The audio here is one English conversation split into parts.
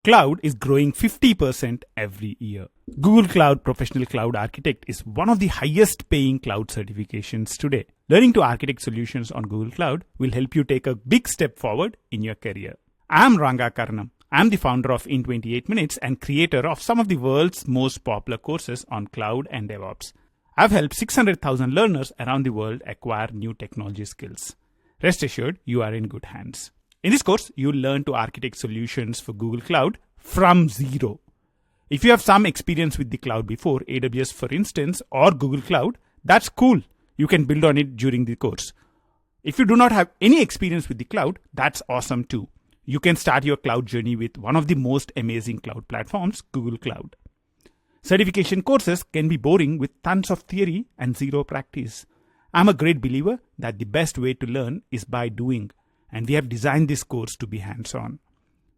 Cloud is growing 50% every year. Google Cloud Professional Cloud Architect is one of the highest paying cloud certifications today. Learning to architect solutions on Google Cloud will help you take a big step forward in your career. I'm Ranga Karnam. I'm the founder of In 28 Minutes and creator of some of the world's most popular courses on cloud and DevOps. I've helped 600,000 learners around the world acquire new technology skills. Rest assured, you are in good hands. In this course, you'll learn to architect solutions for Google Cloud from zero. If you have some experience with the cloud before, AWS for instance, or Google Cloud, that's cool. You can build on it during the course. If you do not have any experience with the cloud, that's awesome too. You can start your cloud journey with one of the most amazing cloud platforms, Google Cloud. Certification courses can be boring with tons of theory and zero practice. I'm a great believer that the best way to learn is by doing, and we have designed this course to be hands-on.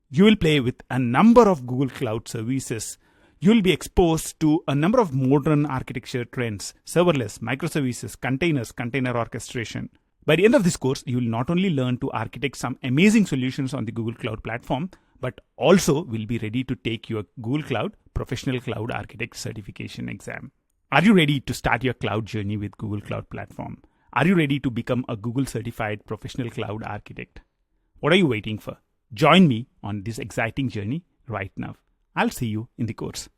You will play with a number of Google Cloud services. You will be exposed to a number of modern architecture trends, serverless, microservices, containers, container orchestration. By the end of this course, you will not only learn to architect some amazing solutions on the Google Cloud platform, but also will be ready to take your Google Cloud Professional Cloud Architect certification exam. Are you ready to start your cloud journey with Google Cloud Platform? Are you ready to become a Google certified professional cloud architect? What are you waiting for? Join me on this exciting journey right now. I'll see you in the course.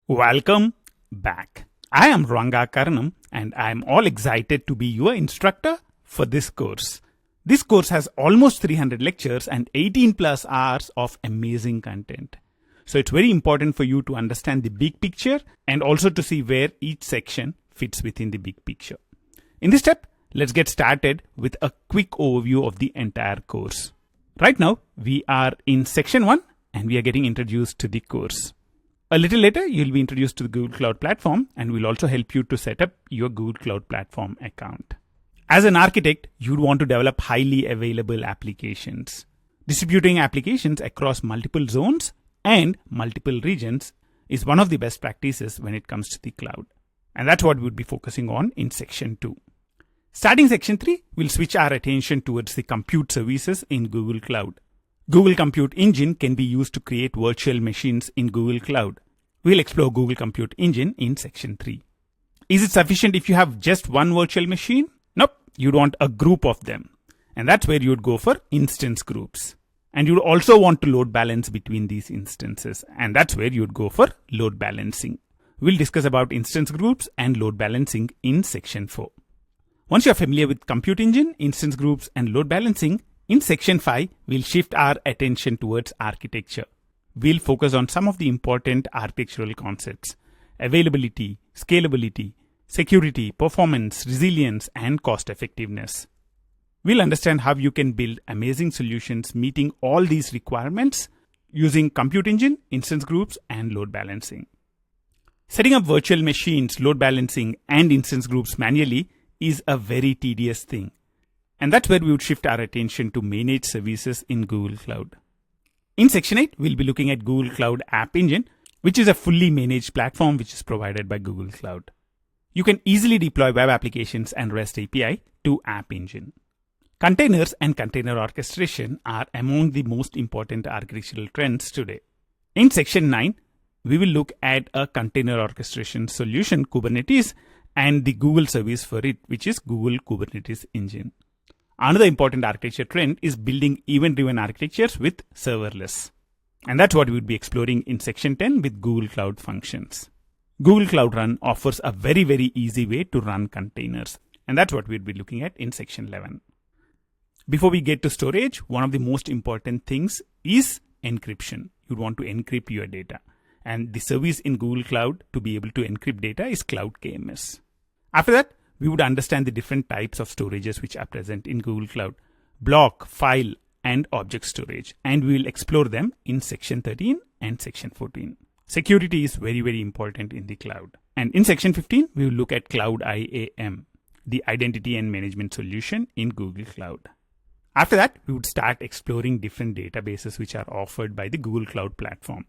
Welcome back. I am Ranga Karnam and I am all excited to be your instructor for this course. This course has almost 300 lectures and 18 plus hours of amazing content. So it's very important for you to understand the big picture and also to see where each section fits within the big picture. In this step, let's get started with a quick overview of the entire course. Right now, we are in section 1 and we are getting introduced to the course. A little later, you'll be introduced to the Google Cloud Platform and we'll also help you to set up your Google Cloud Platform account. As an architect, you'd want to develop highly available applications. Distributing applications across multiple zones and multiple regions is one of the best practices when it comes to the cloud. And that's what we'll be focusing on in section 2. Starting section 3, we'll switch our attention towards the compute services in Google Cloud. Google Compute Engine can be used to create virtual machines in Google Cloud. We'll explore Google Compute Engine in section 3. Is it sufficient if you have just one virtual machine? Nope, you'd want a group of them. And that's where you'd go for instance groups. And you'd also want to load balance between these instances. And that's where you'd go for load balancing. We'll discuss about instance groups and load balancing in section 4. Once you're familiar with Compute Engine, instance groups, and load balancing, in section 5, we'll shift our attention towards architecture. We'll focus on some of the important architectural concepts: availability, scalability, security, performance, resilience, and cost effectiveness. We'll understand how you can build amazing solutions meeting all these requirements using Compute Engine, instance groups, and load balancing. Setting up virtual machines, load balancing, and instance groups manually is a very tedious thing. And that's where we would shift our attention to managed services in Google Cloud. In section 8, we'll be looking at Google Cloud App Engine, which is a fully managed platform which is provided by Google Cloud. You can easily deploy web applications and REST API to App Engine. Containers and container orchestration are among the most important architectural trends today. In section 9, we will look at a container orchestration solution, Kubernetes, and the Google service for it, which is Google Kubernetes Engine. Another important architecture trend is building event-driven architectures with serverless. And that's what we'll be exploring in section 10 with Google Cloud Functions. Google Cloud Run offers a very, very easy way to run containers. And that's what we'll be looking at in section 11. Before we get to storage, one of the most important things is encryption. You want to encrypt your data. And the service in Google Cloud to be able to encrypt data is Cloud KMS. After that, we would understand the different types of storages which are present in Google Cloud: block, file, and object storage. And we will explore them in section 13 and section 14. Security is very, very important in the cloud. And in section 15, we will look at Cloud IAM, the identity and management solution in Google Cloud. After that, we would start exploring different databases which are offered by the Google Cloud Platform.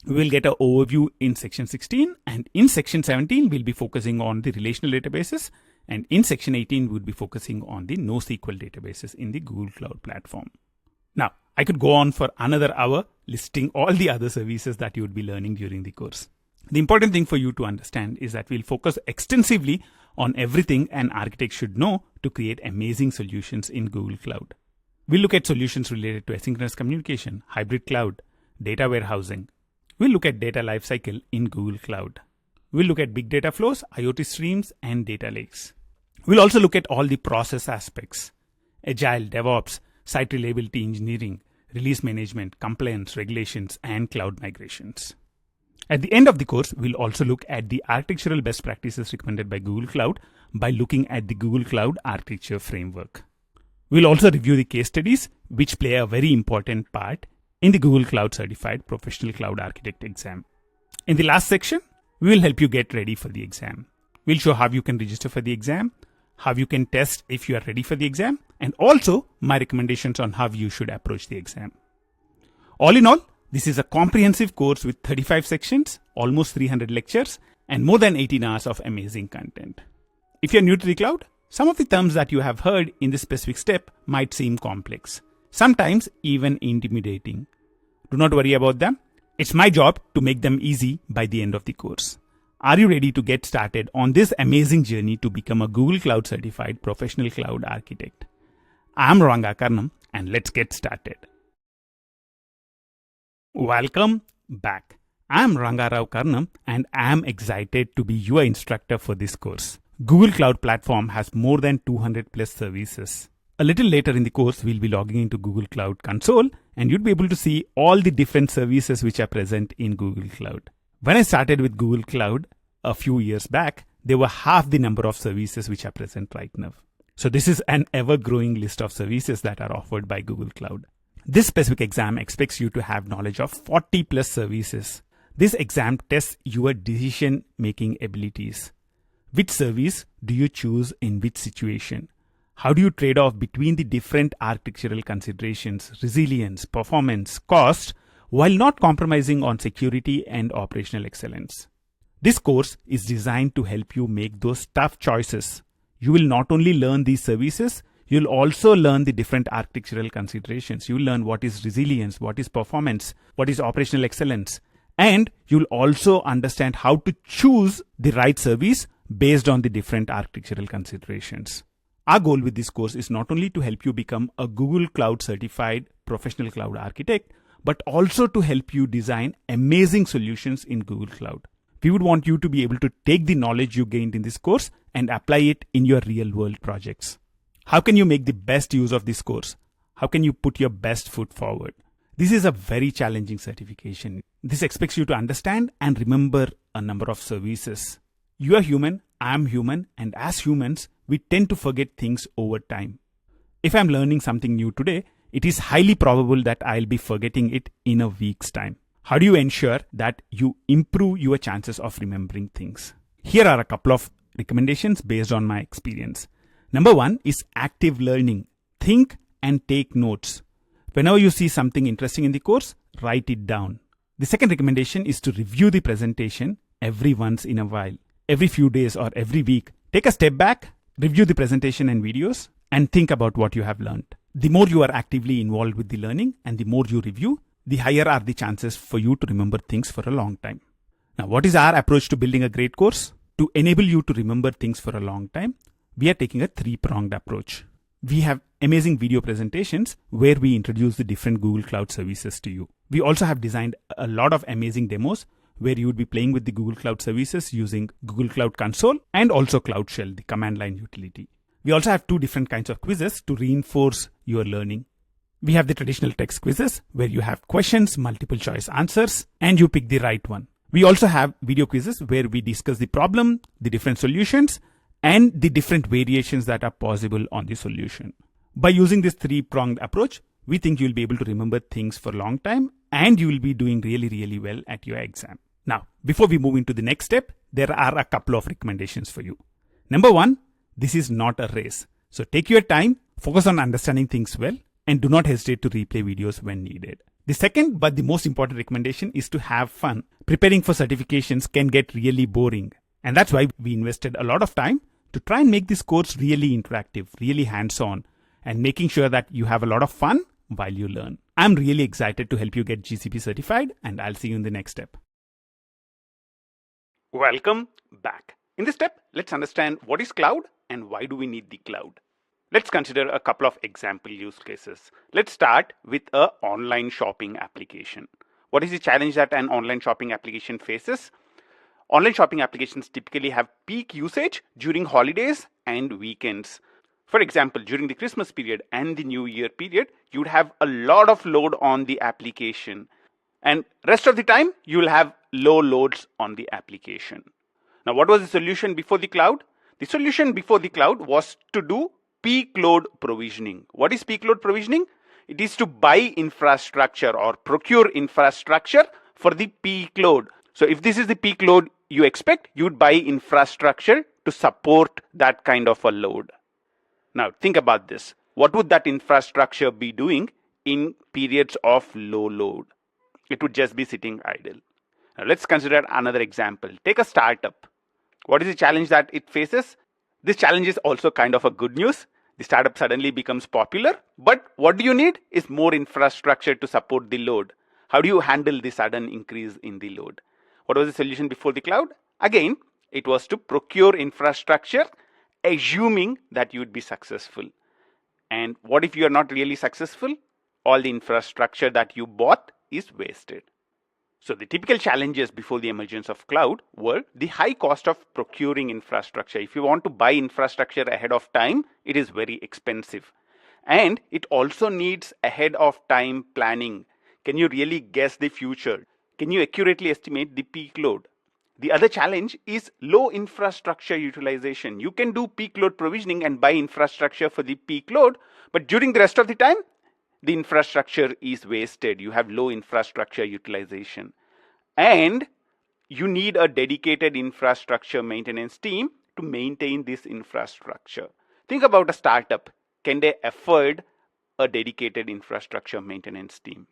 We will get an overview in section 16, and in section 17, we'll be focusing on the relational databases, and in section 18, we'll be focusing on the NoSQL databases in the Google Cloud Platform. Now, I could go on for another hour listing all the other services that you would be learning during the course. The important thing for you to understand is that we'll focus extensively on everything an architect should know to create amazing solutions in Google Cloud. We'll look at solutions related to asynchronous communication, hybrid cloud, data warehousing. We'll look at data lifecycle in Google Cloud. We'll look at big data flows, IoT streams, and data lakes. We'll also look at all the process aspects: agile, DevOps, site reliability engineering, release management, compliance, regulations, and cloud migrations. At the end of the course, we'll also look at the architectural best practices recommended by Google Cloud by looking at the Google Cloud Architecture Framework. We'll also review the case studies, which play a very important part in the Google Cloud Certified Professional Cloud Architect exam. In the last section, we will help you get ready for the exam. We'll show how you can register for the exam, how you can test if you are ready for the exam, and also my recommendations on how you should approach the exam. All in all, this is a comprehensive course with 35 sections, almost 300 lectures, and more than 18 hours of amazing content. If you're new to the cloud, some of the terms that you have heard in this specific step might seem complex, sometimes even intimidating. Do not worry about them. It's my job to make them easy by the end of the course. Are you ready to get started on this amazing journey to become a Google Cloud Certified Professional Cloud Architect? I'm Ranga Karnam, and let's get started. Welcome back. I'm Ranga Rao Karnam, and I'm excited to be your instructor for this course. Google Cloud Platform has more than 200 plus services. A little later in the course, we'll be logging into Google Cloud Console, and you'll be able to see all the different services which are present in Google Cloud. When I started with Google Cloud a few years back, there were half the number of services which are present right now. So this is an ever-growing list of services that are offered by Google Cloud. This specific exam expects you to have knowledge of 40 plus services. This exam tests your decision-making abilities. Which service do you choose in which situation? How do you trade off between the different architectural considerations, resilience, performance, cost, while not compromising on security and operational excellence? This course is designed to help you make those tough choices. You will not only learn these services, you'll also learn the different architectural considerations. You'll learn what is resilience, what is performance, what is operational excellence, and you'll also understand how to choose the right service based on the different architectural considerations. Our goal with this course is not only to help you become a Google Cloud Certified Professional Cloud Architect, but also to help you design amazing solutions in Google Cloud. We would want you to be able to take the knowledge you gained in this course and apply it in your real-world projects. How can you make the best use of this course? How can you put your best foot forward? This is a very challenging certification. This expects you to understand and remember a number of services. You are human, I am human, and as humans, we tend to forget things over time. If I'm learning something new today, it is highly probable that I'll be forgetting it in a week's time. How do you ensure that you improve your chances of remembering things? Here are a couple of recommendations based on my experience. Number one is active learning. Think and take notes. Whenever you see something interesting in the course, write it down. The second recommendation is to review the presentation every once in a while. Every few days or every week, take a step back, review the presentation and videos, and think about what you have learned. The more you are actively involved with the learning and the more you review, the higher are the chances for you to remember things for a long time. Now, what is our approach to building a great course? To enable you to remember things for a long time, we are taking a three-pronged approach. We have amazing video presentations where we introduce the different Google Cloud services to you. We also have designed a lot of amazing demos where you would be playing with the Google Cloud services using Google Cloud Console and also Cloud Shell, the command line utility. We also have two different kinds of quizzes to reinforce your learning. We have the traditional text quizzes where you have questions, multiple choice answers, and you pick the right one. We also have video quizzes where we discuss the problem, the different solutions, and the different variations that are possible on the solution. By using this three-pronged approach, we think you'll be able to remember things for a long time and you will be doing really, really well at your exam. Now, before we move into the next step, there are a couple of recommendations for you. Number one, this is not a race. So take your time, focus on understanding things well, and do not hesitate to replay videos when needed. The second, but the most important recommendation is to have fun. Preparing for certifications can get really boring. And that's why we invested a lot of time to try and make this course really interactive, really hands-on, and making sure that you have a lot of fun while you learn. I'm really excited to help you get GCP certified, and I'll see you in the next step. Welcome back. In this step, let's understand what is cloud and why do we need the cloud. Let's consider a couple of example use cases. Let's start with an online shopping application. What is the challenge that an online shopping application faces? Online shopping applications typically have peak usage during holidays and weekends. For example, during the Christmas period and the New Year period, you'd have a lot of load on the application. And rest of the time, you'll have low loads on the application. Now, what was the solution before the cloud? The solution before the cloud was to do peak load provisioning. What is peak load provisioning? It is to buy infrastructure or procure infrastructure for the peak load. So if this is the peak load you expect, you'd buy infrastructure to support that kind of a load. Now think about this. What would that infrastructure be doing in periods of low load? It would just be sitting idle. Now let's consider another example. Take a startup. What is the challenge that it faces? This challenge is also kind of a good news. The startup suddenly becomes popular, but what do you need is more infrastructure to support the load. How do you handle the sudden increase in the load? What was the solution before the cloud? Again, it was to procure infrastructure, assuming that you would be successful. And what if you are not really successful? All the infrastructure that you bought is wasted. So the typical challenges before the emergence of cloud were the high cost of procuring infrastructure. If you want to buy infrastructure ahead of time, it is very expensive. And it also needs ahead of time planning. Can you really guess the future? Can you accurately estimate the peak load? The other challenge is low infrastructure utilization. You can do peak load provisioning and buy infrastructure for the peak load, but during the rest of the time, the infrastructure is wasted. You have low infrastructure utilization. And you need a dedicated infrastructure maintenance team to maintain this infrastructure. Think about a startup. Can they afford a dedicated infrastructure maintenance team?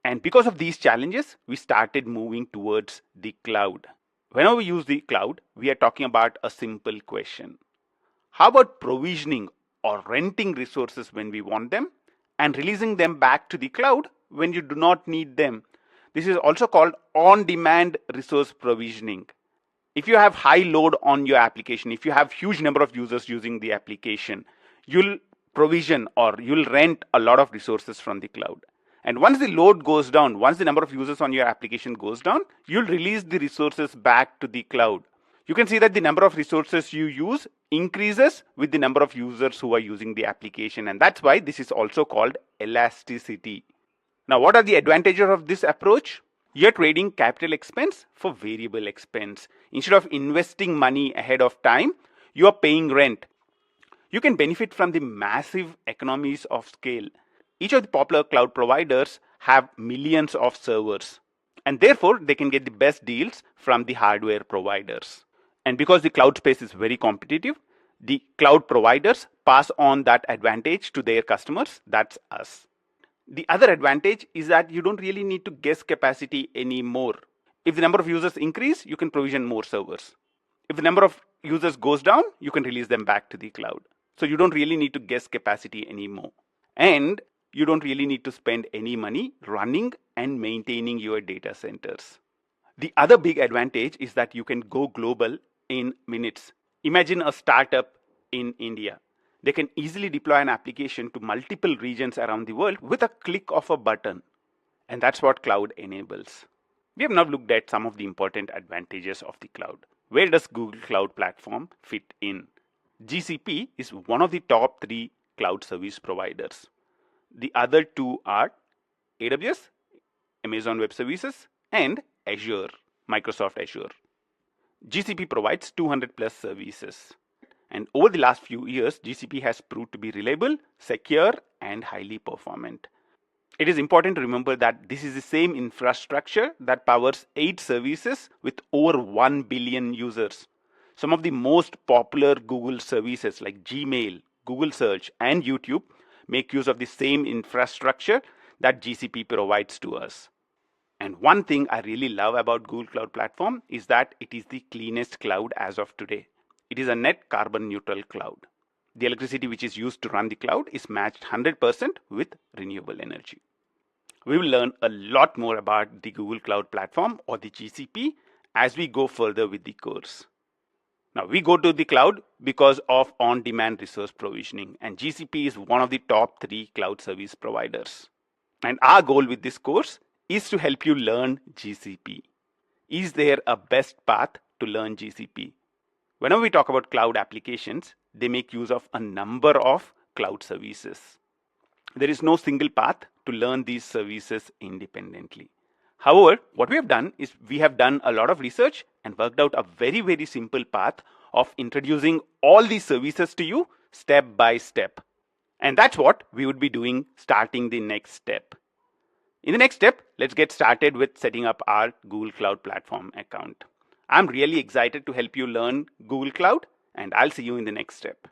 And because of these challenges, we started moving towards the cloud. Whenever we use the cloud, we are talking about a simple question. How about provisioning or renting resources when we want them and releasing them back to the cloud when you do not need them? This is also called on-demand resource provisioning. If you have high load on your application, if you have huge number of users using the application, you'll provision or you'll rent a lot of resources from the cloud. And once the load goes down, once the number of users on your application goes down, you'll release the resources back to the cloud. You can see that the number of resources you use increases with the number of users who are using the application. And that's why this is also called elasticity. Now, what are the advantages of this approach? You're trading capital expense for variable expense. Instead of investing money ahead of time, you are paying rent. You can benefit from the massive economies of scale. Each of the popular cloud providers have millions of servers, and therefore they can get the best deals from the hardware providers. And because the cloud space is very competitive, the cloud providers pass on that advantage to their customers. That's us. The other advantage is that you don't really need to guess capacity anymore. If the number of users increase, you can provision more servers. If the number of users goes down, you can release them back to the cloud. So you don't really need to guess capacity anymore. And you don't really need to spend any money running and maintaining your data centers. The other big advantage is that you can go global in minutes. Imagine a startup in India. They can easily deploy an application to multiple regions around the world with a click of a button. And that's what cloud enables. We have now looked at some of the important advantages of the cloud. Where does Google Cloud Platform fit in? GCP is one of the top 3 cloud service providers. The other 2 are AWS, Amazon Web Services, and Azure, Microsoft Azure. GCP provides 200 plus services. And over the last few years, GCP has proved to be reliable, secure, and highly performant. It is important to remember that this is the same infrastructure that powers 8 services with over 1 billion users. Some of the most popular Google services like Gmail, Google Search, and YouTube make use of the same infrastructure that GCP provides to us. And one thing I really love about Google Cloud Platform is that it is the cleanest cloud as of today. It is a net carbon neutral cloud. the electricity which is used to run the cloud is matched 100% with renewable energy. We will learn a lot more about the Google Cloud Platform or the GCP as we go further with the course. Now, we go to the cloud because of on-demand resource provisioning, and GCP is one of the top 3 cloud service providers. And our goal with this course is to help you learn GCP. Is there a best path to learn GCP? Whenever we talk about cloud applications, they make use of a number of cloud services. There is no single path to learn these services independently. However, what we have done is we have done a lot of research and worked out a very, very simple path of introducing all these services to you step by step. And that's what we would be doing starting the next step. In the next step, let's get started with setting up our Google Cloud Platform account. I'm really excited to help you learn Google Cloud, and I'll see you in the next step.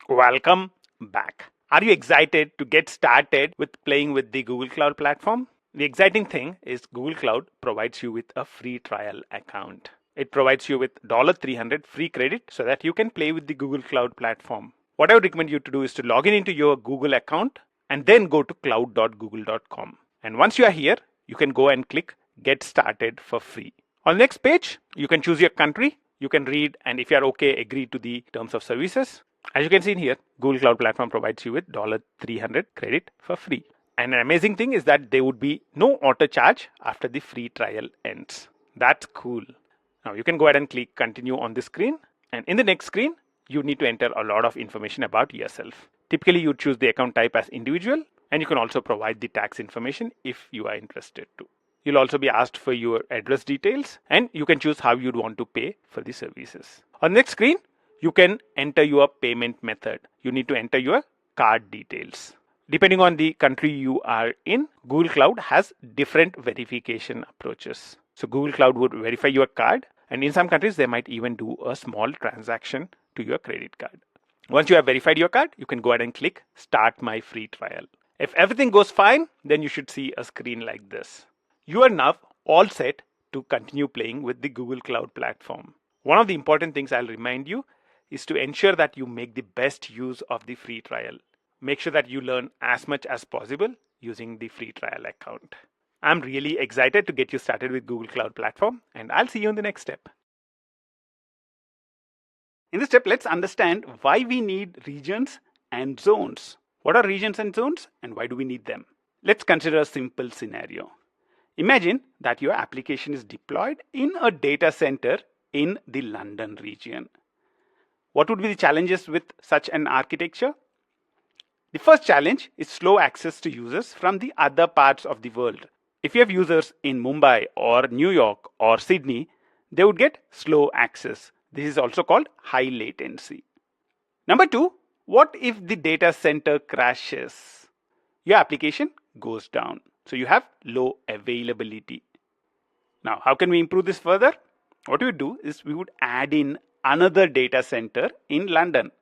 Welcome back. Are you excited to get started with playing with the Google Cloud Platform? The exciting thing is Google Cloud provides you with a free trial account. It provides you with $300 free credit so that you can play with the Google Cloud Platform. What I would recommend you to do is to log in into your Google account and then go to cloud.google.com. And once you are here, you can go and click Get Started for free. On the next page, you can choose your country. You can read, and if you are okay, agree to the terms of services. As you can see in here, Google Cloud Platform provides you with $300 credit for free. And an amazing thing is that there would be no auto charge after the free trial ends. That's cool. Now you can go ahead and click continue on the screen. And in the next screen, you need to enter a lot of information about yourself. Typically, you choose the account type as individual, and you can also provide the tax information if you are interested to. You'll also be asked for your address details, and you can choose how you'd want to pay for the services. On the next screen, you can enter your payment method. You need to enter your card details. Depending on the country you are in, Google Cloud has different verification approaches. So Google Cloud would verify your card, and in some countries, they might even do a small transaction to your credit card. Once you have verified your card, you can go ahead and click Start My Free Trial. If everything goes fine, then you should see a screen like this. You are now all set to continue playing with the Google Cloud Platform. One of the important things I'll remind you is to ensure that you make the best use of the free trial. Make sure that you learn as much as possible using the free trial account. I'm really excited to get you started with Google Cloud Platform, and I'll see you in the next step. In this step, let's understand why we need regions and zones. What are regions and zones, and why do we need them? Let's consider a simple scenario. Imagine that your application is deployed in a data center in the London region. What would be the challenges with such an architecture? The first challenge is slow access to users from the other parts of the world. If you have users in Mumbai or New York or Sydney, they would get slow access. This is also called high latency. Number 2, what if the data center crashes? Your application goes down. So you have low availability. Now, how can we improve this further? What we would do is we would add in another data center in London.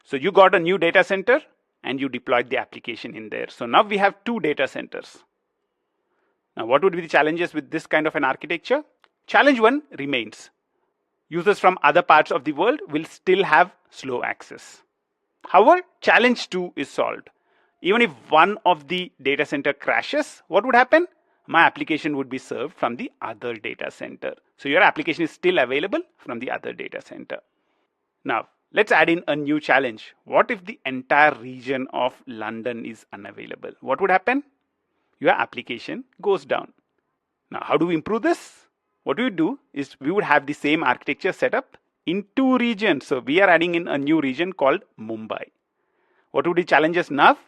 So you got a new data center and you deployed the application in there. So now we have 2 data centers. Now, what would be the challenges with this kind of an architecture? Challenge 1 remains. Users from other parts of the world will still have slow access. However, challenge 2 is solved. Even if one of the data center crashes, what would happen? My application would be served from the other data center. So your application is still available from the other data center. Now, let's add in a new challenge. What if the entire region of London is unavailable? What would happen? Your application goes down. Now, how do we improve this? What we would do is we would have the same architecture set up in 2 regions. So we are adding in a new region called Mumbai. What would be challenges now?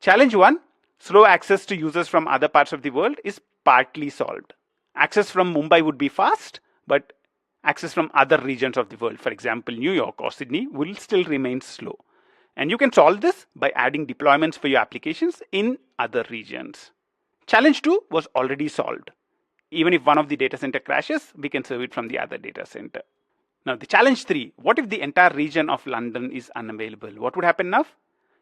Challenge 1, slow access to users from other parts of the world is partly solved. Access from Mumbai would be fast, but access from other regions of the world, for example, New York or Sydney, will still remain slow. And you can solve this by adding deployments for your applications in other regions. Challenge 2 was already solved. Even if one of the data center crashes, we can serve it from the other data center. Now, the challenge 3, what if the entire region of London is unavailable? What would happen now?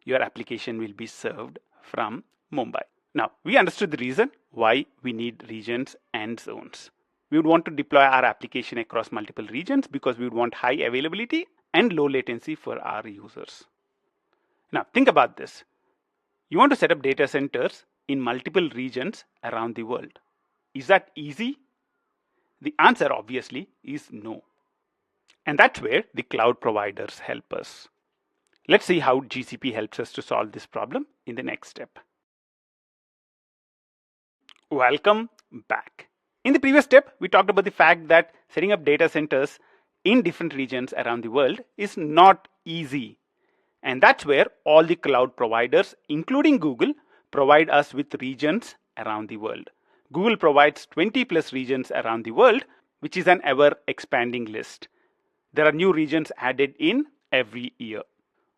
Your application will be served from Mumbai. Now, we understood the reason why we need regions and zones. We would want to deploy our application across multiple regions because we would want high availability and low latency for our users. Now think about this. You want to set up data centers in multiple regions around the world. Is that easy? The answer obviously is no. And that's where the cloud providers help us. Let's see how GCP helps us to solve this problem in the next step. Welcome back. In the previous step, we talked about the fact that setting up data centers in different regions around the world is not easy. And that's where all the cloud providers, including Google, provide us with regions around the world. Google provides 20 plus regions around the world, which is an ever expanding list. There are new regions added in every year.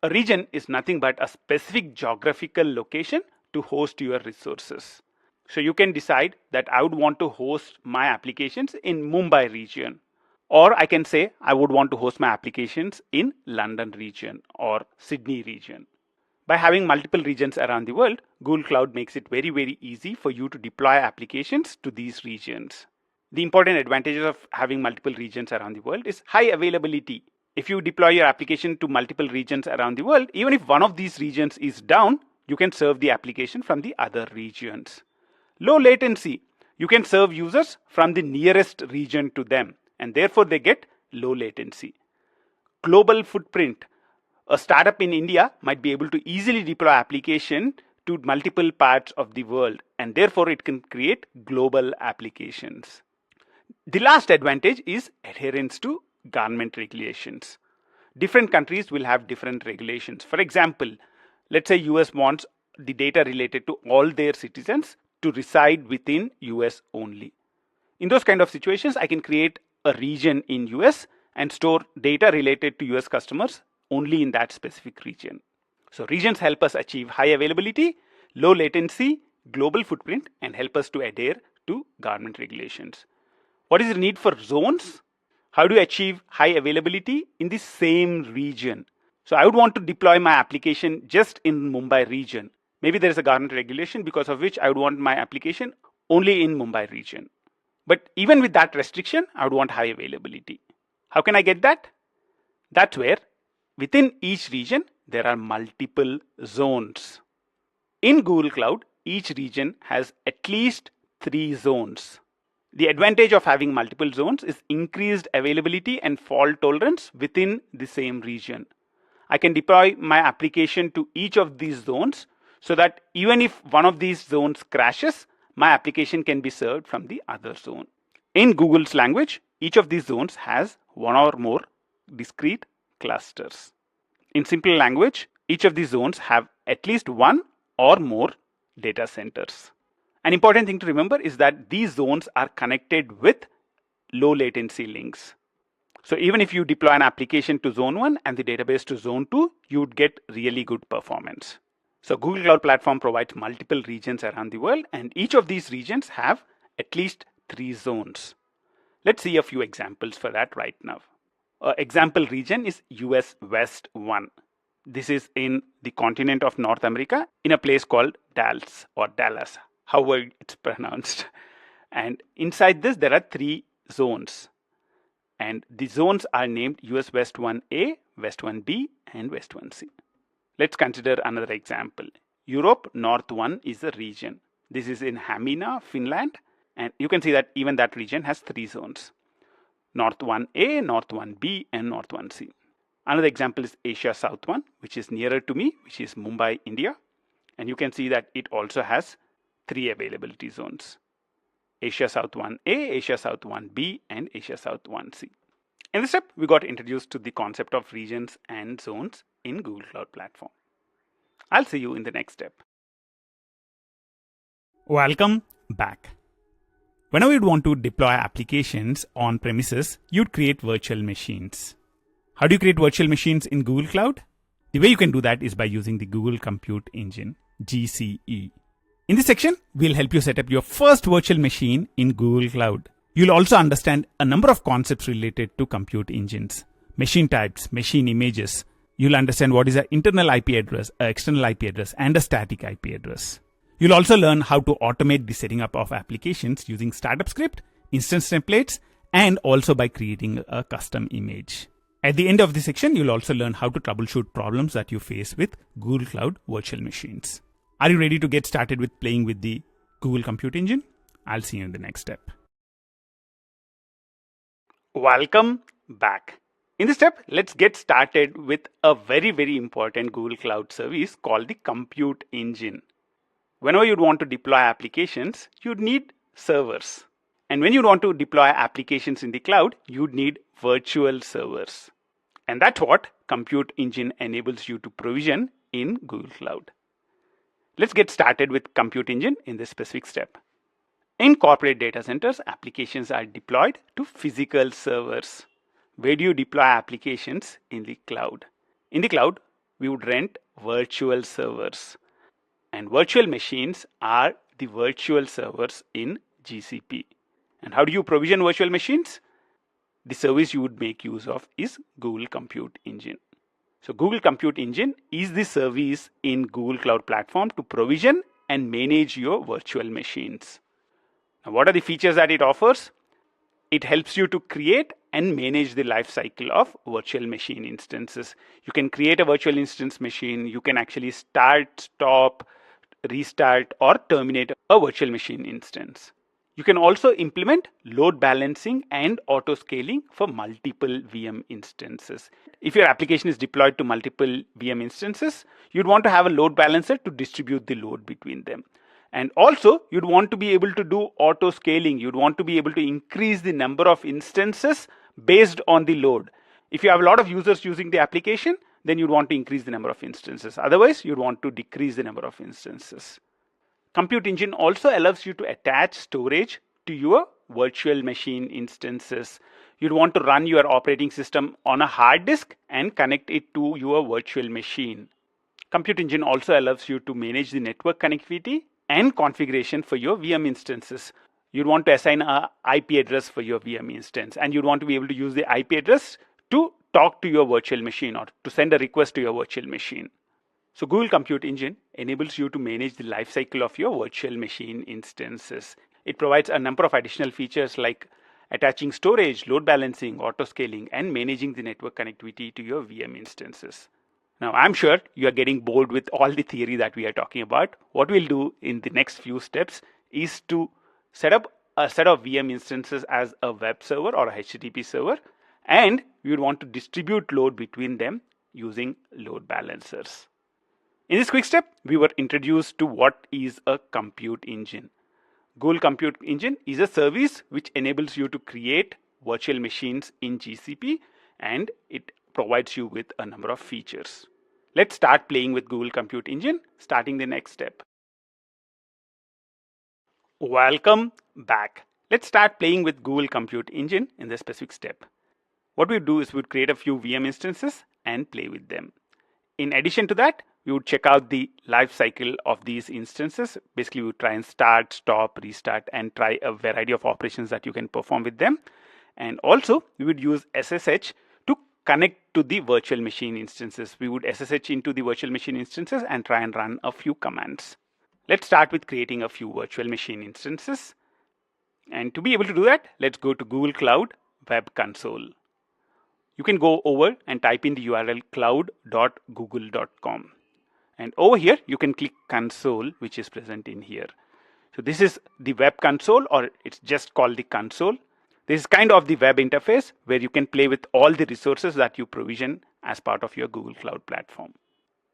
A region is nothing but a specific geographical location to host your resources. So you can decide that I would want to host my applications in Mumbai region. Or I can say I would want to host my applications in London region or Sydney region. By having multiple regions around the world, Google Cloud makes it very, very easy for you to deploy applications to these regions. The important advantages of having multiple regions around the world is high availability. If you deploy your application to multiple regions around the world, even if one of these regions is down, you can serve the application from the other regions. Low latency. You can serve users from the nearest region to them, and therefore they get low latency. Global footprint. A startup in India might be able to easily deploy application to multiple parts of the world, and therefore it can create global applications. The last advantage is adherence to government regulations. Different countries will have different regulations. For example, let's say US wants the data related to all their citizens to reside within US only. In those kind of situations, I can create a region in US and store data related to US customers only in that specific region. So regions help us achieve high availability, low latency, global footprint, and help us to adhere to government regulations. What is the need for zones? How do you achieve high availability in the same region? So I would want to deploy my application just in Mumbai region. Maybe there is a government regulation because of which I would want my application only in Mumbai region. But even with that restriction, I would want high availability. How can I get that? That's where within each region, there are multiple zones. In Google Cloud, each region has at least 3 zones. The advantage of having multiple zones is increased availability and fault tolerance within the same region. I can deploy my application to each of these zones so that even if one of these zones crashes, my application can be served from the other zone. In Google's language, each of these zones has one or more discrete clusters. In simple language, each of these zones have at least one or more data centers. An important thing to remember is that these zones are connected with low latency links. So even if you deploy an application to zone 1 and the database to zone 2, you would get really good performance. So Google Cloud Platform provides multiple regions around the world, and each of these regions have at least 3 zones. Let's see a few examples for that right now. Example region is US West 1. This is in the continent of North America in a place called Dallas or Dallas, however it's pronounced. And inside this, there are 3 zones. And the zones are named US West 1A, West 1B, and West 1C. Let's consider another example. Europe North 1 is a region. This is in Hamina, Finland. And you can see that even that region has 3 zones. North 1A, North 1B, and North 1C. Another example is Asia South 1, which is nearer to me, which is Mumbai, India. And you can see that it also has 3 availability zones. Asia South 1A, Asia South 1B, and Asia South 1C. In this step, we got introduced to the concept of regions and zones in Google Cloud Platform. I'll see you in the next step. Welcome back. Whenever you'd want to deploy applications on premises, you'd create virtual machines. How do you create virtual machines in Google Cloud? The way you can do that is by using the Google Compute Engine, GCE. In this section, we'll help you set up your first virtual machine in Google Cloud. You'll also understand a number of concepts related to compute engines, machine types, machine images. You'll understand what is an internal IP address, an external IP address, and a static IP address. You'll also learn how to automate the setting up of applications using startup script, instance templates, and also by creating a custom image. At the end of this section, you'll also learn how to troubleshoot problems that you face with Google Cloud virtual machines. Are you ready to get started with playing with the Google Compute Engine? I'll see you in the next step. Welcome back. In this step, let's get started with a very important Google Cloud service called the Compute Engine. Whenever you'd want to deploy applications, you'd need servers. And when you want to deploy applications in the cloud, you'd need virtual servers. And that's what Compute Engine enables you to provision in Google Cloud. Let's get started with Compute Engine in this specific step. In corporate data centers, applications are deployed to physical servers. Where do you deploy applications in the cloud? In the cloud, we would rent virtual servers. And virtual machines are the virtual servers in GCP. And how do you provision virtual machines? The service you would make use of is Google Compute Engine. So Google Compute Engine is the service in Google Cloud Platform to provision and manage your virtual machines. Now, what are the features that it offers? It helps you to create and manage the life cycle of virtual machine instances. You can create a virtual instance machine. You can actually start, stop, restart, or terminate a virtual machine instance. You can also implement load balancing and auto scaling for multiple VM instances. If your application is deployed to multiple VM instances, you'd want to have a load balancer to distribute the load between them. And also, you'd want to be able to do auto scaling. You'd want to be able to increase the number of instances based on the load. If you have a lot of users using the application, then you'd want to increase the number of instances. Otherwise, you'd want to decrease the number of instances. Compute Engine also allows you to attach storage to your virtual machine instances. You'd want to run your operating system on a hard disk and connect it to your virtual machine. Compute Engine also allows you to manage the network connectivity and configuration for your VM instances. You'd want to assign an IP address for your VM instance, and you'd want to be able to use the IP address to talk to your virtual machine or to send a request to your virtual machine. So Google Compute Engine enables you to manage the lifecycle of your virtual machine instances. It provides a number of additional features like attaching storage, load balancing, auto scaling, and managing the network connectivity to your VM instances. Now, I'm sure you are getting bored with all the theory that we are talking about. What we'll do in the next few steps is to set up a set of VM instances as a web server or a HTTP server, and we would want to distribute load between them using load balancers. In this quick step, we were introduced to what is a compute engine. Google Compute Engine is a service which enables you to create virtual machines in GCP, and it provides you with a number of features. Let's start playing with Google Compute Engine, starting the next step. Welcome back. Let's start playing with Google Compute Engine in this specific step. What we do is we'd create a few VM instances and play with them. In addition to that, we would check out the life cycle of these instances. Basically, we would try and start, stop, restart, and try a variety of operations that you can perform with them. And also, we would use SSH to connect to the virtual machine instances. We would SSH into the virtual machine instances and try and run a few commands. Let's start with creating a few virtual machine instances. And to be able to do that, let's go to Google Cloud Web Console. You can go over and type in the URL cloud.google.com. And over here, you can click console, which is present in here. So this is the web console, or it's just called the console. This is kind of the web interface where you can play with all the resources that you provision as part of your Google Cloud Platform.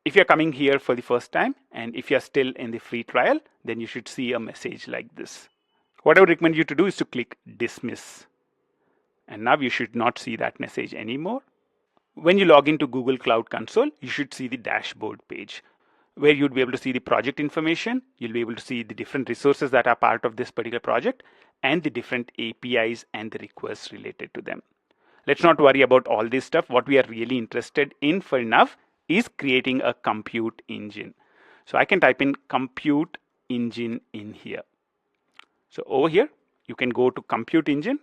If you're coming here for the first time, and if you're still in the free trial, then you should see a message like this. What I would recommend you to do is to click dismiss. And now you should not see that message anymore. When you log into Google Cloud Console, you should see the dashboard page where you'd be able to see the project information. You'll be able to see the different resources that are part of this particular project and the different APIs and the requests related to them. Let's not worry about all this stuff. What we are really interested in for now is creating a compute engine. So I can type in compute engine in here. So over here, you can go to compute engine.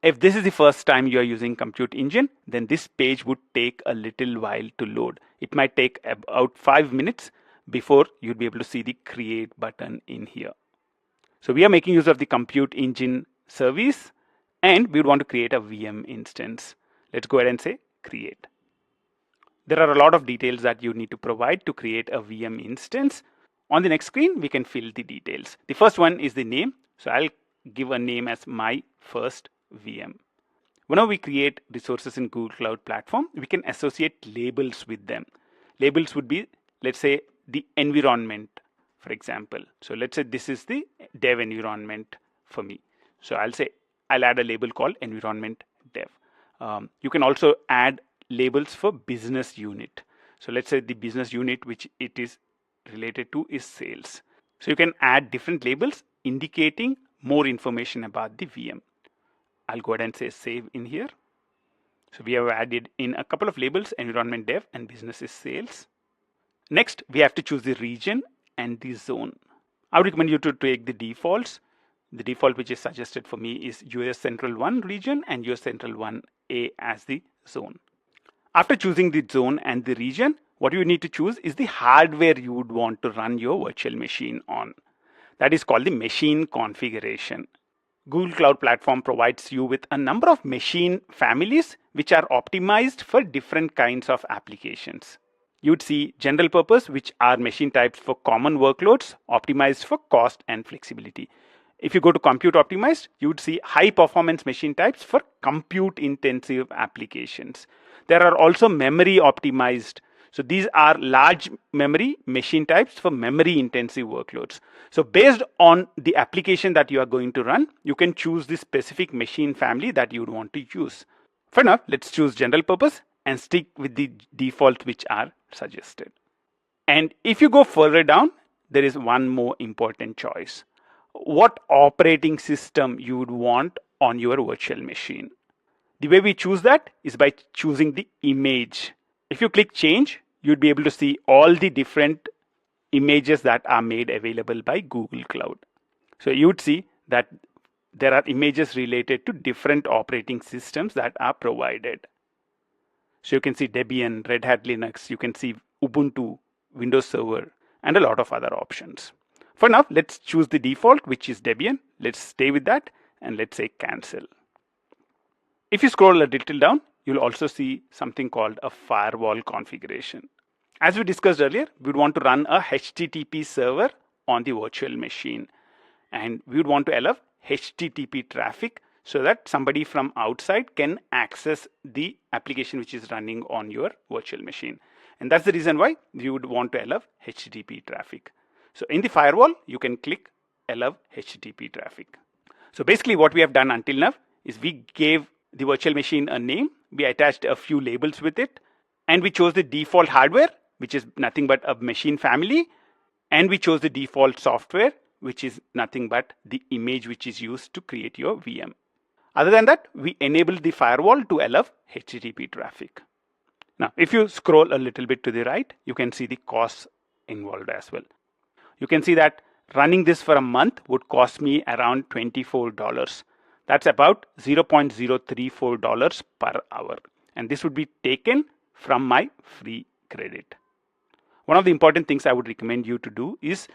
If this is the first time you are using Compute Engine, then this page would take a little while to load. It might take about 5 minutes before you'd be able to see the create button in here. So we are making use of the Compute Engine service, and we would want to create a VM instance. Let's go ahead and say create. There are a lot of details that you need to provide to create a VM instance. On the next screen, we can fill the details. The first one is the name. So I'll give a name as my first VM. Whenever we create resources in Google Cloud Platform, we can associate labels with them. Labels would be, let's say, the environment, for example. So let's say this is the dev environment for me. So I'll add a label called environment dev. You can also add labels for business unit. So let's say the business unit which it is related to is sales. So you can add different labels indicating more information about the VM. I'll go ahead and say save in here. So we have added in a couple of labels, environment dev and business is sales. Next, we have to choose the region and the zone. I would recommend you to take the defaults. The default which is suggested for me is US Central 1 region and US Central 1A as the zone. After choosing the zone and the region, what you need to choose is the hardware you would want to run your virtual machine on. That is called the machine configuration. Google Cloud Platform provides you with a number of machine families which are optimized for different kinds of applications. You'd see general purpose, which are machine types for common workloads, optimized for cost and flexibility. If you go to compute optimized, you'd see high performance machine types for compute intensive applications. There are also memory optimized. So these are large memory machine types for memory intensive workloads. So based on the application that you are going to run, you can choose the specific machine family that you would want to use. For now, let's choose general purpose and stick with the defaults which are suggested. And if you go further down, there is one more important choice. What operating system you would want on your virtual machine. The way we choose that is by choosing the image. If you click change, you'd be able to see all the different images that are made available by Google Cloud. So you'd see that there are images related to different operating systems that are provided. So you can see Debian, Red Hat Linux, you can see Ubuntu, Windows Server, and a lot of other options. For now, let's choose the default, which is Debian. Let's stay with that and let's say cancel. If you scroll a little down, you'll also see something called a firewall configuration. As we discussed earlier, we would want to run a HTTP server on the virtual machine. And we would want to allow HTTP traffic so that somebody from outside can access the application which is running on your virtual machine. And that's the reason why you would want to allow HTTP traffic. So in the firewall, you can click allow HTTP traffic. So basically what we have done until now is we gave the virtual machine a name, we attached a few labels with it, and we chose the default hardware, which is nothing but a machine family, and we chose the default software, which is nothing but the image which is used to create your VM. Other than that, we enabled the firewall to allow HTTP traffic. Now, if you scroll a little bit to the right, you can see the costs involved as well. You can see that running this for a month would cost me around $24. That's about $0.034 per hour. And this would be taken from my free credit. One of the important things I would recommend you to do is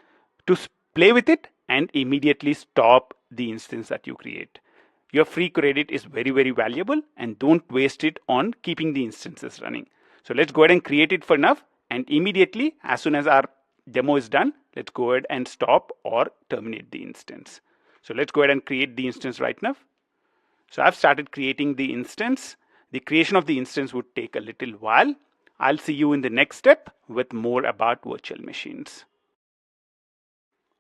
to play with it and immediately stop the instance that you create. Your free credit is very, very valuable and don't waste it on keeping the instances running. So let's go ahead and create it for now, and immediately as soon as our demo is done, let's go ahead and stop or terminate the instance. So let's go ahead and create the instance right now. So I've started creating the instance. The creation of the instance would take a little while. I'll see you in the next step with more about virtual machines.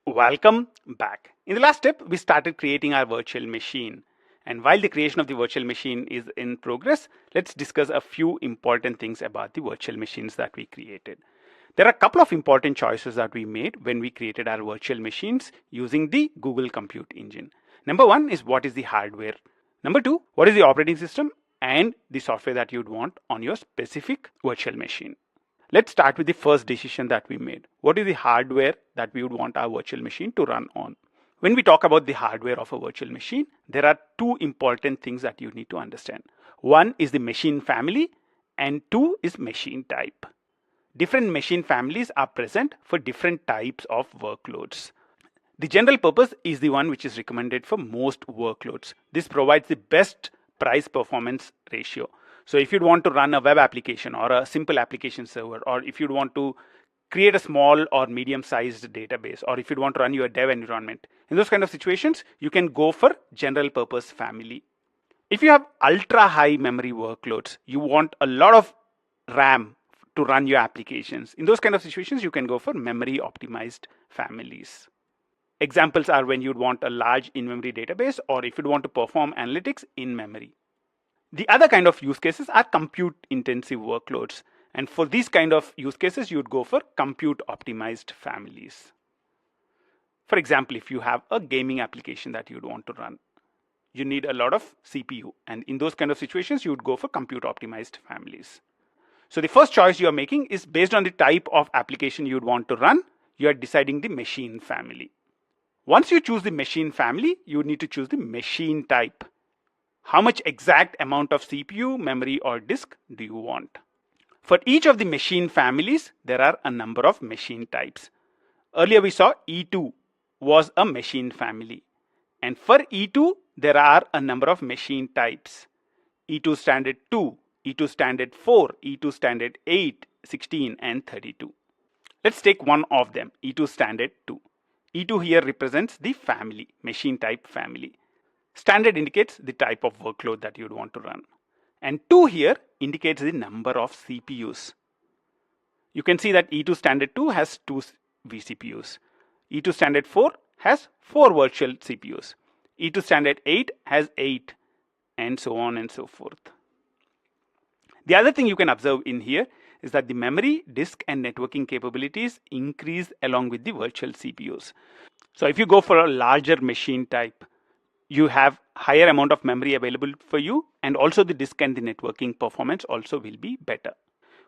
Welcome back. In the last step, we started creating our virtual machine. And while the creation of the virtual machine is in progress, let's discuss a few important things about the virtual machines that we created. There are a couple of important choices that we made when we created our virtual machines using the Google Compute Engine. Number one is what is the hardware. Number two, what is the operating system and the software that you'd want on your specific virtual machine. Let's start with the first decision that we made. What is the hardware that we would want our virtual machine to run on? When we talk about the hardware of a virtual machine, there are two important things that you need to understand. One is the machine family and two is machine type. Different machine families are present for different types of workloads. The general purpose is the one which is recommended for most workloads. This provides the best price performance ratio. So if you'd want to run a web application or a simple application server, or if you'd want to create a small or medium-sized database, or if you'd want to run your dev environment, in those kind of situations, you can go for general purpose family. If you have ultra high memory workloads, you want a lot of RAM to run your applications. In those kind of situations, you can go for memory optimized families. Examples are when you'd want a large in-memory database, or if you'd want to perform analytics in memory. The other kind of use cases are compute intensive workloads. And for these kind of use cases, you'd go for compute optimized families. For example, if you have a gaming application that you'd want to run, you need a lot of CPU. And in those kind of situations, you would go for compute optimized families. So the first choice you're making is based on the type of application you'd want to run, you're deciding the machine family. Once you choose the machine family, you need to choose the machine type. How much exact amount of CPU, memory, or disk do you want? For each of the machine families, there are a number of machine types. Earlier we saw E2 was a machine family. And for E2, there are a number of machine types. E2 standard 2, E2 standard 4, E2 standard 8, 16, and 32. Let's take one of them, E2 standard 2. E2 here represents the family, machine type family. Standard indicates the type of workload that you'd want to run. And 2 here indicates the number of CPUs. You can see that E2 standard 2 has 2 vCPUs. E2 standard 4 has 4 virtual CPUs. E2 standard 8 has 8, and so on and so forth. The other thing you can observe in here is that the memory, disk, and networking capabilities increase along with the virtual CPUs. So if you go for a larger machine type, you have higher amount of memory available for you, and also the disk and the networking performance also will be better.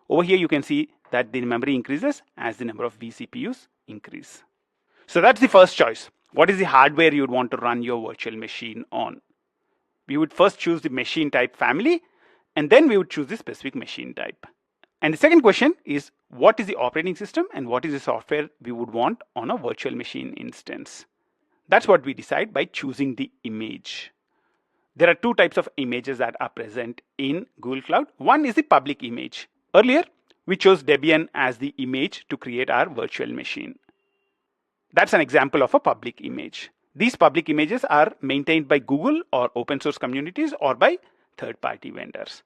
Over here you can see that the memory increases as the number of vCPUs increase. So that's the first choice. What is the hardware you'd want to run your virtual machine on? We would first choose the machine type family, and then we would choose the specific machine type. And the second question is, what is the operating system and what is the software we would want on a virtual machine instance? That's what we decide by choosing the image. There are 2 types of images that are present in Google Cloud. One is the public image. Earlier, we chose Debian as the image to create our virtual machine. That's an example of a public image. These public images are maintained by Google or open source communities or by third-party vendors.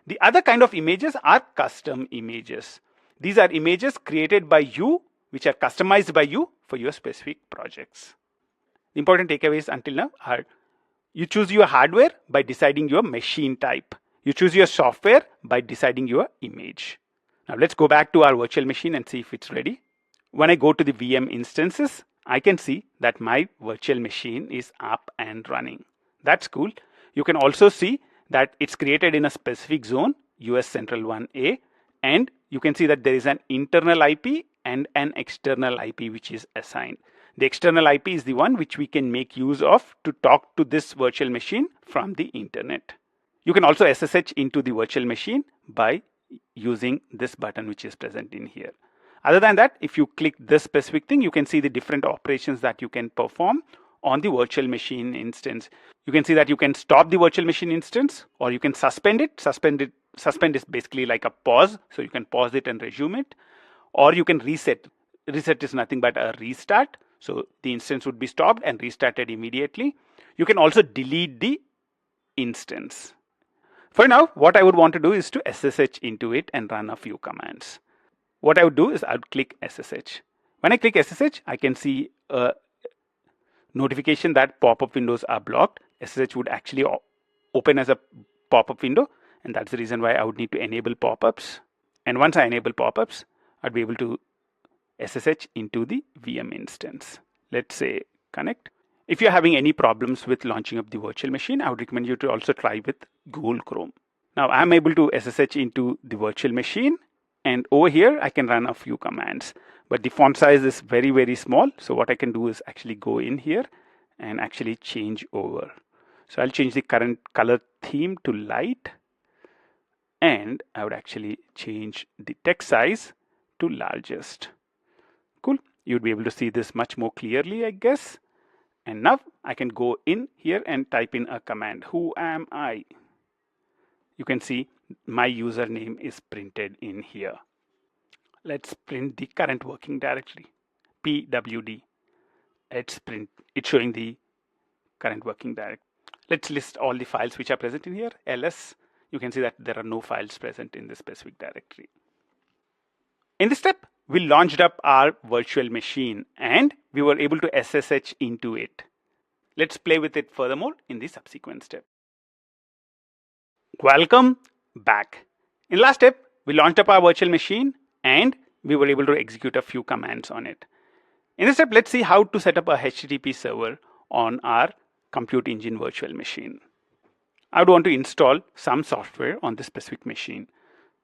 The other kind of images are custom images. These are images created by you, which are customized by you for your specific projects. The important takeaways until now are: you choose your hardware by deciding your machine type. You choose your software by deciding your image. Now let's go back to our virtual machine and see if it's ready. When I go to the VM instances, I can see that my virtual machine is up and running. That's cool. You can also see that it's created in a specific zone, US Central 1A, and you can see that there is an internal IP and an external IP which is assigned. The external IP is the one which we can make use of to talk to this virtual machine from the internet. You can also SSH into the virtual machine by using this button which is present in here. Other than that, if you click this specific thing, you can see the different operations that you can perform on the virtual machine instance. You can see that you can stop the virtual machine instance, or you can suspend it. Suspend is basically like a pause, so you can pause it and resume it, or you can reset. Reset is nothing but a restart, so the instance would be stopped and restarted immediately. You can also delete the instance. For now, what I would want to do is to SSH into it and run a few commands. What I would do is I would click SSH. When I click SSH, I can see a notification that pop-up windows are blocked. SSH would actually open as a pop-up window, and that's the reason why I would need to enable pop-ups. And once I enable pop-ups, I'd be able to SSH into the VM instance. Let's say connect. If you're having any problems with launching up the virtual machine, I would recommend you to also try with Google Chrome. Now I'm able to SSH into the virtual machine, and over here I can run a few commands, but the font size is very, very small. So what I can do is actually go in here and actually change over. So I'll change the current color theme to light, and I would actually change the text size to largest. Cool. You'd be able to see this much more clearly, I guess. And now I can go in here and type in a command. Who am I? You can see my username is printed in here. Let's print the current working directory, pwd. It's showing the current working directory. Let's list all the files which are present in here. ls, you can see that there are no files present in this specific directory. In this step, we launched up our virtual machine and we were able to SSH into it. Let's play with it furthermore in the subsequent step. Welcome back. In the last step, we launched up our virtual machine and we were able to execute a few commands on it. In this step, let's see how to set up a HTTP server on our Compute Engine virtual machine. I would want to install some software on this specific machine.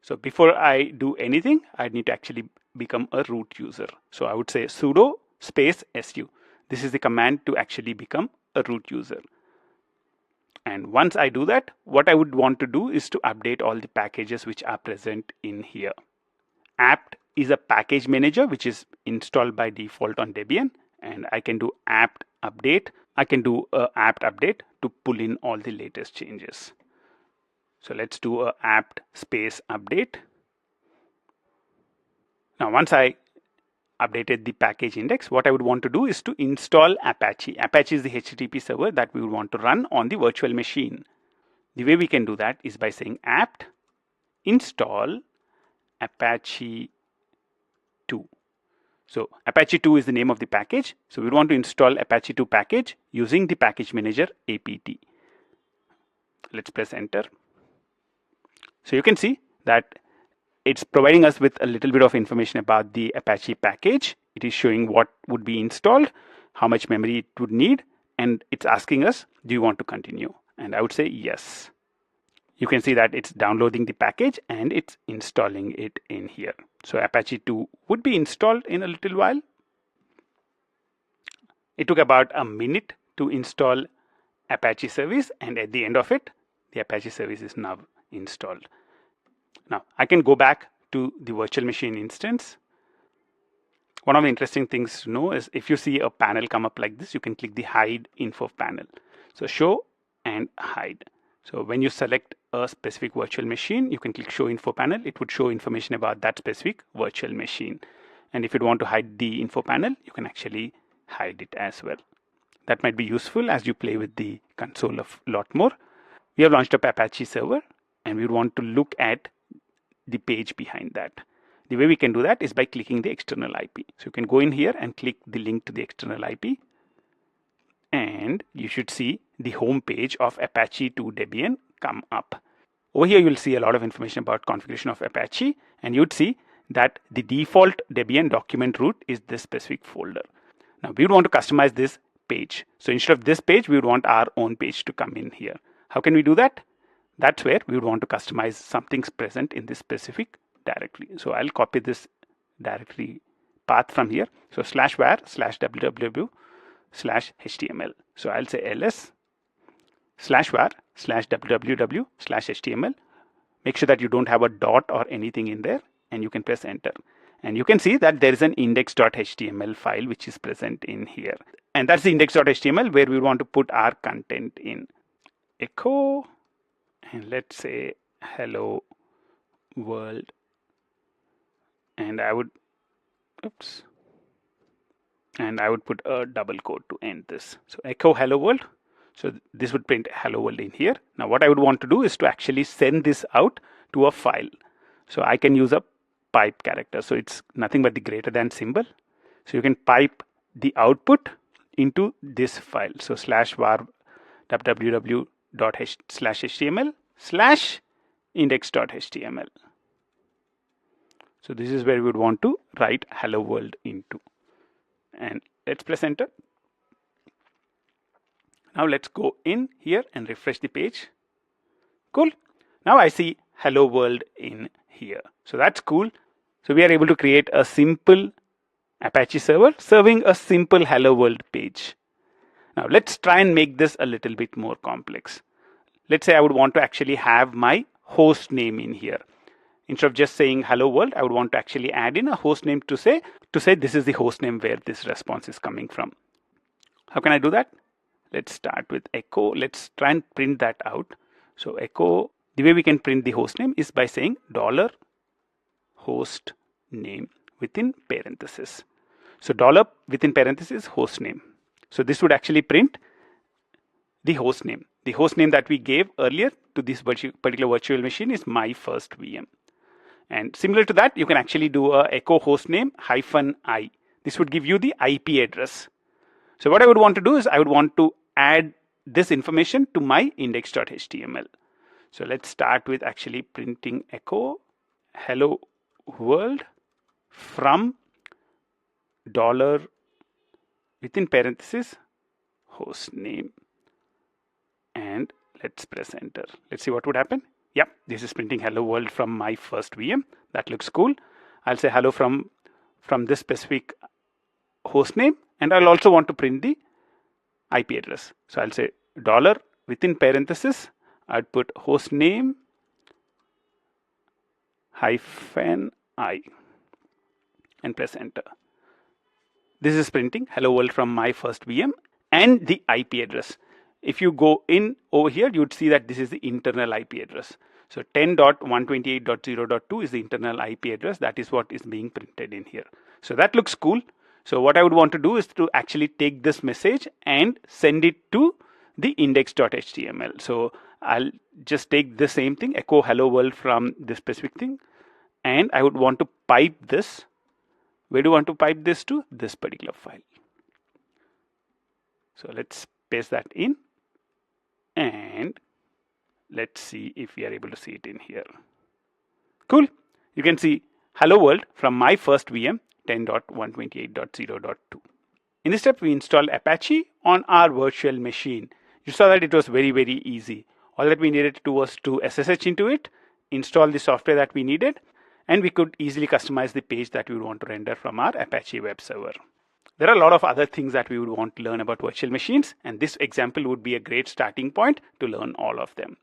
So before I do anything, I need to actually become a root user. So I would say sudo space su. This is the command to actually become a root user. And once I do that, what I would want to do is to update all the packages which are present in here. apt is a package manager which is installed by default on Debian, and I can do apt update. I can do a apt update to pull in all the latest changes. So let's do a apt space update. Now once I updated the package index, what I would want to do is to install Apache. Apache is the HTTP server that we would want to run on the virtual machine. The way we can do that is by saying apt install Apache 2. So Apache 2 is the name of the package. So we want to install Apache 2 package using the package manager apt. Let's press enter. So you can see that it's providing us with a little bit of information about the Apache package. It is showing what would be installed, how much memory it would need, and it's asking us, do you want to continue? And I would say yes. You can see that it's downloading the package and it's installing it in here. So Apache 2 would be installed in a little while. It took about a minute to install Apache service, and at the end of it, the Apache service is now installed. Now I can go back to the virtual machine instance. One of the interesting things to know is if you see a panel come up like this, you can click the hide info panel. So show and hide. So when you select a specific virtual machine, you can click show info panel. It would show information about that specific virtual machine. And if you want to hide the info panel, you can actually hide it as well. That might be useful as you play with the console a lot more. We have launched up Apache server and we want to look at the page behind that. The way we can do that is by clicking the external IP. So you can go in here and click the link to the external IP, and you should see the home page of Apache 2 Debian come up. Over here you'll see a lot of information about configuration of Apache, and you'd see that the default Debian document root is this specific folder. Now we would want to customize this page. So instead of this page, we would want our own page to come in here. How can we do that? That's where we would want to customize something present in this specific directory. So I'll copy this directory path from here. So /var/www/html. So I'll say ls /var/www/html. Make sure that you don't have a dot or anything in there, and you can press enter. And you can see that there is an index.html file which is present in here. And that's the index.html where we want to put our content in. Echo, and let's say hello world, and I would put a double quote to end this. So echo hello world. So this would print hello world in here. Now what I would want to do is to actually send this out to a file. So I can use a pipe character. So it's nothing but the greater than symbol. So you can pipe the output into this file. So /var www.html/index.html. So this is where we would want to write hello world into. And let's press enter. Now let's go in here and refresh the page. Cool. Now I see hello world in here. So that's cool. So we are able to create a simple Apache server serving a simple hello world page. Now let's try and make this a little bit more complex. Let's say I would want to actually have my host name in here. Instead of just saying hello world, I would want to actually add in a host name to say this is the host name where this response is coming from. How can I do that? Let's start with echo. Let's try and print that out. So echo The way we can print the host name is by saying $host name within parenthesis. So dollar within parenthesis host name. So this would actually print the host name. The host name that we gave earlier to this particular virtual machine is my first VM. And similar to that, you can actually do a echo host name -i. This would give you the IP address. So what I would want to do is I would want to add this information to my index.html. So let's start with actually printing echo hello world from dollar within parenthesis host name, and let's press enter. Let's see what would happen. Yep, this is printing hello world from my first VM. That looks cool. I'll say hello from this specific host name, and I'll also want to print the IP address. So I'll say dollar within parenthesis, I'd put host name -i and press enter. This is printing hello world from my first VM and the IP address. If you go in over here, you would see that this is the internal IP address. So 10.128.0.2 is the internal IP address. That is what is being printed in here. So that looks cool. So what I would want to do is to actually take this message and send it to the index.html. So I'll just take the same thing, echo hello world from this specific thing, and I would want to pipe this. Where do you want to pipe this to? This particular file. So let's paste that in, and let's see if we are able to see it in here. Cool. You can see hello world from my first VM 10.128.0.2. In this step, we installed Apache on our virtual machine. You saw that it was very, very easy. All that we needed to do was to SSH into it, install the software that we needed, and we could easily customize the page that we would want to render from our Apache web server. There are a lot of other things that we would want to learn about virtual machines, and this example would be a great starting point to learn all of them.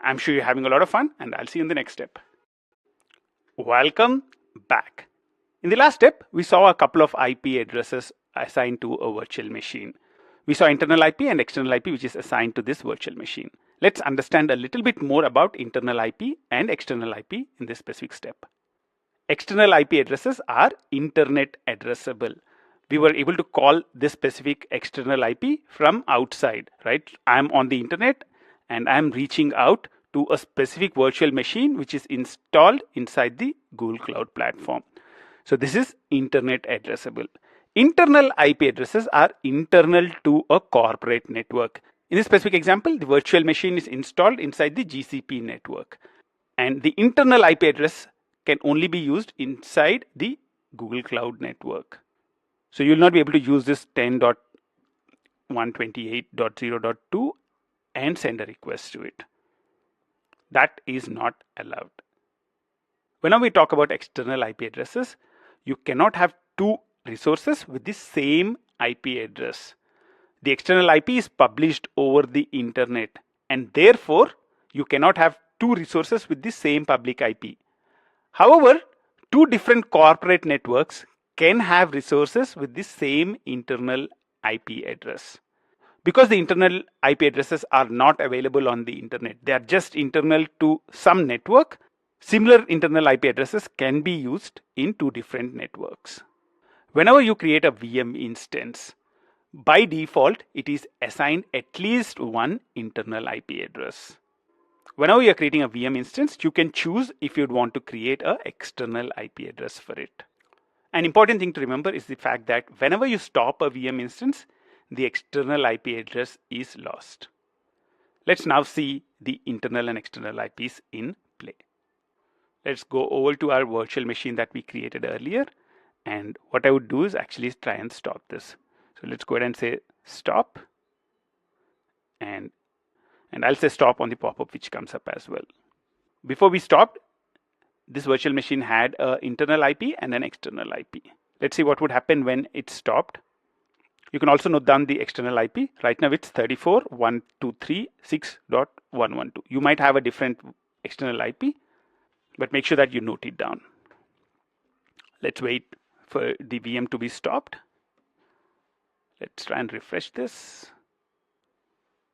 I'm sure you're having a lot of fun, and I'll see you in the next step. Welcome back. In the last step, we saw a couple of IP addresses assigned to a virtual machine. We saw internal IP and external IP, which is assigned to this virtual machine. Let's understand a little bit more about internal IP and external IP in this specific step. External IP addresses are internet addressable. We were able to call this specific external IP from outside, right? I'm on the internet and I'm reaching out to a specific virtual machine which is installed inside the Google Cloud platform. So this is internet addressable. Internal IP addresses are internal to a corporate network. In this specific example, the virtual machine is installed inside the GCP network, and the internal IP address can only be used inside the Google Cloud network. So you'll not be able to use this 10.128.0.2 and send a request to it. That is not allowed. Whenever we talk about external IP addresses, you cannot have two resources with the same IP address. The external IP is published over the internet, and therefore you cannot have two resources with the same public IP. However, two different corporate networks can have resources with the same internal IP address. Because the internal IP addresses are not available on the internet, they are just internal to some network. Similar internal IP addresses can be used in two different networks. Whenever you create a VM instance, by default, it is assigned at least one internal IP address. Whenever you are creating a VM instance, you can choose if you'd want to create an external IP address for it. An important thing to remember is the fact that whenever you stop a VM instance, the external IP address is lost. Let's now see the internal and external IPs in play. Let's go over to our virtual machine that we created earlier. And what I would do is actually try and stop this. So let's go ahead and say stop. And I'll say stop on the pop-up which comes up as well. Before we stopped, this virtual machine had an internal IP and an external IP. Let's see what would happen when it stopped. You can also note down the external IP. Right now it's 34.123.6.112. You might have a different external IP, but make sure that you note it down. Let's wait for the VM to be stopped. Let's try and refresh this.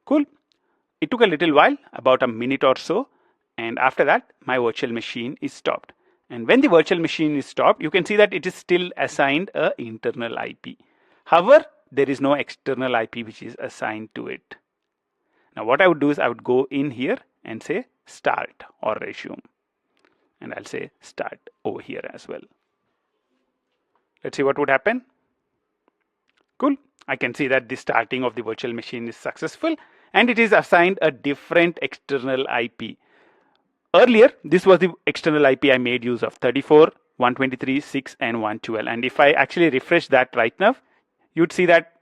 Cool. It took a little while, about a minute or so, And after that, my virtual machine is stopped. And when the virtual machine is stopped, you can see that it is still assigned an internal IP. However, there is no external IP which is assigned to it. Now what I would do is I would go in here and say start or resume. And I'll say start over here as well. Let's see what would happen. Cool. I can see that the starting of the virtual machine is successful and it is assigned a different external IP. Earlier, this was the external IP I made use of 34, 123, 6 and 112. And if I actually refresh that right now, you'd see that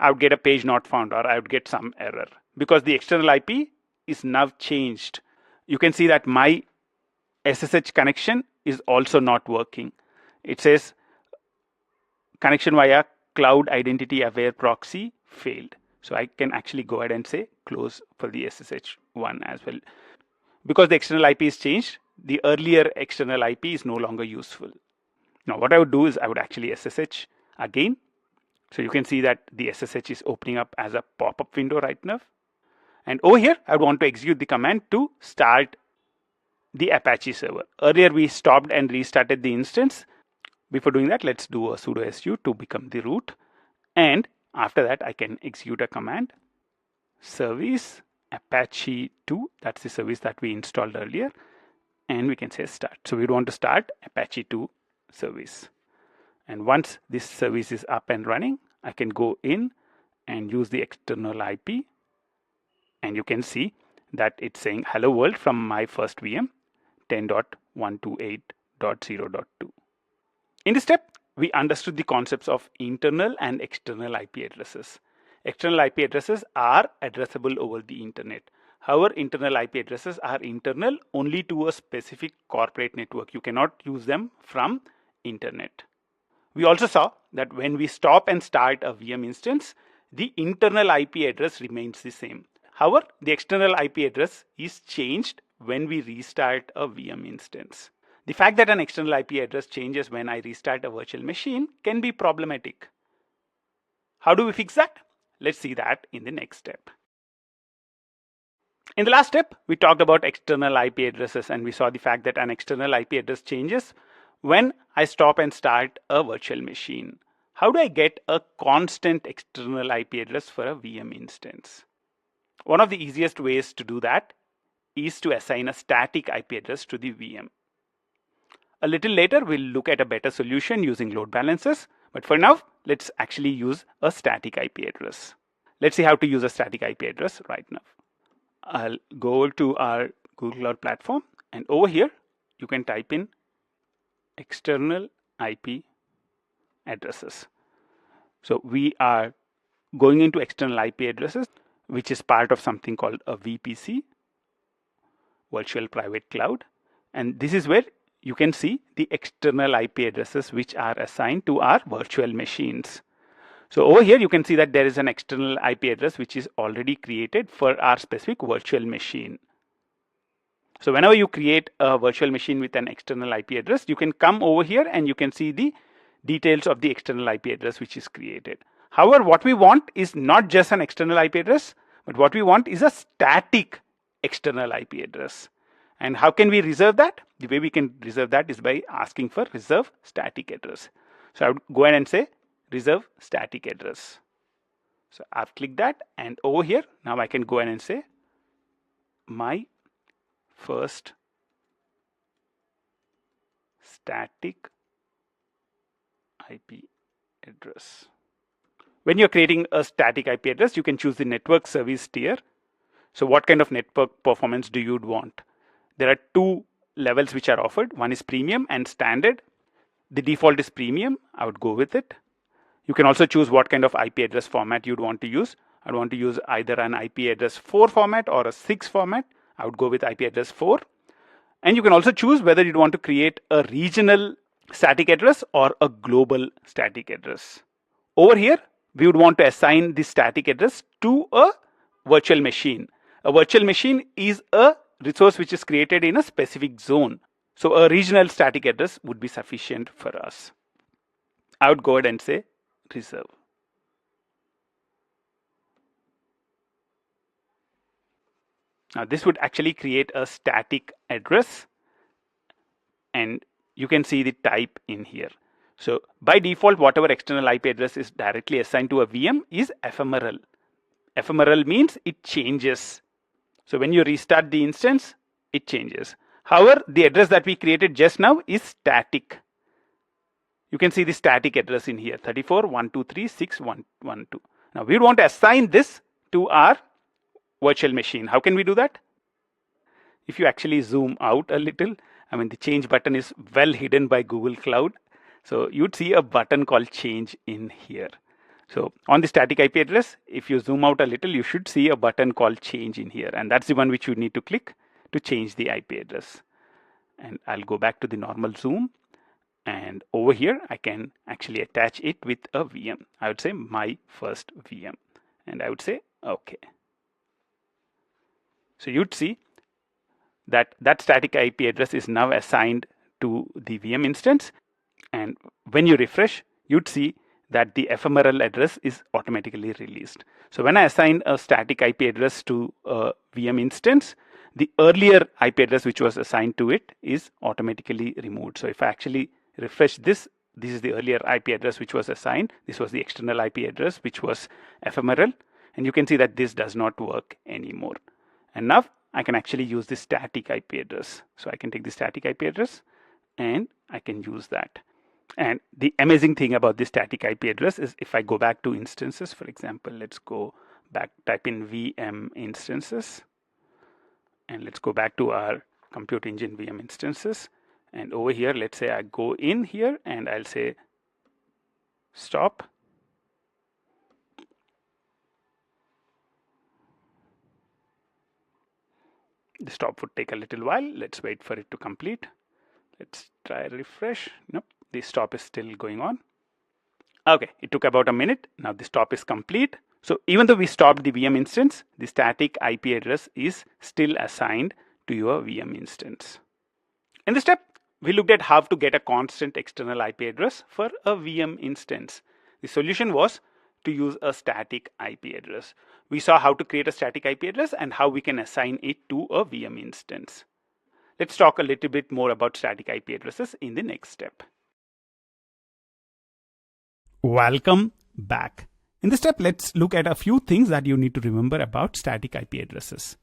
I would get a page not found or I would get some error because the external IP is now changed. You can see that my SSH connection is also not working. It says connection via cloud identity aware proxy failed. So I can actually go ahead and say close for the SSH one as well. Because the external IP is changed, the earlier external IP is no longer useful. Now what I would do is I would actually SSH again. So you can see that the SSH is opening up as a pop-up window right now. And over here, I would want to execute the command to start the Apache server. Earlier we stopped and restarted the instance. Before doing that, let's do a sudo su to become the root. And after that, I can execute a command service Apache 2. That's the service that we installed earlier. And we can say start. So we want to start Apache 2 service. And once this service is up and running, I can go in and use the external IP. And you can see that it's saying hello world from my first VM 10.128.0.2. In this step, we understood the concepts of internal and external IP addresses. External IP addresses are addressable over the internet. However, internal IP addresses are internal only to a specific corporate network. You cannot use them from internet. We also saw that when we stop and start a VM instance, the internal IP address remains the same. However, the external IP address is changed when we restart a VM instance. The fact that an external IP address changes when I restart a virtual machine can be problematic. How do we fix that? Let's see that in the next step. In the last step, we talked about external IP addresses and we saw the fact that an external IP address changes when I stop and start a virtual machine. How do I get a constant external IP address for a VM instance? One of the easiest ways to do that is to assign a static IP address to the VM. A little later, we'll look at a better solution using load balancers. But for now, let's actually use a static IP address. Let's see how to use a static IP address right now. I'll go to our Google Cloud platform. And over here, you can type in external IP addresses. So we are going into external IP addresses, which is part of something called a VPC, Virtual Private Cloud. And this is where you can see the external IP addresses which are assigned to our virtual machines. So over here, you can see that there is an external IP address which is already created for our specific virtual machine. So whenever you create a virtual machine with an external IP address, you can come over here and you can see the details of the external IP address which is created. However, what we want is not just an external IP address, but what we want is a static external IP address. And how can we reserve that? The way we can reserve that is by asking for reserve static address. So I would go ahead and say reserve static address. So I've clicked that and over here, now I can go ahead and say my first static IP address. When you're creating a static IP address, you can choose the network service tier. So what kind of network performance do you want? There are two levels which are offered. One is premium and standard. The default is premium. I would go with it. You can also choose what kind of IP address format you'd want to use. I'd want to use either an IP address 4 format or a 6 format. I would go with IP address 4. And you can also choose whether you'd want to create a regional static address or a global static address. Over here, we would want to assign the static address to a virtual machine. A virtual machine is a resource which is created in a specific zone. So a regional static address would be sufficient for us. I would go ahead and say reserve. Now this would actually create a static address, and you can see the type in here. So by default, whatever external IP address is directly assigned to a VM is ephemeral. Ephemeral means it changes. So when you restart the instance, it changes. However, the address that we created just now is static. You can see the static address in here, 34.123.6.1.12. Now we want to assign this to our virtual machine. How can we do that? If you actually zoom out a little, the change button is well hidden by Google Cloud. So you'd see a button called change in here. So on the static IP address, if you zoom out a little, you should see a button called change in here. And that's the one which you need to click to change the IP address. And I'll go back to the normal zoom. And over here, I can actually attach it with a VM. I would say my first VM. And I would say, okay. So you'd see that static IP address is now assigned to the VM instance. And when you refresh, you'd see that the ephemeral address is automatically released. So when I assign a static IP address to a VM instance, the earlier IP address which was assigned to it is automatically removed. So if I actually refresh this, this is the earlier IP address which was assigned. This was the external IP address which was ephemeral. And you can see that this does not work anymore. And now I can actually use the static IP address. So I can take the static IP address and I can use that. And the amazing thing about this static IP address is if I go back to instances, for example, let's go back, type in VM instances. And let's go back to our Compute Engine VM instances. And over here, let's say I go in here and I'll say stop. The stop would take a little while. Let's wait for it to complete. Let's try refresh. Nope, the stop is still going on. Okay, it took about a minute. Now the stop is complete. So even though we stopped the VM instance, the static IP address is still assigned to your VM instance. In this step, we looked at how to get a constant external IP address for a VM instance. The solution was to use a static IP address. We saw how to create a static IP address and how we can assign it to a VM instance. Let's talk a little bit more about static IP addresses in the next step. Welcome back. In this step, let's look at a few things that you need to remember about static IP addresses.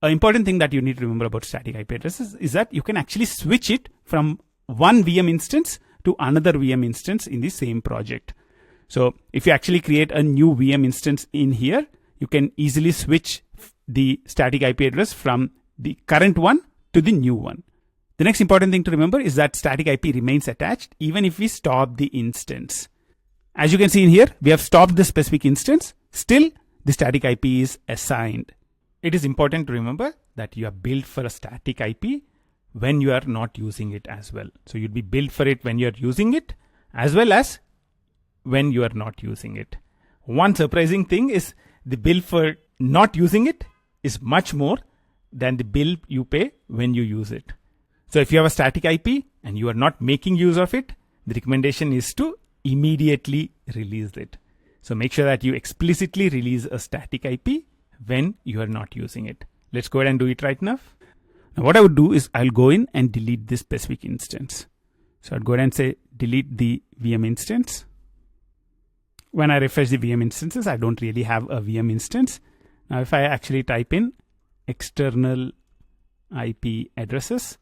An important thing that you need to remember about static IP addresses is that you can actually switch it from one VM instance to another VM instance in the same project. So if you actually create a new VM instance in here, you can easily switch the static IP address from the current one to the new one. The next important thing to remember is that static IP remains attached even if we stop the instance. As you can see in here, we have stopped the specific instance. Still, the static IP is assigned. It is important to remember that you are built for a static IP when you are not using it as well. So you'd be built for it when you're using it as well as when you are not using it. One surprising thing is the bill for not using it is much more than the bill you pay when you use it. So if you have a static IP and you are not making use of it, the recommendation is to immediately release it. So make sure that you explicitly release a static IP when you are not using it. Let's go ahead and do it right now. Now what I would do is I'll go in and delete this specific instance. So I'd go ahead and say delete the VM instance. When I refresh the VM instances, I don't really have a VM instance. Now if I actually type in external IP addresses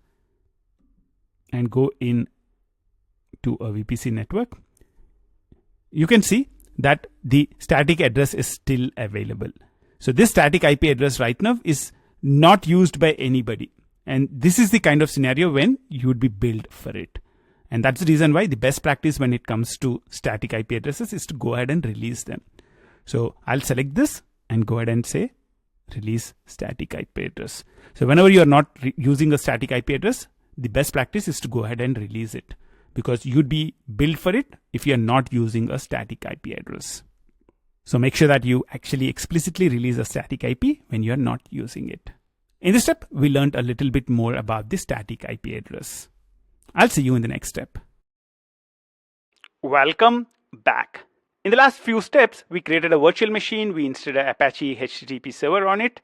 and go in to a VPC network, you can see that the static address is still available. So this static IP address right now is not used by anybody. And this is the kind of scenario when you would be billed for it. And that's the reason why the best practice when it comes to static IP addresses is to go ahead and release them. So I'll select this and go ahead and say release static IP address. So whenever you're not using a static IP address, the best practice is to go ahead and release it, because you'd be billed for it if you're not using a static IP address. So make sure that you actually explicitly release a static IP when you're not using it. In this step, we learned a little bit more about the static IP address. I'll see you in the next step. Welcome back. In the last few steps, we created a virtual machine. We installed an Apache HTTP server on it.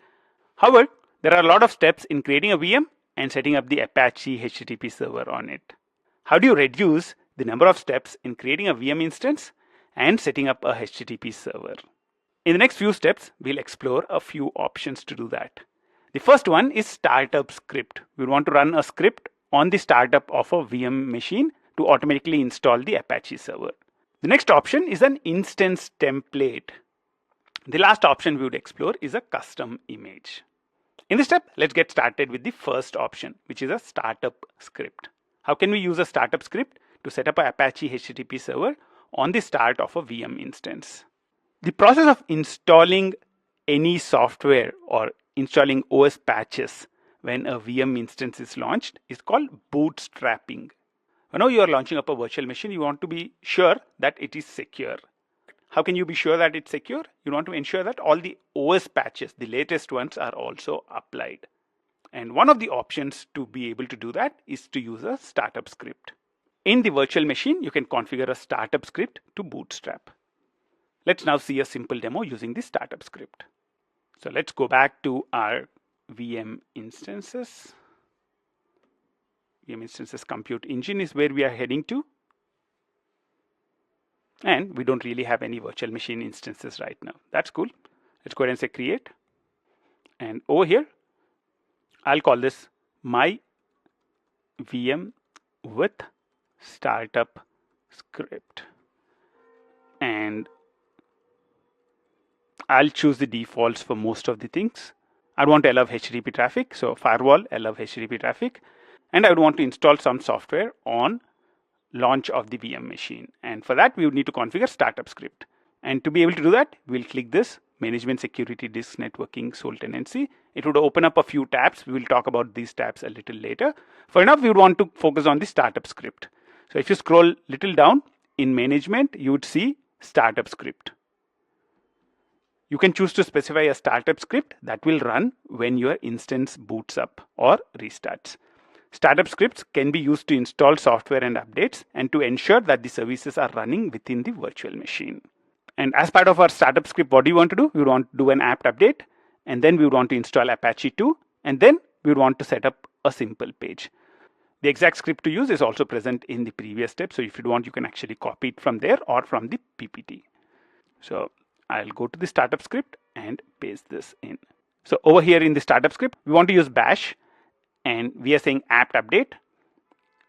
However, There are a lot of steps in creating a VM and setting up the Apache HTTP server on it. How do you reduce the number of steps in creating a VM instance and setting up a HTTP server? In the next few steps, we'll explore a few options to do that. The first one is startup script. We want to run a script on the startup of a VM machine to automatically install the Apache server. The next option is an instance template. The last option we would explore is a custom image. In this step, let's get started with the first option, which is a startup script. How can we use a startup script to set up an Apache HTTP server on the start of a VM instance? The process of installing any software or installing OS patches when a VM instance is launched is called bootstrapping. Whenever you are launching up a virtual machine, you want to be sure that it is secure. How can you be sure that it's secure? You want to ensure that all the OS patches, the latest ones, are also applied. And one of the options to be able to do that is to use a startup script. In the virtual machine, you can configure a startup script to bootstrap. Let's now see a simple demo using the startup script. So let's go back to our VM instances. VM instances compute engine is where we are heading to. And we don't really have any virtual machine instances right now. That's cool. Let's go ahead and say create. And over here, I'll call this my VM with startup script. And I'll choose the defaults for most of the things. I want to allow HTTP traffic. So firewall, allow HTTP traffic. And I would want to install some software on launch of the VM machine. And for that, we would need to configure startup script. And to be able to do that, we'll click this management security disk networking sole tenancy. It would open up a few tabs. We will talk about these tabs a little later. For now, we would want to focus on the startup script. So if you scroll little down in management, you would see startup script. You can choose to specify a startup script that will run when your instance boots up or restarts. Startup scripts can be used to install software and updates and to ensure that the services are running within the virtual machine. And as part of our startup script, what do you want to do? We want to do an apt update, and then we want to install Apache 2, and then we want to set up a simple page. The exact script to use is also present in the previous step. So if you want, you can actually copy it from there or from the PPT. So I'll go to the startup script and paste this in. So over here in the startup script, we want to use bash. And we are saying apt update,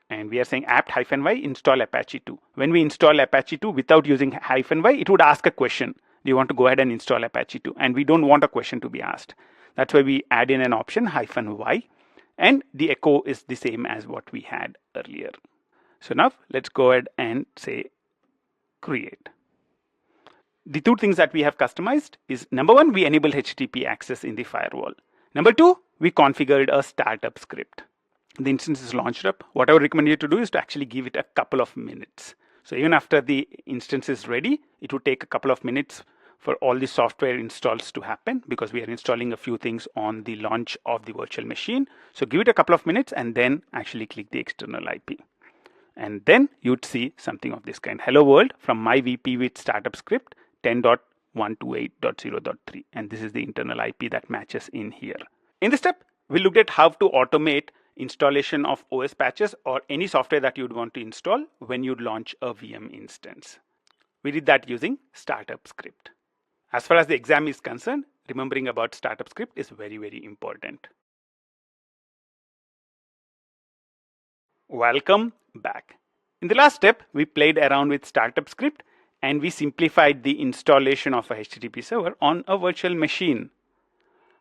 and we are saying apt-y install Apache 2. When we install Apache 2 without using -y, it would ask a question. Do you want to go ahead and install Apache 2? And we don't want a question to be asked. That's why we add in an option -y, and the echo is the same as what we had earlier. So now let's go ahead and say create. The two things that we have customized is, number one, we enable HTTP access in the firewall. Number two, we configured a startup script. The instance is launched up. What I would recommend you to do is to actually give it a couple of minutes. So even after the instance is ready, it would take a couple of minutes for all the software installs to happen, because we are installing a few things on the launch of the virtual machine. So give it a couple of minutes and then actually click the external IP. And then you'd see something of this kind. Hello world from my VP with startup script 10.128.0.3. And this is the internal IP that matches in here. In this step, we looked at how to automate installation of OS patches or any software that you'd want to install when you'd launch a VM instance. We did that using startup script. As far as the exam is concerned, remembering about startup script is very, very important. Welcome back. In the last step, we played around with startup script and we simplified the installation of a HTTP server on a virtual machine.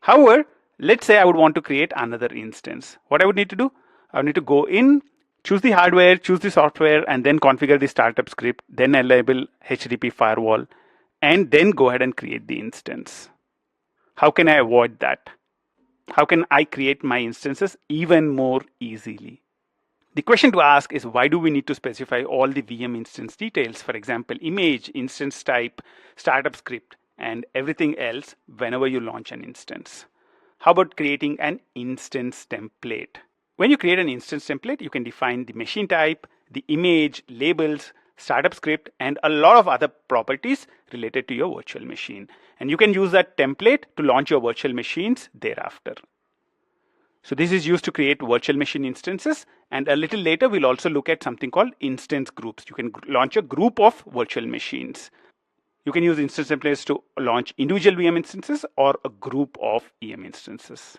However, let's say I would want to create another instance. What I would need to do? I would need to go in, choose the hardware, choose the software, and then configure the startup script, then enable HTTP firewall, and then go ahead and create the instance. How can I avoid that? How can I create my instances even more easily? The question to ask is, why do we need to specify all the VM instance details, for example, image, instance type, startup script, and everything else whenever you launch an instance? How about creating an instance template? When you create an instance template, you can define the machine type, the image, labels, startup script, and a lot of other properties related to your virtual machine. And you can use that template to launch your virtual machines thereafter. So this is used to create virtual machine instances, and a little later we'll also look at something called instance groups. You can launch a group of virtual machines. You can use instance templates to launch individual VM instances or a group of EM instances.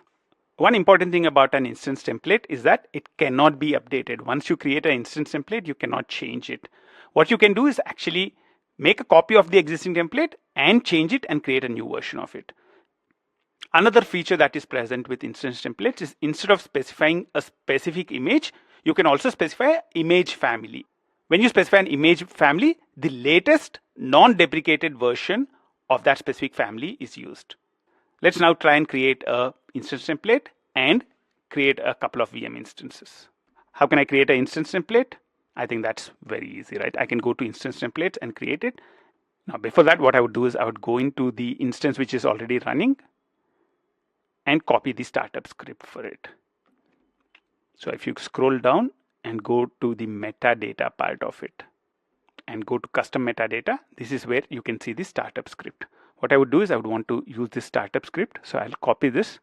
One important thing about an instance template is that it cannot be updated. Once you create an instance template, you cannot change it. What you can do is actually make a copy of the existing template and change it and create a new version of it. Another feature that is present with instance templates is instead of specifying a specific image, you can also specify an image family. When you specify an image family, the latest non-deprecated version of that specific family is used. Let's now try and create an instance template and create a couple of VM instances. How can I create an instance template? I think that's very easy, right? I can go to instance templates and create it. Now, before that, what I would do is I would go into the instance which is already running and copy the startup script for it. So if you scroll down and go to the metadata part of it and go to custom metadata, this is where you can see the startup script. What I would do is I would want to use this startup script. So I'll copy this.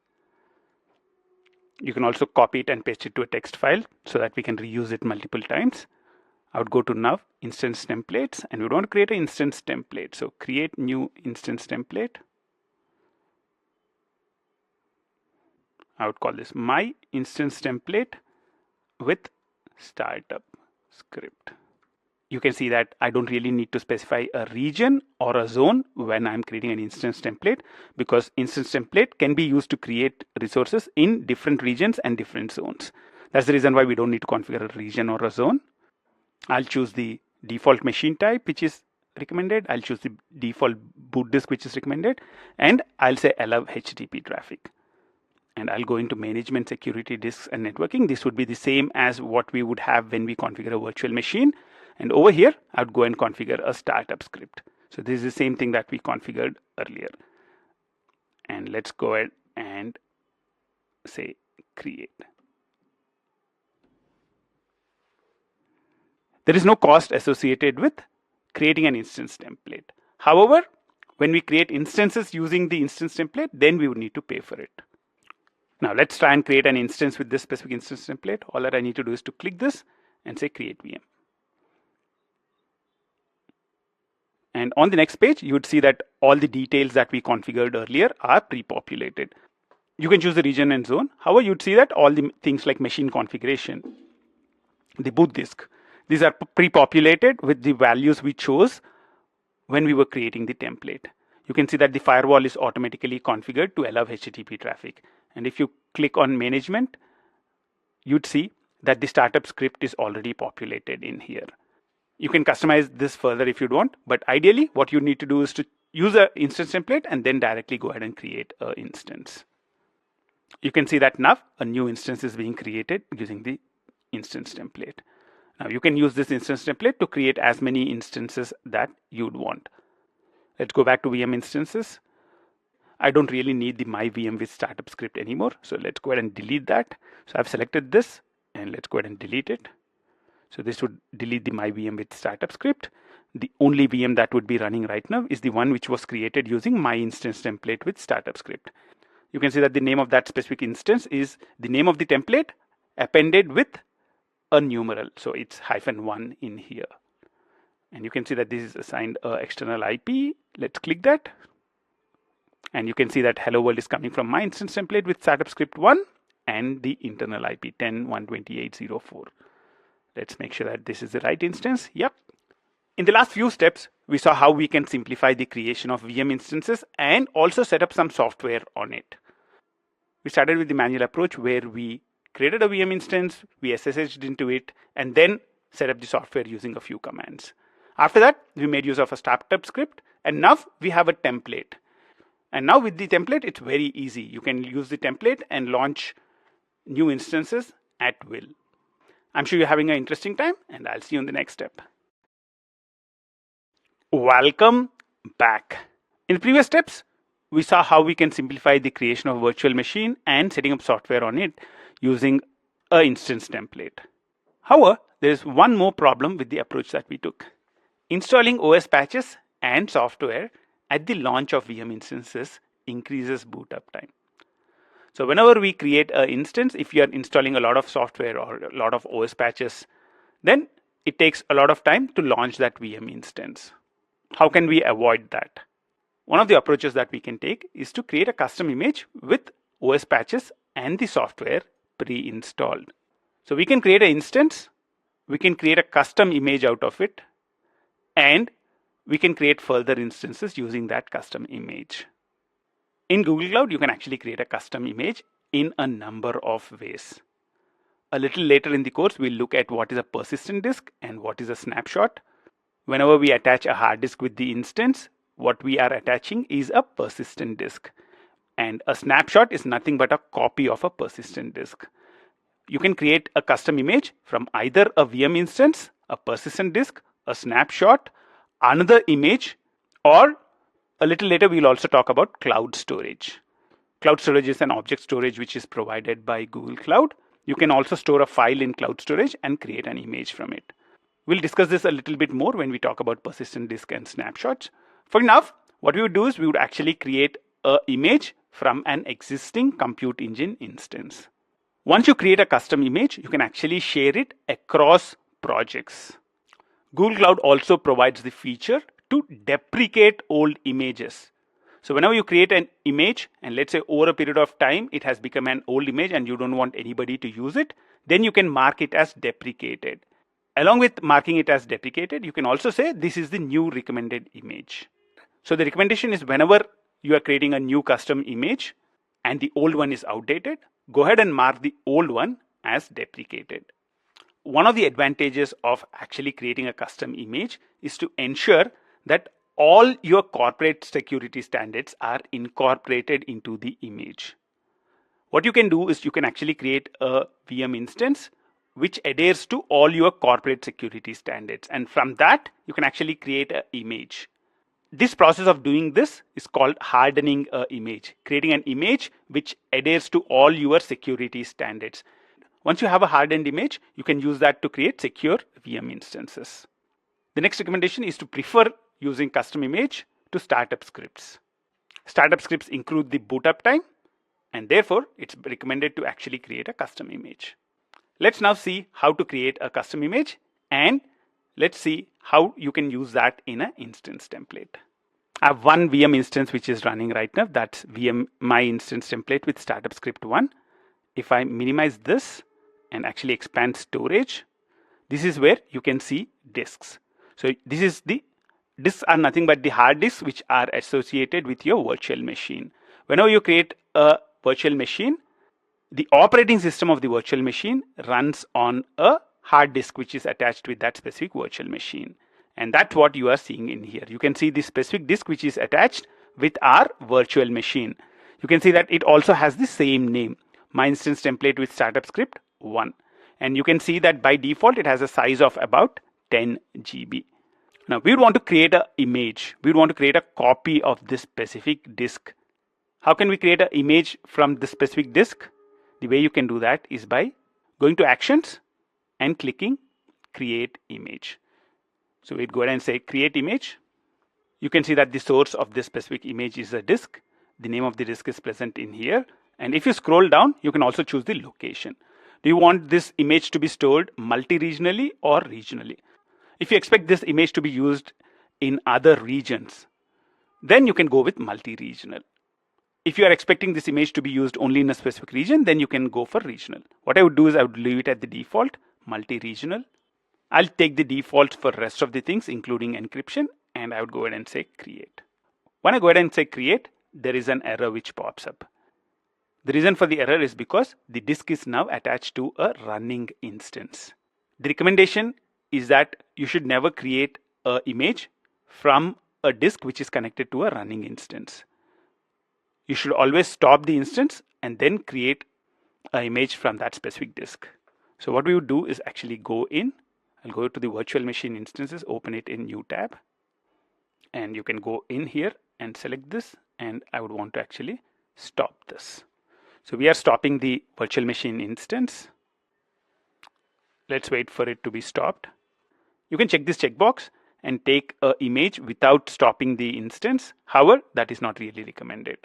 You can also copy it and paste it to a text file so that we can reuse it multiple times. I would go to now instance templates, and we want to create an instance template. So create new instance template. I would call this my instance template with startup script. You can see that I don't really need to specify a region or a zone when I'm creating an instance template, because instance template can be used to create resources in different regions and different zones. That's the reason why we don't need to configure a region or a zone. I'll choose the default machine type, which is recommended. I'll choose the default boot disk, which is recommended. And I'll say allow HTTP traffic. And I'll go into management, security, disks, and networking. This would be the same as what we would have when we configure a virtual machine. And over here, I would go and configure a startup script. So this is the same thing that we configured earlier. And let's go ahead and say create. There is no cost associated with creating an instance template. However, when we create instances using the instance template, then we would need to pay for it. Now let's try and create an instance with this specific instance template. All that I need to do is to click this and say create VM. And on the next page, you would see that all the details that we configured earlier are pre-populated. You can choose the region and zone. However, you'd see that all the things like machine configuration, the boot disk, these are pre-populated with the values we chose when we were creating the template. You can see that the firewall is automatically configured to allow HTTP traffic. And if you click on management, you'd see that the startup script is already populated in here. You can customize this further if you want, but ideally what you need to do is to use an instance template and then directly go ahead and create an instance. You can see that now a new instance is being created using the instance template. Now you can use this instance template to create as many instances that you'd want. Let's go back to VM instances. I don't really need the my VM with startup script anymore. So let's go ahead and delete that. So I've selected this and let's go ahead and delete it. So this would delete the my VM with startup script. The only VM that would be running right now is the one which was created using my instance template with startup script. You can see that the name of that specific instance is the name of the template appended with a numeral. So it's -1 in here. And you can see that this is assigned an external IP. Let's click that. And you can see that hello world is coming from my instance template with startup script 1 and the internal IP 10.128.0.4. Let's make sure that this is the right instance. Yep. In the last few steps, we saw how we can simplify the creation of VM instances and also set up some software on it. We started with the manual approach where we created a VM instance, we SSH'd into it, and then set up the software using a few commands. After that, we made use of a startup script, and now we have a template. And now with the template, it's very easy. You can use the template and launch new instances at will. I'm sure you're having an interesting time, and I'll see you in the next step. Welcome back. In the previous steps, we saw how we can simplify the creation of a virtual machine and setting up software on it using an instance template. However, there is one more problem with the approach that we took. Installing OS patches and software at the launch of VM instances increases boot up time. So whenever we create an instance, if you are installing a lot of software or a lot of OS patches, then it takes a lot of time to launch that VM instance. How can we avoid that? One of the approaches that we can take is to create a custom image with OS patches and the software pre-installed. So we can create an instance, we can create a custom image out of it, and we can create further instances using that custom image. In Google Cloud, you can actually create a custom image in a number of ways. A little later in the course, we'll look at what is a persistent disk and what is a snapshot. Whenever we attach a hard disk with the instance, what we are attaching is a persistent disk. And a snapshot is nothing but a copy of a persistent disk. You can create a custom image from either a VM instance, a persistent disk, a snapshot, another image, or a little later we'll also talk about cloud storage. Cloud storage is an object storage which is provided by Google Cloud. You can also store a file in cloud storage and create an image from it. We'll discuss this a little bit more when we talk about persistent disk and snapshots. For now, what we would do is we would actually create an image from an existing compute engine instance. Once you create a custom image, you can actually share it across projects. Google Cloud also provides the feature to deprecate old images. So whenever you create an image and let's say over a period of time it has become an old image and you don't want anybody to use it, then you can mark it as deprecated. Along with marking it as deprecated, you can also say this is the new recommended image. So the recommendation is whenever you are creating a new custom image and the old one is outdated, go ahead and mark the old one as deprecated. One of the advantages of actually creating a custom image is to ensure that all your corporate security standards are incorporated into the image. What you can do is you can actually create a VM instance which adheres to all your corporate security standards, and from that you can actually create an image. This process of doing this is called hardening an image, creating an image which adheres to all your security standards. Once you have a hardened image, you can use that to create secure VM instances. The next recommendation is to prefer using custom image to startup scripts. Startup scripts include the boot up time, and therefore it's recommended to actually create a custom image. Let's now see how to create a custom image, and let's see how you can use that in an instance template. I have one VM instance which is running right now. That's VM my instance template with startup script 1. If I minimize this and actually expand storage, this is where you can see disks. So this is the disks are nothing but the hard disks which are associated with your virtual machine. Whenever you create a virtual machine, the operating system of the virtual machine runs on a hard disk which is attached with that specific virtual machine. And that's what you are seeing in here. You can see the specific disk which is attached with our virtual machine. You can see that it also has the same name, my instance template with startup script 1. And you can see that by default it has a size of about 10 GB. Now we would want to create an image. We would want to create a copy of this specific disk. How can we create an image from this specific disk? The way you can do that is by going to actions and clicking create image. So we'd go ahead and say create image. You can see that the source of this specific image is a disk. The name of the disk is present in here. And if you scroll down, you can also choose the location. Do you want this image to be stored multi-regionally or regionally? If you expect this image to be used in other regions, then you can go with multi-regional. If you are expecting this image to be used only in a specific region, then you can go for regional. What I would do is I would leave it at the default, multi-regional. I'll take the defaults for rest of the things, including encryption, and I would go ahead and say create. When I go ahead and say create, there is an error which pops up. The reason for the error is because the disk is now attached to a running instance. The recommendation is that you should never create an image from a disk which is connected to a running instance. You should always stop the instance and then create an image from that specific disk. So what we would do is actually go in. I'll go to the virtual machine instances, open it in new tab, and you can go in here and select this, and I would want to actually stop this. So we are stopping the virtual machine instance. Let's wait for it to be stopped. You can check this checkbox and take an image without stopping the instance. However, that is not really recommended.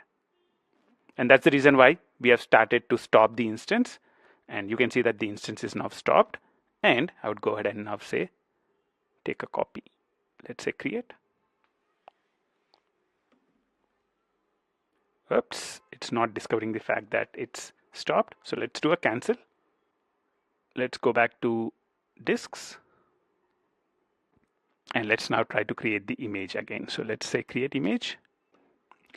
And that's the reason why we have started to stop the instance. And you can see that the instance is now stopped. And I would go ahead and now say, take a copy. Let's say create. Oops, it's not discovering the fact that it's stopped. So let's do a cancel. Let's go back to disks. And let's now try to create the image again. So let's say create image.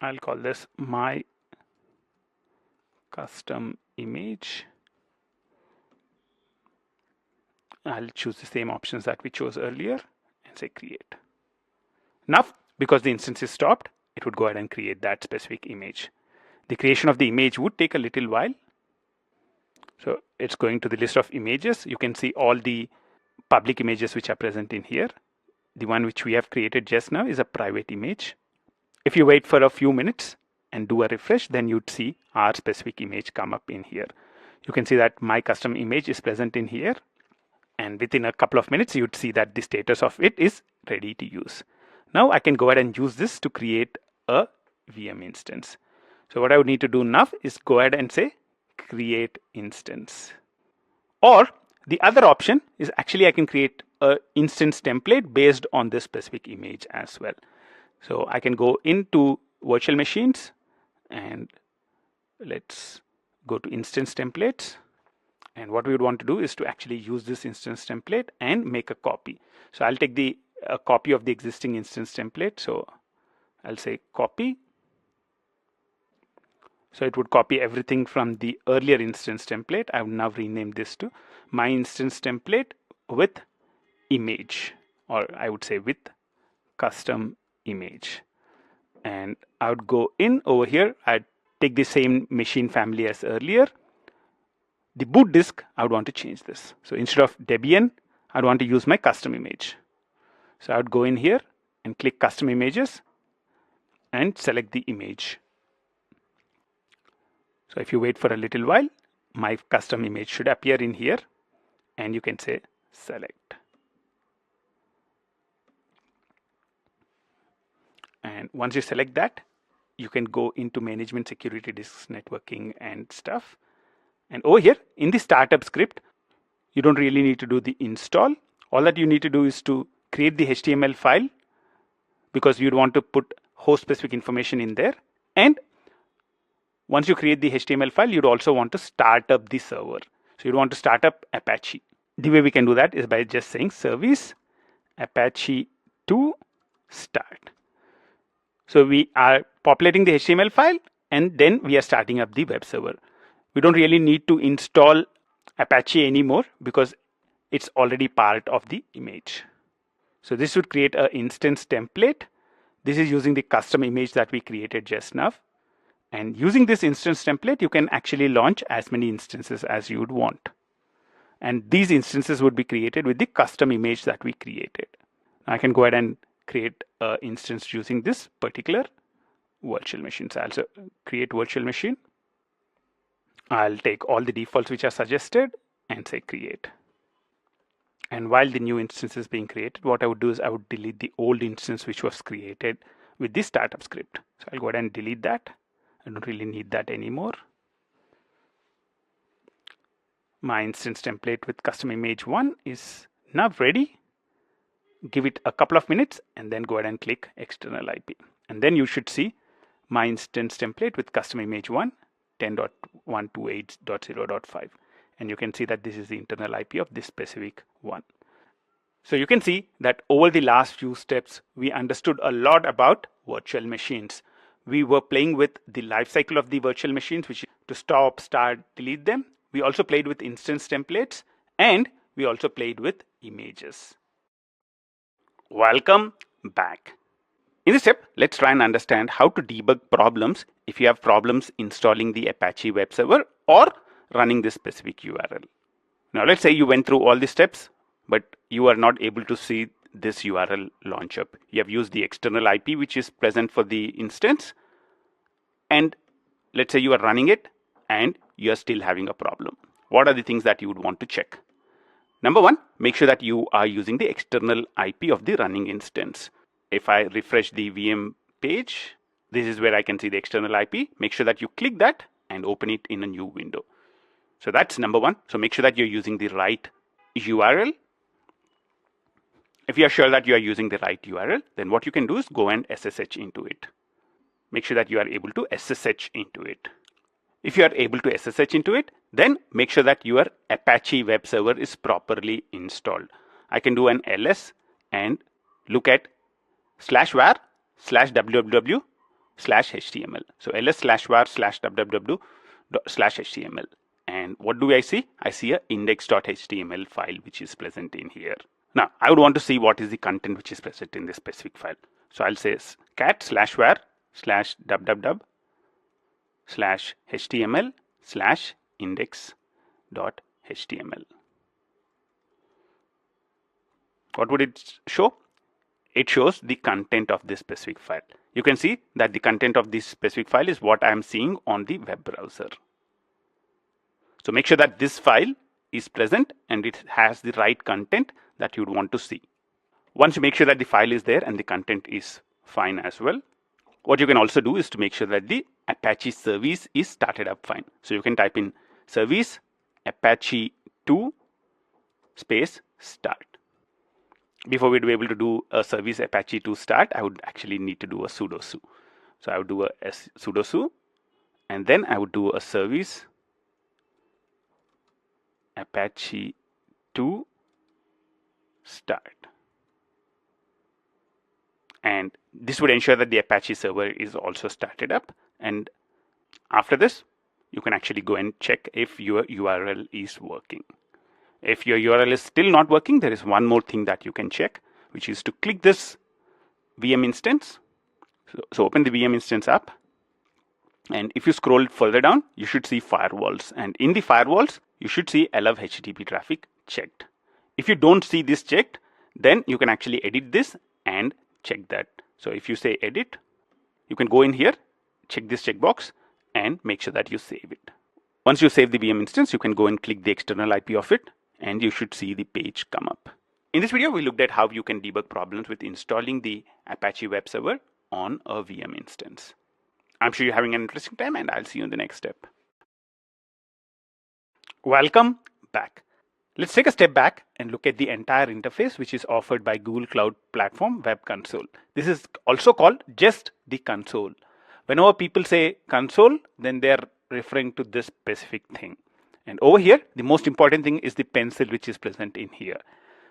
I'll call this my custom image. I'll choose the same options that we chose earlier and say create. Now, because the instance is stopped, it would go ahead and create that specific image. The creation of the image would take a little while. So it's going to the list of images. You can see all the public images which are present in here. The one which we have created just now is a private image. If you wait for a few minutes and do a refresh, then you'd see our specific image come up in here. You can see that my custom image is present in here. And within a couple of minutes, you'd see that the status of it is ready to use. Now I can go ahead and use this to create a VM instance. So what I would need to do now is go ahead and say create instance. Or the other option is actually I can create an instance template based on this specific image as well. So I can go into virtual machines and let's go to instance templates. And what we would want to do is to actually use this instance template and make a copy. So I'll take a copy of the existing instance template. So I'll say copy. So it would copy everything from the earlier instance template. I will now rename this to my instance template with image, or I would say with custom image. And I would go in over here. I'd take the same machine family as earlier. The boot disk, I would want to change this. So instead of Debian, I'd want to use my custom image. So I would go in here and click custom images and select the image. So if you wait for a little while, my custom image should appear in here and you can say select. And once you select that, you can go into management, security, disks, networking and stuff. And over here in the startup script, you don't really need to do the install. All that you need to do is to create the HTML file because you'd want to put host specific information in there. And once you create the HTML file, you'd also want to start up the server. So you'd want to start up Apache. The way we can do that is by just saying service Apache to start. So we are populating the HTML file and then we are starting up the web server. We don't really need to install Apache anymore because it's already part of the image. So this would create an instance template. This is using the custom image that we created just now. And using this instance template, you can actually launch as many instances as you would want. And these instances would be created with the custom image that we created. I can go ahead and create an instance using this particular virtual machine. So I'll also create virtual machine. I'll take all the defaults which are suggested and say create. And while the new instance is being created, what I would do is I would delete the old instance which was created with the startup script. So I'll go ahead and delete that. I don't really need that anymore. My instance template with custom image 1 is now ready. Give it a couple of minutes and then go ahead and click external IP. And then you should see my instance template with custom image 1, 10.128.0.5. And you can see that this is the internal IP of this specific one. So you can see that over the last few steps, we understood a lot about virtual machines. We were playing with the life cycle of the virtual machines, which is to stop, start, delete them. We also played with instance templates and we also played with images. Welcome back. In this step, let's try and understand how to debug problems if you have problems installing the Apache web server or running this specific URL. Now let's say you went through all the steps, but you are not able to see this URL launch up. You have used the external IP which is present for the instance, and let's say you are running it and you are still having a problem. What are the things that you would want to check? Number one, make sure that you are using the external IP of the running instance. If I refresh the VM page, This is where I can see the external IP. Make sure that you click that and open it in a new window. So that's number one. So make sure that you're using the right URL. If you are sure that you are using the right URL, then what you can do is go and SSH into it. Make sure that you are able to SSH into it. If you are able to SSH into it, then make sure that your Apache web server is properly installed. I can do an ls and look at /var/www/html. So ls/var/www/html. And what do I see? I see a index.html file which is present in here. Now, I would want to see what is the content which is present in this specific file. So I'll say cat/var/www/html/index.html. What would it show? It shows the content of this specific file. You can see that the content of this specific file is what I am seeing on the web browser. So make sure that this file is present and it has the right content that you'd want to see. Once you make sure that the file is there and the content is fine as well, what you can also do is to make sure that the Apache service is started up fine. So you can type in service Apache 2 space start. Before we'd be able to do a service Apache 2 start, I would actually need to do a sudo su. So I would do a sudo su, and then I would do a service Apache 2 start. And this would ensure that the Apache server is also started up. And after this, you can actually go and check if your URL is working. If your URL is still not working, there is one more thing that you can check, which is to click this VM instance. So open the VM instance up. And if you scroll further down, you should see firewalls. And in the firewalls, you should see allow HTTP traffic checked. If you don't see this checked, then you can actually edit this and check that. So if you say edit, you can go in here, check this checkbox, and make sure that you save it. Once you save the VM instance, you can go and click the external IP of it, and you should see the page come up. In this video, we looked at how you can debug problems with installing the Apache web server on a VM instance. I'm sure you're having an interesting time, and I'll see you in the next step. Welcome back. Let's take a step back and look at the entire interface which is offered by Google Cloud Platform Web Console. This is also called just the console. Whenever people say console, then they're referring to this specific thing. And over here, the most important thing is the pencil which is present in here.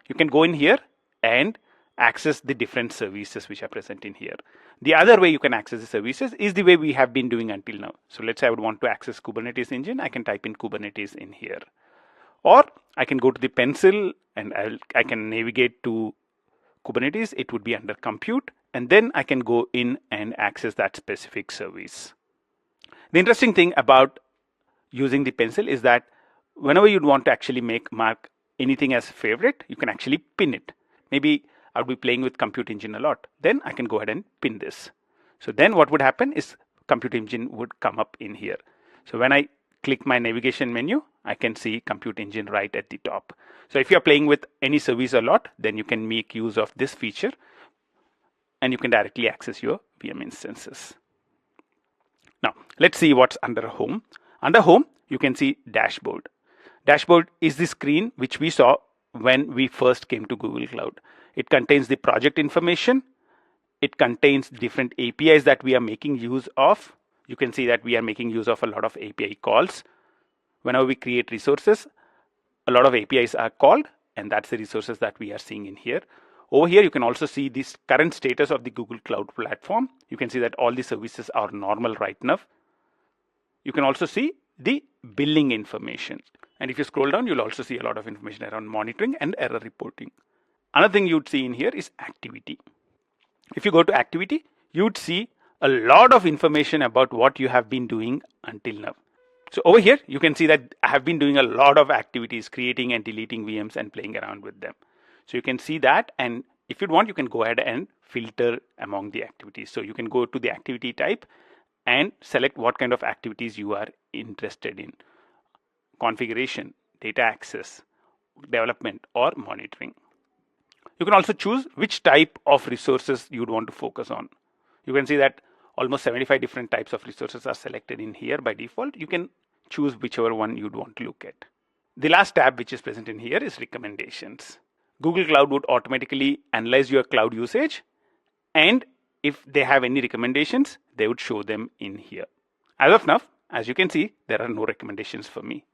You can go in here and access the different services which are present in here. The other way you can access the services is the way we have been doing until now. So let's say I would want to access Kubernetes engine. I can type in Kubernetes in here. Or I can go to the pencil and I can navigate to Kubernetes. It would be under compute. And then I can go in and access that specific service. The interesting thing about using the pencil is that whenever you'd want to actually mark anything as favorite, you can actually pin it. Maybe I'll be playing with Compute Engine a lot. Then I can go ahead and pin this. So then what would happen is Compute Engine would come up in here. So when I click my navigation menu, I can see Compute Engine right at the top. So if you're playing with any service a lot, then you can make use of this feature and you can directly access your VM instances. Now, let's see what's under Home. Under Home, you can see Dashboard. Dashboard is the screen which we saw when we first came to Google Cloud. It contains the project information. It contains different APIs that we are making use of. You can see that we are making use of a lot of API calls. Whenever we create resources, a lot of APIs are called, and that's the resources that we are seeing in here. Over here, you can also see this current status of the Google Cloud Platform. You can see that all the services are normal right now. You can also see the billing information. And if you scroll down, you'll also see a lot of information around monitoring and error reporting. Another thing you'd see in here is activity. If you go to activity, you'd see a lot of information about what you have been doing until now. So over here, you can see that I have been doing a lot of activities, creating and deleting VMs and playing around with them. So you can see that, and if you want, you can go ahead and filter among the activities. So you can go to the activity type and select what kind of activities you are interested in. Configuration, data access, development, or monitoring. You can also choose which type of resources you'd want to focus on. You can see that almost 75 different types of resources are selected in here by default. You can choose whichever one you'd want to look at. The last tab which is present in here is recommendations. Google Cloud would automatically analyze your cloud usage, and if they have any recommendations, they would show them in here. As of now, as you can see, there are no recommendations for me.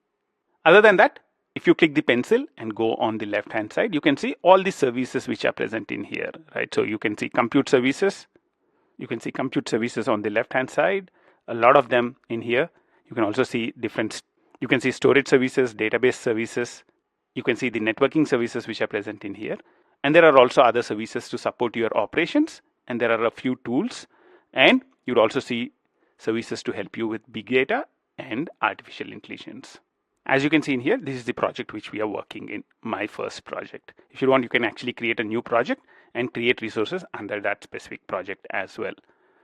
Other than that, if you click the pencil and go on the left hand side, you can see all the services which are present in here, right? So you can see compute services. You can see compute services on the left hand side, a lot of them in here. You can also see you can see storage services, database services. You can see the networking services which are present in here. And there are also other services to support your operations. And there are a few tools. And you'd also see services to help you with big data and artificial intelligence. As you can see in here, this is the project which we are working in, my first project. If you want, you can actually create a new project and create resources under that specific project as well.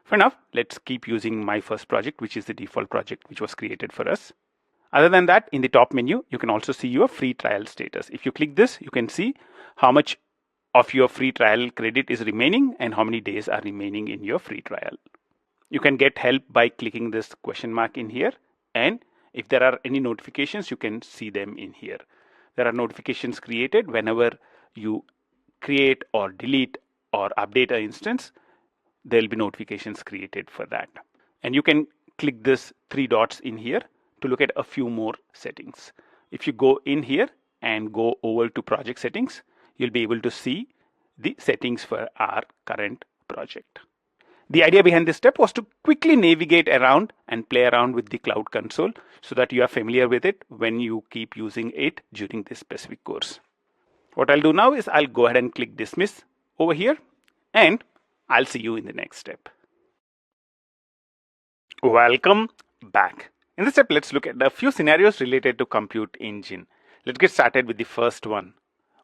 For now, let's keep using my first project, which is the default project which was created for us. Other than that, in the top menu, you can also see your free trial status. If you click this, you can see how much of your free trial credit is remaining and how many days are remaining in your free trial. You can get help by clicking this question mark in here, and if there are any notifications, you can see them in here. There are notifications created whenever you create or delete or update an instance. There will be notifications created for that. And you can click this 3 dots in here to look at a few more settings. If you go in here and go over to project settings, you'll be able to see the settings for our current project. The idea behind this step was to quickly navigate around and play around with the Cloud Console so that you are familiar with it when you keep using it during this specific course. What I'll do now is I'll go ahead and click dismiss over here, and I'll see you in the next step. Welcome back. In this step, let's look at a few scenarios related to Compute Engine. Let's get started with the first one.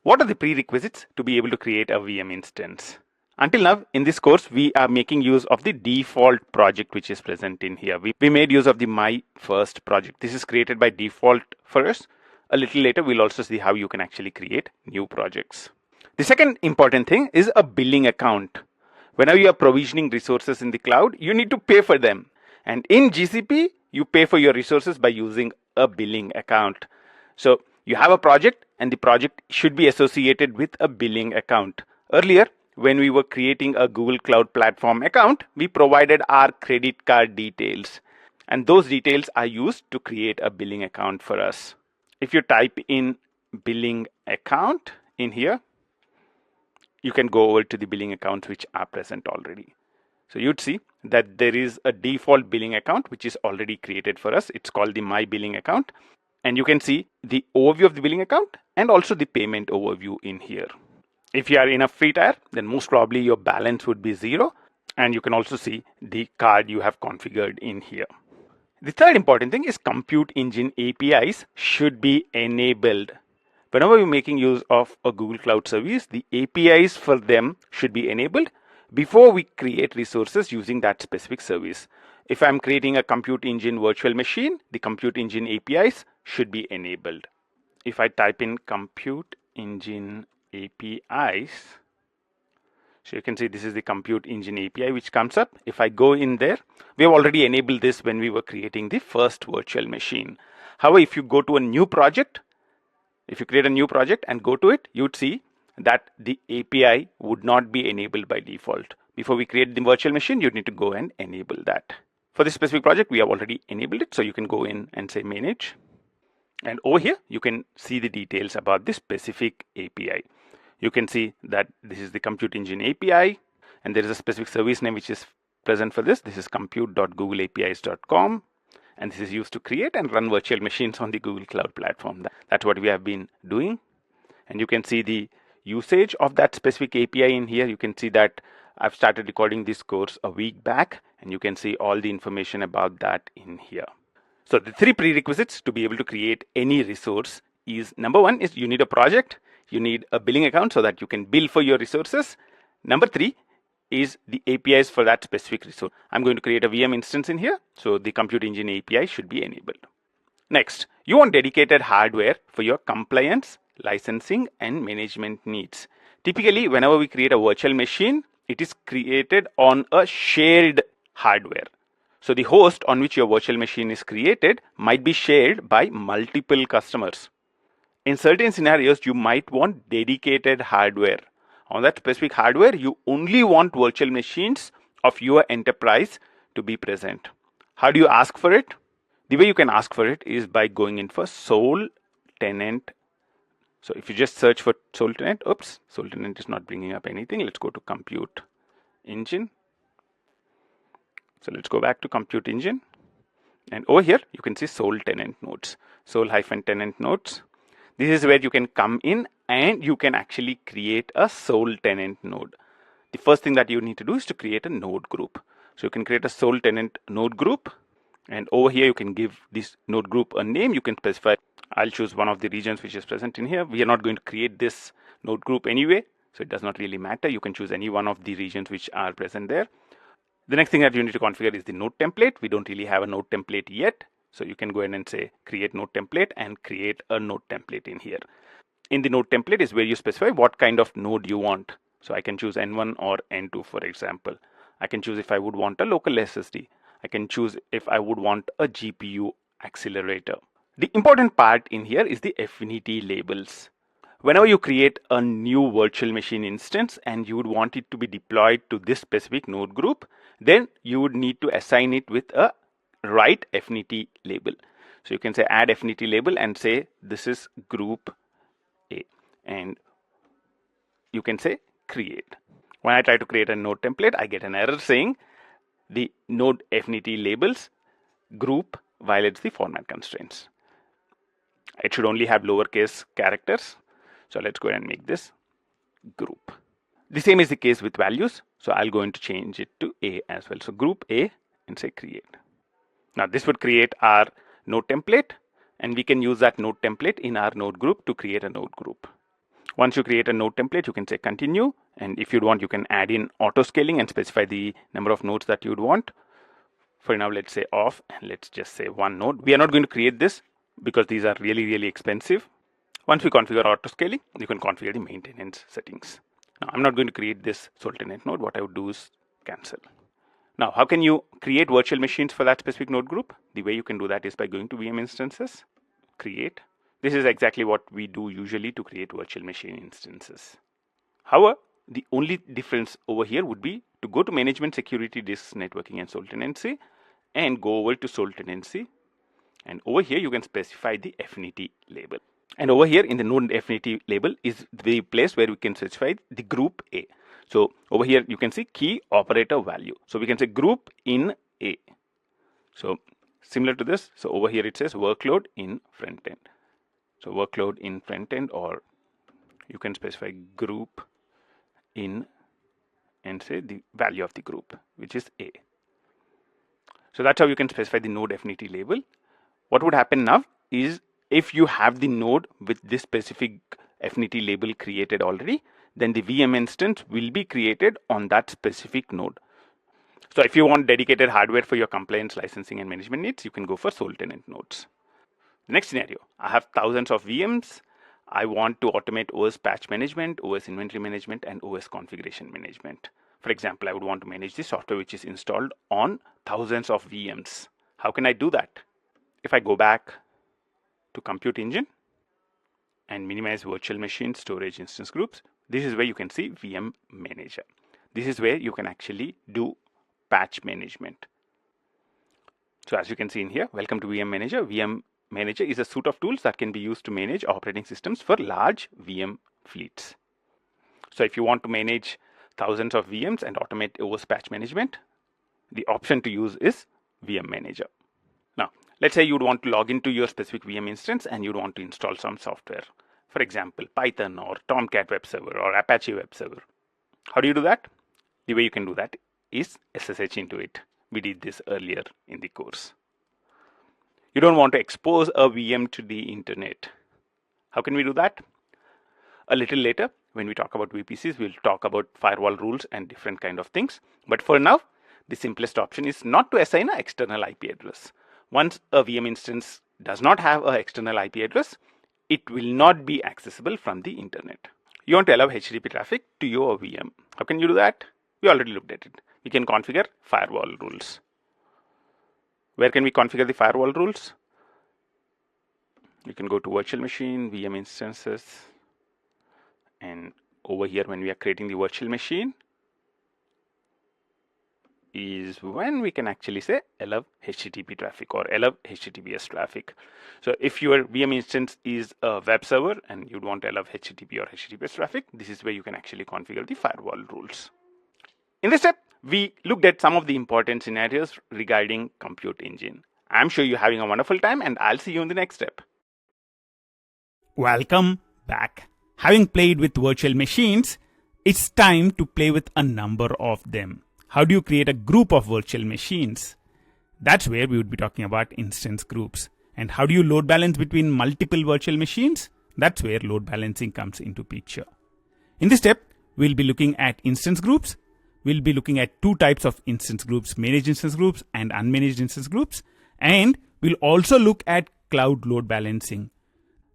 What are the prerequisites to be able to create a VM instance? Until now, in this course, we are making use of the default project which is present in here. We made use of the My First project. This is created by default for us. A little later, we'll also see how you can actually create new projects. The second important thing is a billing account. Whenever you are provisioning resources in the cloud, you need to pay for them. And in GCP, you pay for your resources by using a billing account. So you have a project, and the project should be associated with a billing account. Earlier, when we were creating a Google Cloud Platform account, we provided our credit card details, and those details are used to create a billing account for us. If you type in billing account in here, you can go over to the billing accounts which are present already. So you'd see that there is a default billing account which is already created for us. It's called the My Billing account, and you can see the overview of the billing account and also the payment overview in here. If you are in a free tier, then most probably your balance would be 0, and you can also see the card you have configured in here. The third important thing is Compute Engine APIs should be enabled. Whenever you're making use of a Google Cloud service, the APIs for them should be enabled before we create resources using that specific service. If I'm creating a Compute Engine virtual machine, the Compute Engine APIs should be enabled. If I type in Compute Engine APIs, so you can see this is the Compute Engine API which comes up. If I go in there, we have already enabled this when we were creating the first virtual machine. However, if you go to a new project, if you create a new project and go to it, you'd see that the API would not be enabled by default. Before we create the virtual machine, you need to go and enable that. For this specific project, we have already enabled it, so you can go in and say manage. And over here, you can see the details about this specific API. You can see that this is the Compute Engine API, and there is a specific service name which is present for this. This is compute.googleapis.com, and this is used to create and run virtual machines on the Google Cloud Platform. That's what we have been doing. And you can see the usage of that specific API in here. You can see that I've started recording this course a week back, and you can see all the information about that in here. So the 3 prerequisites to be able to create any resource is, number 1 is you need a project, you need a billing account so that you can bill for your resources. Number 3 is the APIs for that specific resource. I'm going to create a VM instance in here, so the Compute Engine API should be enabled. Next, you want dedicated hardware for your compliance, licensing, and management needs. Typically, whenever we create a virtual machine, it is created on a shared hardware. So the host on which your virtual machine is created might be shared by multiple customers. In certain scenarios, you might want dedicated hardware. On that specific hardware, you only want virtual machines of your enterprise to be present. How do you ask for it? The way you can ask for it is by going in for sole tenant. So if you just search for sole tenant, oops, sole tenant is not bringing up anything. Let's go to compute engine. So let's go back to compute engine. And over here, you can see sole tenant nodes, sole-tenant nodes. This is where you can come in and you can actually create a sole tenant node. The first thing that you need to do is to create a node group. So you can create a sole tenant node group. And over here, you can give this node group a name. You can specify, I'll choose one of the regions which is present in here. We are not going to create this node group anyway, so it does not really matter. You can choose any one of the regions which are present there. The next thing that you need to configure is the node template. We don't really have a node template yet. So you can go ahead and say create node template and create a node template in here. In the node template is where you specify what kind of node you want. So I can choose N1 or N2, for example. I can choose if I would want a local SSD. I can choose if I would want a GPU accelerator. The important part in here is the affinity labels. Whenever you create a new virtual machine instance and you would want it to be deployed to this specific node group, then you would need to assign it with a right affinity label. So you can say add affinity label and say this is group A, and you can say create. When I try to create a node template, I get an error saying the node affinity labels group violates the format constraints. It should only have lowercase characters. So let's go ahead and make this group. The same is the case with values. So I'll go into change it to A as well. So group A and say create. Now this would create our node template, and we can use that node template in our node group to create a node group. Once you create a node template, you can say continue. And if you'd want, you can add in auto scaling and specify the number of nodes that you'd want. For now, let's say off, and let's just say one node. We are not going to create this because these are really, really expensive. Once we configure auto scaling, you can configure the maintenance settings. Now, I'm not going to create this sole tenant node. What I would do is cancel. Now, how can you create virtual machines for that specific node group? The way you can do that is by going to VM instances, create. This is exactly what we do usually to create virtual machine instances. However, the only difference over here would be to go to management, security, disks, networking, and sole tenancy, and go over to sole tenancy. And over here, you can specify the affinity label. And over here in the node affinity label is the place where we can specify the group A. So over here, you can see key operator value. So we can say group in A. So similar to this, so over here it says workload in front end. So workload in front end, or you can specify group in and say the value of the group, which is A. So that's how you can specify the node affinity label. What would happen now is if you have the node with this specific affinity label created already, then the VM instance will be created on that specific node. So if you want dedicated hardware for your compliance, licensing, and management needs, you can go for sole tenant nodes. Next scenario, I have thousands of VMs. I want to automate OS patch management, OS inventory management, and OS configuration management. For example, I would want to manage the software which is installed on thousands of VMs. How can I do that? If I go back to compute engine and minimize virtual machine storage instance groups, this is where you can see VM manager. This is where you can actually do patch management. So as you can see in here, welcome to VM manager. VM manager is a suite of tools that can be used to manage operating systems for large VM fleets. So if you want to manage thousands of VMs and automate OS patch management, the option to use is VM manager. Now, let's say you'd want to log into your specific VM instance and you'd want to install some software. For example, Python or Tomcat web server or Apache web server. How do you do that? The way you can do that is SSH into it. We did this earlier in the course. You don't want to expose a VM to the internet. How can we do that? A little later, when we talk about VPCs, we'll talk about firewall rules and different kind of things. But for now, the simplest option is not to assign an external IP address. Once a VM instance does not have an external IP address, it will not be accessible from the internet. You want to allow HTTP traffic to your VM. How can you do that? We already looked at it. we can configure firewall rules. Where can we configure the firewall rules? You can go to virtual machine, VM instances, and over here when we are creating the virtual machine is when we can actually say allow HTTP traffic or allow HTTPS traffic. So if your VM instance is a web server and you'd want to allow HTTP or HTTPS traffic, this is where you can actually configure the firewall rules. In this step, we looked at some of the important scenarios regarding compute engine. I'm sure you're having a wonderful time, and I'll see you in the next step. Welcome back. Having played with virtual machines, it's time to play with a number of them. How do you create a group of virtual machines? That's where we would be talking about instance groups. And how do you load balance between multiple virtual machines? That's where load balancing comes into picture. In this step, we'll be looking at instance groups. We'll be looking at two types of instance groups, managed instance groups and unmanaged instance groups. And we'll also look at cloud load balancing.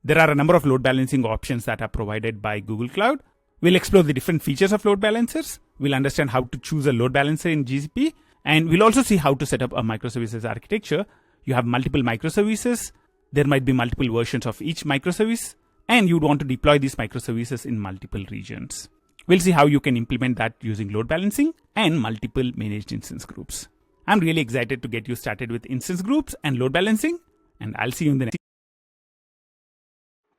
There are a number of load balancing options that are provided by Google Cloud. We'll explore the different features of load balancers. We'll understand how to choose a load balancer in GCP. And we'll also see how to set up a microservices architecture. You have multiple microservices. There might be multiple versions of each microservice. And you'd want to deploy these microservices in multiple regions. We'll see how you can implement that using load balancing and multiple managed instance groups. I'm really excited to get you started with instance groups and load balancing. And I'll see you in the next.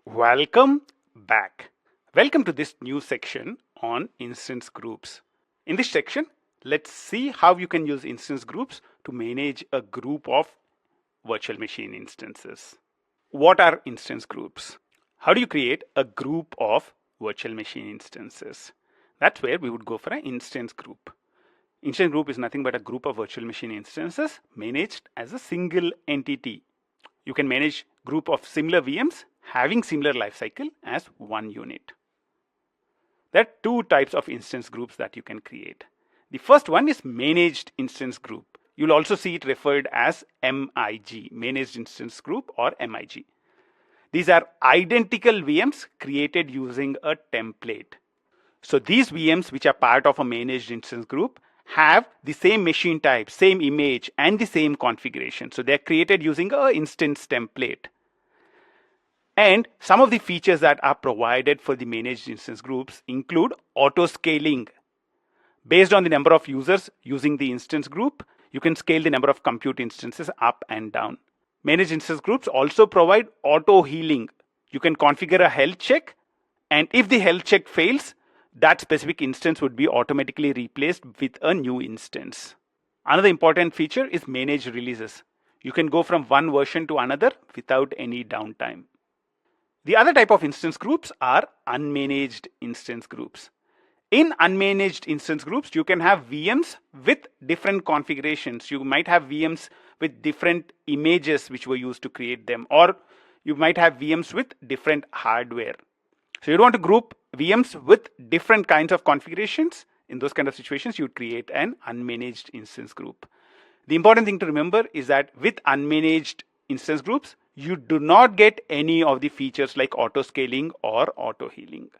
Welcome back. Welcome to this new section on instance groups. In this section, let's see how you can use instance groups to manage a group of virtual machine instances. What are instance groups? How do you create a group of virtual machine instances? That's where we would go for an instance group. Instance group is nothing but a group of virtual machine instances managed as a single entity. You can manage group of similar VMs having similar lifecycle as one unit. There are two types of instance groups that you can create. The first one is managed instance group. You'll also see it referred as MIG, managed instance group or MIG. These are identical VMs created using a template. So these VMs which are part of a managed instance group have the same machine type, same image, and the same configuration. So they're created using an instance template. And some of the features that are provided for the managed instance groups include auto-scaling. Based on the number of users using the instance group, you can scale the number of compute instances up and down. Managed instance groups also provide auto-healing. You can configure a health check, and if the health check fails, that specific instance would be automatically replaced with a new instance. Another important feature is managed releases. You can go from one version to another without any downtime. The other type of instance groups are unmanaged instance groups. In unmanaged instance groups, you can have VMs with different configurations. You might have VMs with different images which were used to create them, or you might have VMs with different hardware. So you want to group VMs with different kinds of configurations. In those kind of situations, you create an unmanaged instance group. The important thing to remember is that with unmanaged instance groups, you do not get any of the features like auto-scaling or auto-healing.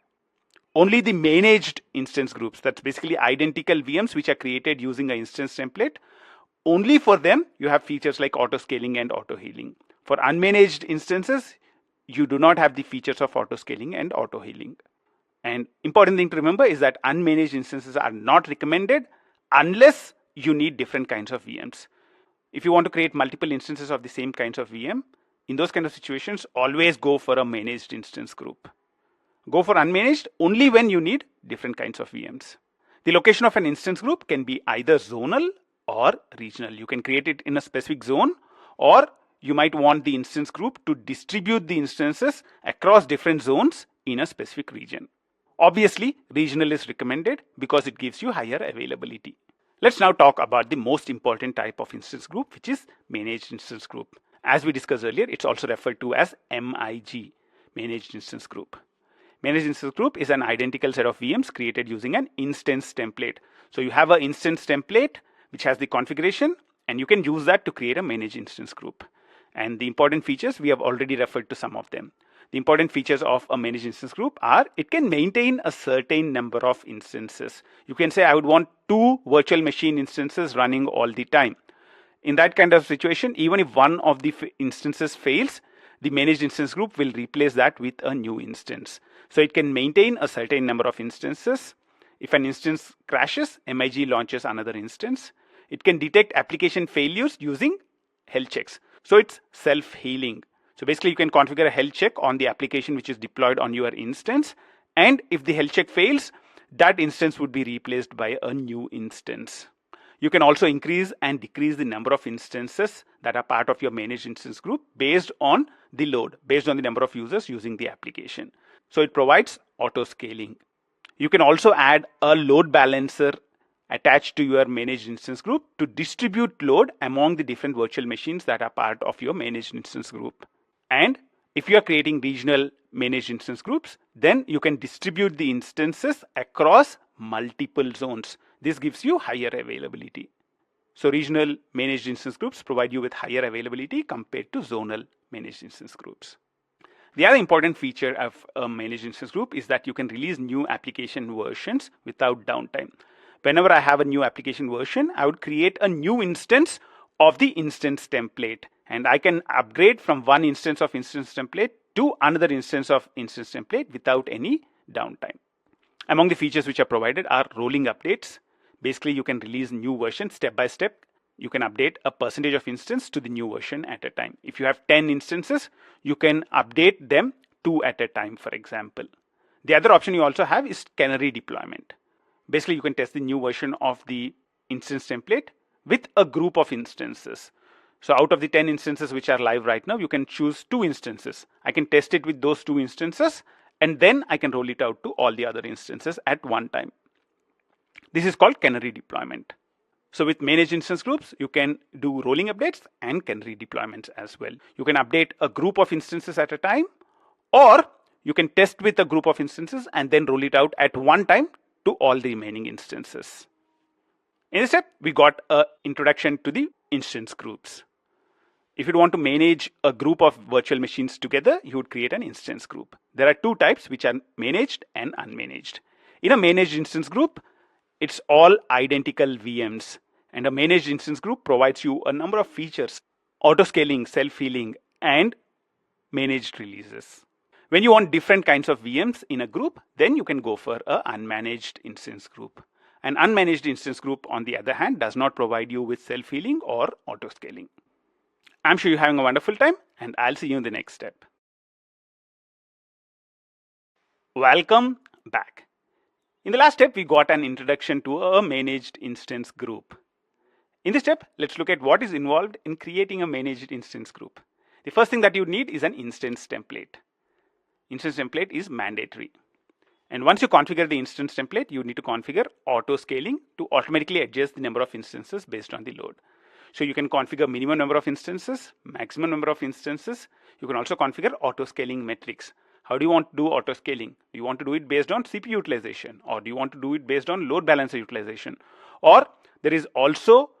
Only the managed instance groups, that's basically identical VMs which are created using an instance template, only for them you have features like auto-scaling and auto-healing. For unmanaged instances, you do not have the features of auto-scaling and auto-healing. And important thing to remember is that unmanaged instances are not recommended unless you need different kinds of VMs. If you want to create multiple instances of the same kinds of VM, in those kind of situations, always go for a managed instance group. Go for unmanaged only when you need different kinds of VMs. The location of an instance group can be either zonal or regional. You can create it in a specific zone, or you might want the instance group to distribute the instances across different zones in a specific region. Obviously, regional is recommended because it gives you higher availability. Let's now talk about the most important type of instance group, which is managed instance group. As we discussed earlier, it's also referred to as MIG, managed instance group. Managed instance group is an identical set of VMs created using an instance template. So you have an instance template which has the configuration, and you can use that to create a managed instance group. And the important features, we have already referred to some of them. The important features of a managed instance group are it can maintain a certain number of instances. You can say I would want 2 virtual machine instances running all the time. In that kind of situation, even if one of the instances fails, the managed instance group will replace that with a new instance. So it can maintain a certain number of instances. If an instance crashes, MIG launches another instance. It can detect application failures using health checks. So it's self-healing. So basically you can configure a health check on the application which is deployed on your instance. And if the health check fails, that instance would be replaced by a new instance. You can also increase and decrease the number of instances that are part of your managed instance group based on the load, based on the number of users using the application. So it provides auto scaling. You can also add a load balancer attached to your managed instance group to distribute load among the different virtual machines that are part of your managed instance group. And if you are creating regional managed instance groups, then you can distribute the instances across multiple zones. This gives you higher availability. So regional managed instance groups provide you with higher availability compared to zonal managed instance groups. The other important feature of a managed instance group is that you can release new application versions without downtime. Whenever I have a new application version, I would create a new instance of the instance template. And I can upgrade from one instance of instance template to another instance of instance template without any downtime. Among the features which are provided are rolling updates. Basically, you can release new versions step by step. You can update a percentage of instance to the new version at a time. If you have 10 instances, you can update them 2 at a time, for example. The other option you also have is canary deployment. Basically, you can test the new version of the instance template with a group of instances. So out of the 10 instances which are live right now, you can choose 2 instances. I can test it with those 2 instances, and then I can roll it out to all the other instances at one time. This is called canary deployment. So with managed instance groups, you can do rolling updates and canary deployments as well. You can update a group of instances at a time, or you can test with a group of instances and then roll it out at one time to all the remaining instances. In this step, we got an introduction to the instance groups. If you want to manage a group of virtual machines together, you would create an instance group. There are 2 types, which are managed and unmanaged. In a managed instance group, it's all identical VMs. And a managed instance group provides you a number of features: auto-scaling, self-healing, and managed releases. When you want different kinds of VMs in a group, then you can go for an unmanaged instance group. An unmanaged instance group, on the other hand, does not provide you with self-healing or auto-scaling. I'm sure you're having a wonderful time, and I'll see you in the next step. Welcome back. In the last step, we got an introduction to a managed instance group. In this step, let's look at what is involved in creating a managed instance group. The first thing that you need is an instance template. Instance template is mandatory. And once you configure the instance template, you need to configure auto scaling to automatically adjust the number of instances based on the load. So you can configure minimum number of instances, maximum number of instances. You can also configure auto scaling metrics. How do you want to do auto scaling? Do you want to do it based on CPU utilization, or do you want to do it based on load balancer utilization? Or there is also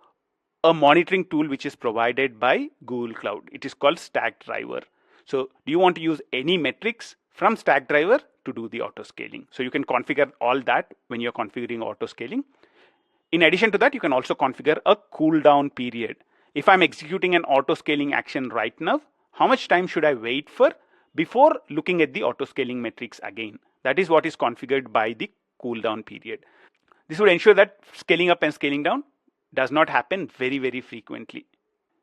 a monitoring tool which is provided by Google Cloud. It is called Stackdriver. So do you want to use any metrics from Stackdriver to do the auto scaling? So you can configure all that when you're configuring auto scaling. In addition to that, you can also configure a cooldown period. If I'm executing an auto scaling action right now, how much time should I wait for before looking at the auto scaling metrics again? That is what is configured by the cooldown period. This would ensure that scaling up and scaling down does not happen very, very frequently.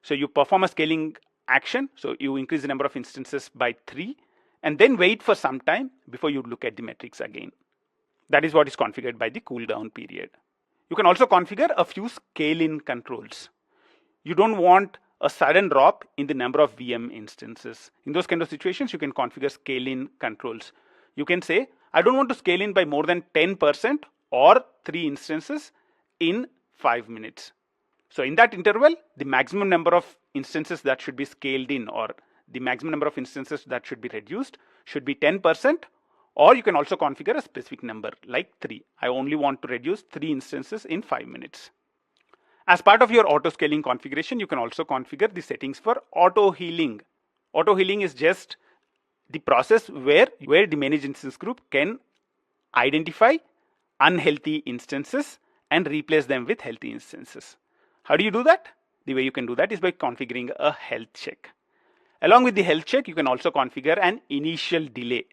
So you perform a scaling action. So you increase the number of instances by 3 and then wait for some time before you look at the metrics again. That is what is configured by the cooldown period. You can also configure a few scale-in controls. You don't want a sudden drop in the number of VM instances. In those kind of situations, you can configure scale-in controls. You can say, I don't want to scale in by more than 10% or 3 instances in 5 minutes. So in that interval, the maximum number of instances that should be scaled in, or the maximum number of instances that should be reduced, should be 10%, or you can also configure a specific number like 3. I only want to reduce 3 instances in 5 minutes. As part of your auto scaling configuration, you can also configure the settings for auto healing. Auto healing is just the process where the managed instance group can identify unhealthy instances and replace them with healthy instances. How do you do that? The way you can do that is by configuring a health check. Along with the health check, you can also configure an initial delay.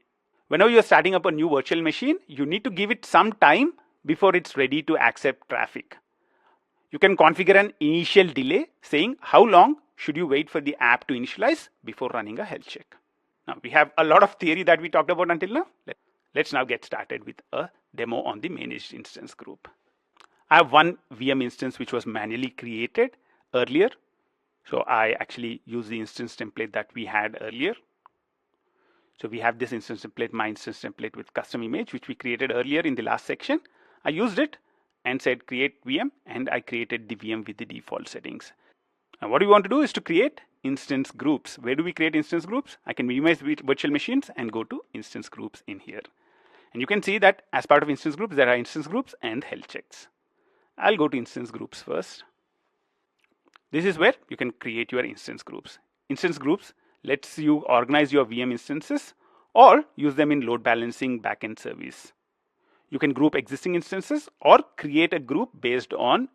Whenever you're starting up a new virtual machine, you need to give it some time before it's ready to accept traffic. You can configure an initial delay saying how long should you wait for the app to initialize before running a health check. Now we have a lot of theory that we talked about until now. Let's now get started with a demo on the managed instance group. I have one VM instance which was manually created earlier. So I actually use the instance template that we had earlier. So we have this instance template, my instance template with custom image, which we created earlier in the last section. I used it and said create VM, and I created the VM with the default settings. And what we want to do is to create instance groups. Where do we create instance groups? I can minimize virtual machines and go to instance groups in here. And you can see that as part of instance groups, there are instance groups and health checks. I'll go to instance groups first. This is where you can create your instance groups. Instance groups lets you organize your VM instances or use them in load balancing backend service. You can group existing instances or create a group based on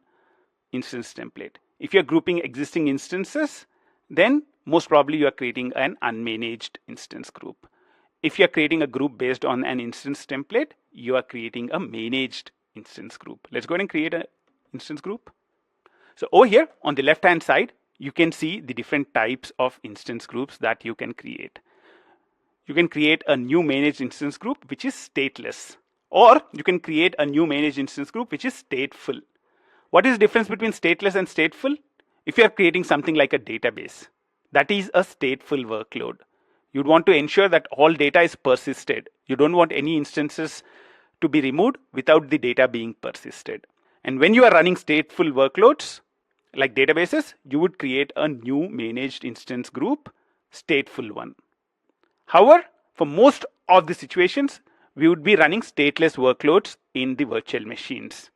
instance template. If you're grouping existing instances, then most probably you are creating an unmanaged instance group. If you're creating a group based on an instance template, you are creating a managed instance group. Let's go ahead and create an instance group. So over here on the left hand side, you can see the different types of instance groups that you can create. You can create a new managed instance group which is stateless, or you can create a new managed instance group which is stateful. What is the difference between stateless and stateful? If you are creating something like a database, that is a stateful workload. You'd want to ensure that all data is persisted. You don't want any instances to be removed without the data being persisted. And when you are running stateful workloads, like databases, you would create a new managed instance group, stateful one. However, for most of the situations, we would be running stateless workloads in the virtual machines.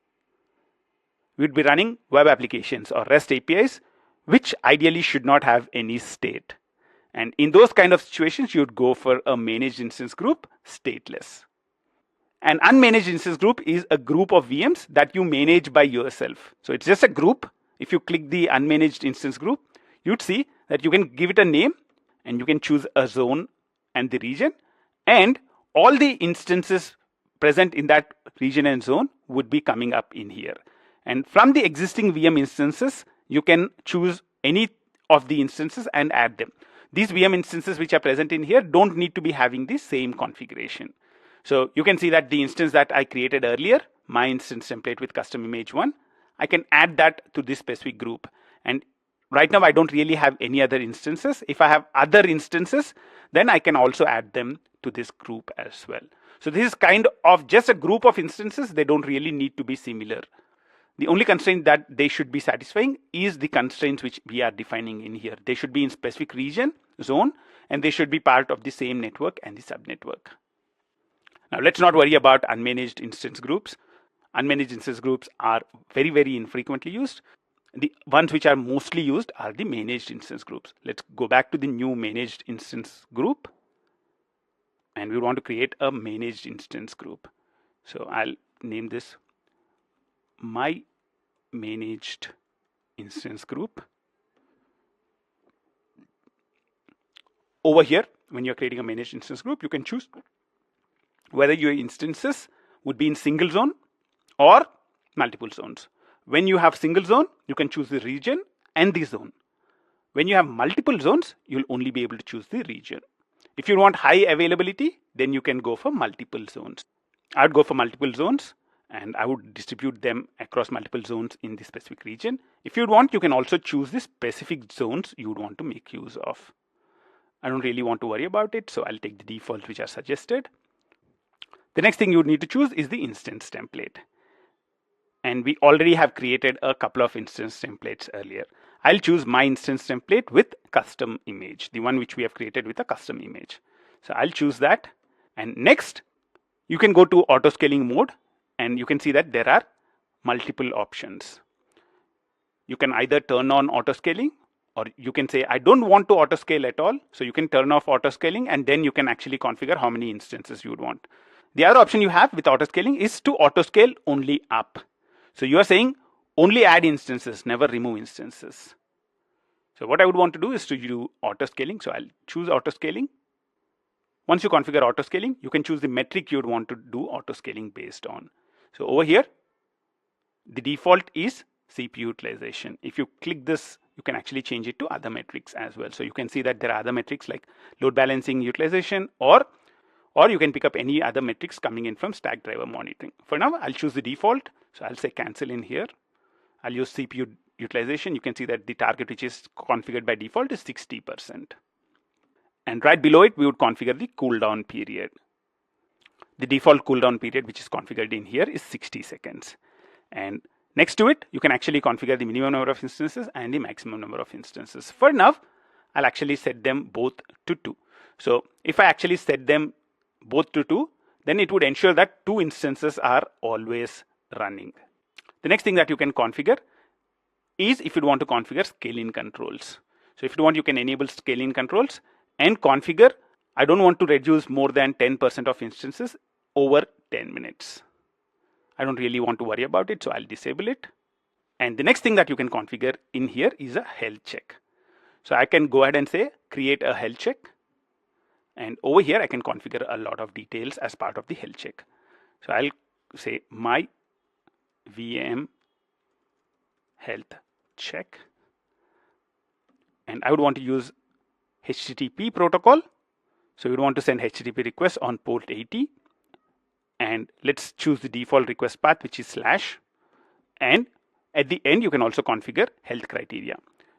We would be running web applications or REST APIs, which ideally should not have any state. And in those kind of situations, you would go for a managed instance group, stateless. An unmanaged instance group is a group of VMs that you manage by yourself. So it's just a group. If you click the unmanaged instance group, you'd see that you can give it a name and you can choose a zone and the region, and all the instances present in that region and zone would be coming up in here. And from the existing VM instances, you can choose any of the instances and add them. These VM instances which are present in here don't need to be having the same configuration. So you can see that the instance that I created earlier, my instance template with custom image 1, I can add that to this specific group. And right now I don't really have any other instances. If I have other instances, then I can also add them to this group as well. So this is kind of just a group of instances. They don't really need to be similar. The only constraint that they should be satisfying is the constraints which we are defining in here. They should be in specific region, zone, and they should be part of the same network and the subnetwork. Now let's not worry about unmanaged instance groups. Unmanaged instance groups are very, very infrequently used. The ones which are mostly used are the managed instance groups. Let's go back to the new managed instance group. And we want to create a managed instance group. So I'll name this my managed instance group. Over here, when you're creating a managed instance group, you can choose whether your instances would be in single zone or multiple zones. When you have single zone, you can choose the region and the zone. When you have multiple zones, you'll only be able to choose the region. If you want high availability, then you can go for multiple zones. I'd go for multiple zones and I would distribute them across multiple zones in the specific region. If you'd want, you can also choose the specific zones you would want to make use of. I don't really want to worry about it, so I'll take the defaults which are suggested. The next thing you would need to choose is the instance template. And we already have created a couple of instance templates earlier. I'll choose my instance template with custom image, the one which we have created with a custom image. So I'll choose that. And next, you can go to auto scaling mode and you can see that there are multiple options. You can either turn on auto scaling or you can say, I don't want to auto scale at all. So you can turn off auto scaling, and then you can actually configure how many instances you would want. The other option you have with auto scaling is to auto scale only up. So you are saying only add instances, never remove instances. So what I would want to do is to do auto scaling. So I'll choose auto scaling. Once you configure auto scaling, you can choose the metric you would want to do auto scaling based on. So over here, the default is CPU utilization. If you click this, you can actually change it to other metrics as well. So you can see that there are other metrics like load balancing utilization, or you can pick up any other metrics coming in from stack driver monitoring. For now, I'll choose the default. So I'll say cancel in here. I'll use CPU utilization. You can see that the target which is configured by default is 60%. And right below it, we would configure the cooldown period. The default cooldown period which is configured in here is 60 seconds. And next to it, you can actually configure the minimum number of instances and the maximum number of instances. For now, I'll actually set them both to 2. So if I actually set them both to 2, then it would ensure that 2 instances are always running. The next thing that you can configure is if you want to configure scaling controls. So if you want, you can enable scaling controls and configure, I don't want to reduce more than 10% of instances over 10 minutes. I don't really want to worry about it, so I'll disable it. And the next thing that you can configure in here is a health check. So I can go ahead and say create a health check. And over here, I can configure a lot of details as part of the health check. So I'll say my VM health check. And I would want to use HTTP protocol. So you'd want to send HTTP request on port 80. And let's choose the default request path, which is /. And at the end, you can also configure health criteria.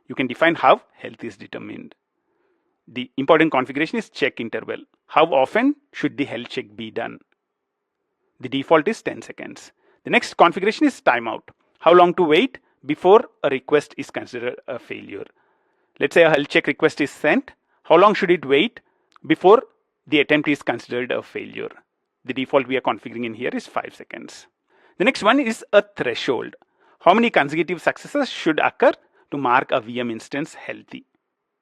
You can define how health is determined. The important configuration is check interval. How often should the health check be done? The default is 10 seconds. The next configuration is timeout. How long to wait before a request is considered a failure? Let's say a health check request is sent. How long should it wait before the attempt is considered a failure? The default we are configuring in here is 5 seconds. The next one is a threshold. How many consecutive successes should occur to mark a VM instance healthy?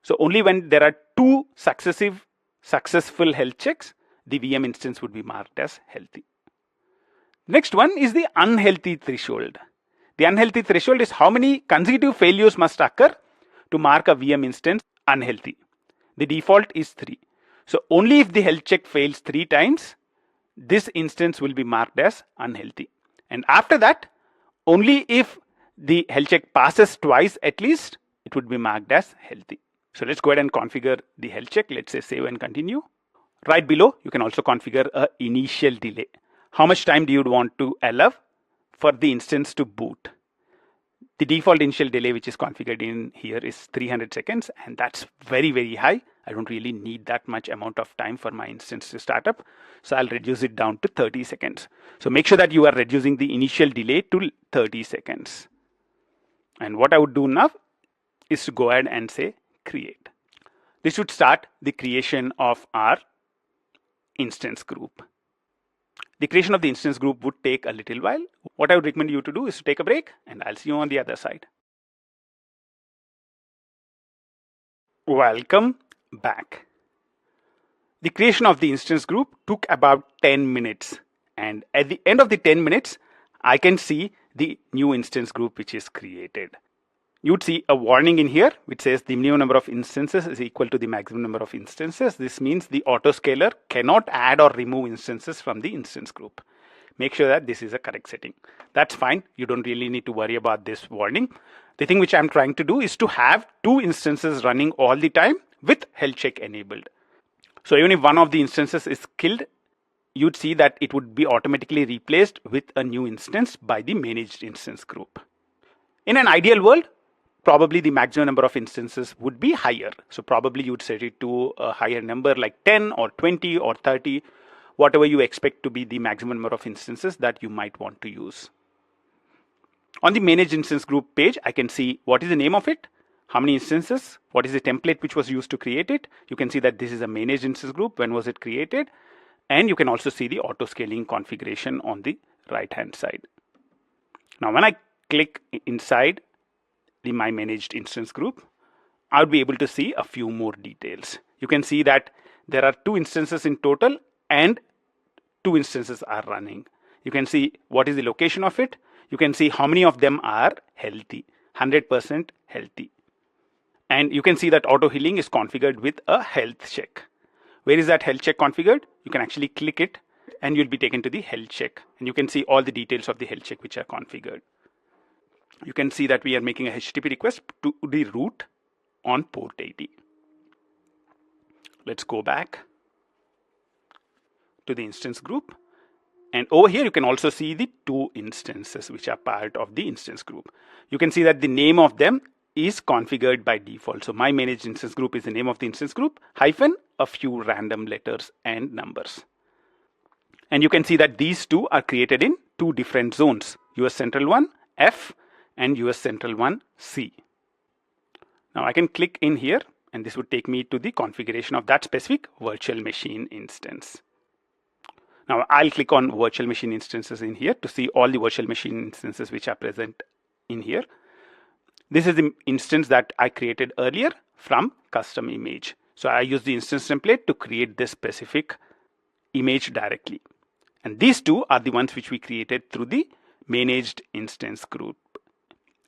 So only when there are 2 successful health checks, the VM instance would be marked as healthy. Next one is the unhealthy threshold. The unhealthy threshold is how many consecutive failures must occur to mark a VM instance unhealthy. The default is 3. So only if the health check fails 3 times, this instance will be marked as unhealthy. And after that, only if the health check passes twice at least, it would be marked as healthy. So let's go ahead and configure the health check. Let's say save and continue. Right below, you can also configure an initial delay. How much time do you want to allow for the instance to boot? The default initial delay which is configured in here is 300 seconds, and that's very, very high. I don't really need that much amount of time for my instance to start up. So I'll reduce it down to 30 seconds. So make sure that you are reducing the initial delay to 30 seconds. And what I would do now is to go ahead and say create. This should start the creation of our instance group. The creation of the instance group would take a little while. What I would recommend you to do is to take a break, and I'll see you on the other side. Welcome back. The creation of the instance group took about 10 minutes. And at the end of the 10 minutes, I can see the new instance group which is created. You'd see a warning in here which says the minimum number of instances is equal to the maximum number of instances. This means the autoscaler cannot add or remove instances from the instance group. Make sure that this is a correct setting. That's fine. You don't really need to worry about this warning. The thing which I'm trying to do is to have 2 instances running all the time with health check enabled. So even if one of the instances is killed, you'd see that it would be automatically replaced with a new instance by the managed instance group. In an ideal world, probably the maximum number of instances would be higher. So probably you would set it to a higher number like 10 or 20 or 30, whatever you expect to be the maximum number of instances that you might want to use. On the managed instance group page, I can see what is the name of it, how many instances, what is the template which was used to create it. You can see that this is a managed instance group, when was it created, and you can also see the auto scaling configuration on the right hand side. Now when I click inside the my managed instance group, I'll be able to see a few more details. You can see that there are 2 instances in total and 2 instances are running. You can see what is the location of it. You can see how many of them are healthy, 100% healthy. And you can see that auto healing is configured with a health check. Where is that health check configured? You can actually click it and you'll be taken to the health check. And you can see all the details of the health check which are configured. You can see that we are making a HTTP request to the root on port 80. Let's go back to the instance group. And over here, you can also see the 2 instances which are part of the instance group. You can see that the name of them is configured by default. So my managed instance group is the name of the instance group, hyphen a few random letters and numbers. And you can see that these 2 are created in 2 different zones, US Central 1, F, and US Central 1, C. Now I can click in here and this would take me to the configuration of that specific virtual machine instance. Now I'll click on virtual machine instances in here to see all the virtual machine instances which are present in here. This is the instance that I created earlier from custom image. So I use the instance template to create this specific image directly. And these 2 are the ones which we created through the managed instance group.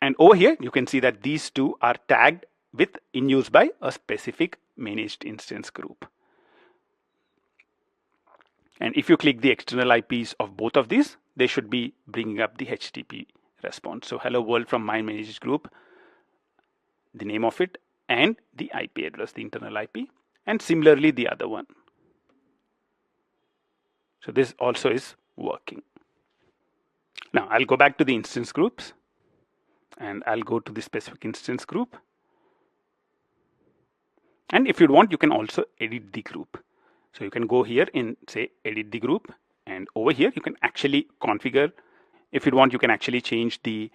And over here, you can see that these 2 are tagged with in use by a specific managed instance group. And if you click the external IPs of both of these, they should be bringing up the HTTP response. So hello world from my managed group, the name of it, and the IP address, the internal IP, and similarly the other one. So this also is working. Now I'll go back to the instance groups and I'll go to the specific instance group. And if you want, you can also edit the group. So you can go here and say edit the group, and over here you can actually configure. If you want, you can actually change the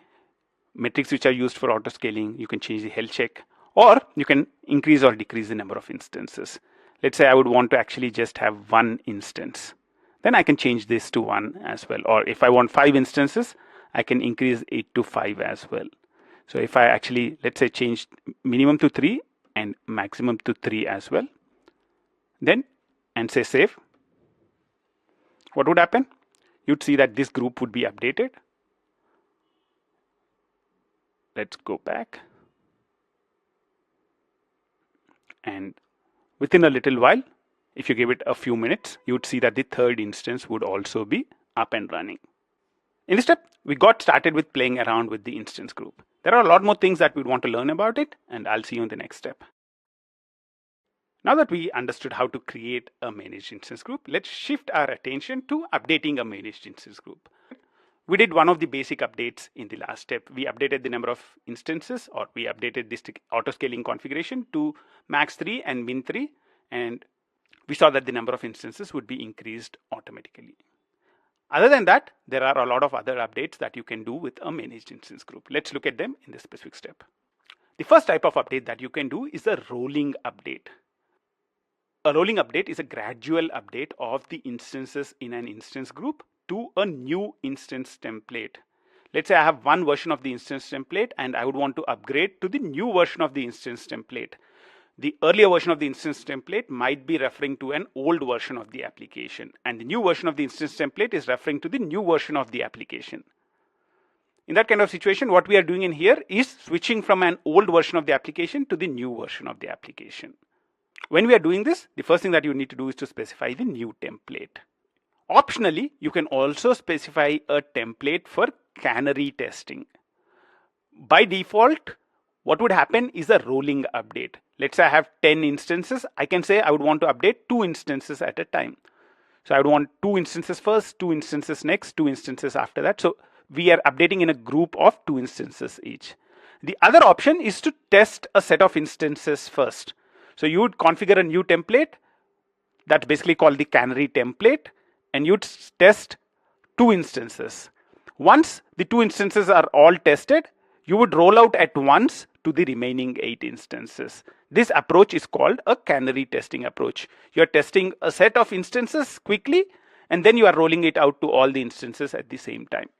metrics which are used for auto scaling. You can change the health check, or you can increase or decrease the number of instances. Let's say I would want to actually just have 1 instance. Then I can change this to 1 as well. Or if I want 5 instances, I can increase it to 5 as well. So if I actually, let's say, change minimum to 3 and maximum to 3 as well, then and say save, what would happen? You'd see that this group would be updated. Let's go back. And within a little while, if you give it a few minutes, you'd see that the 3rd instance would also be up and running. In this step, we got started with playing around with the instance group. There are a lot more things that we'd want to learn about it, and I'll see you in the next step. Now that we understood how to create a managed instance group, let's shift our attention to updating a managed instance group. We did one of the basic updates in the last step. We updated the number of instances, or we updated this auto scaling configuration to max 3 and min 3, and we saw that the number of instances would be increased automatically. Other than that, there are a lot of other updates that you can do with a managed instance group. Let's look at them in this specific step. The first type of update that you can do is a rolling update. A rolling update is a gradual update of the instances in an instance group to a new instance template. Let's say I have one version of the instance template and I would want to upgrade to the new version of the instance template. The earlier version of the instance template might be referring to an old version of the application, and the new version of the instance template is referring to the new version of the application. In that kind of situation, what we are doing in here is switching from an old version of the application to the new version of the application. When we are doing this, the first thing that you need to do is to specify the new template. Optionally, you can also specify a template for canary testing. By default, what would happen is a rolling update. Let's say I have 10 instances. I can say I would want to update 2 instances at a time. So I would want 2 instances first, 2 instances next, 2 instances after that. So we are updating in a group of 2 instances each. The other option is to test a set of instances first. So you would configure a new template that's basically called the canary template, and you'd test 2 instances. Once the 2 instances are all tested, you would roll out at once to the remaining 8 instances. This approach is called a canary testing approach. You're testing a set of instances quickly, and then you are rolling it out to all the instances at the same time.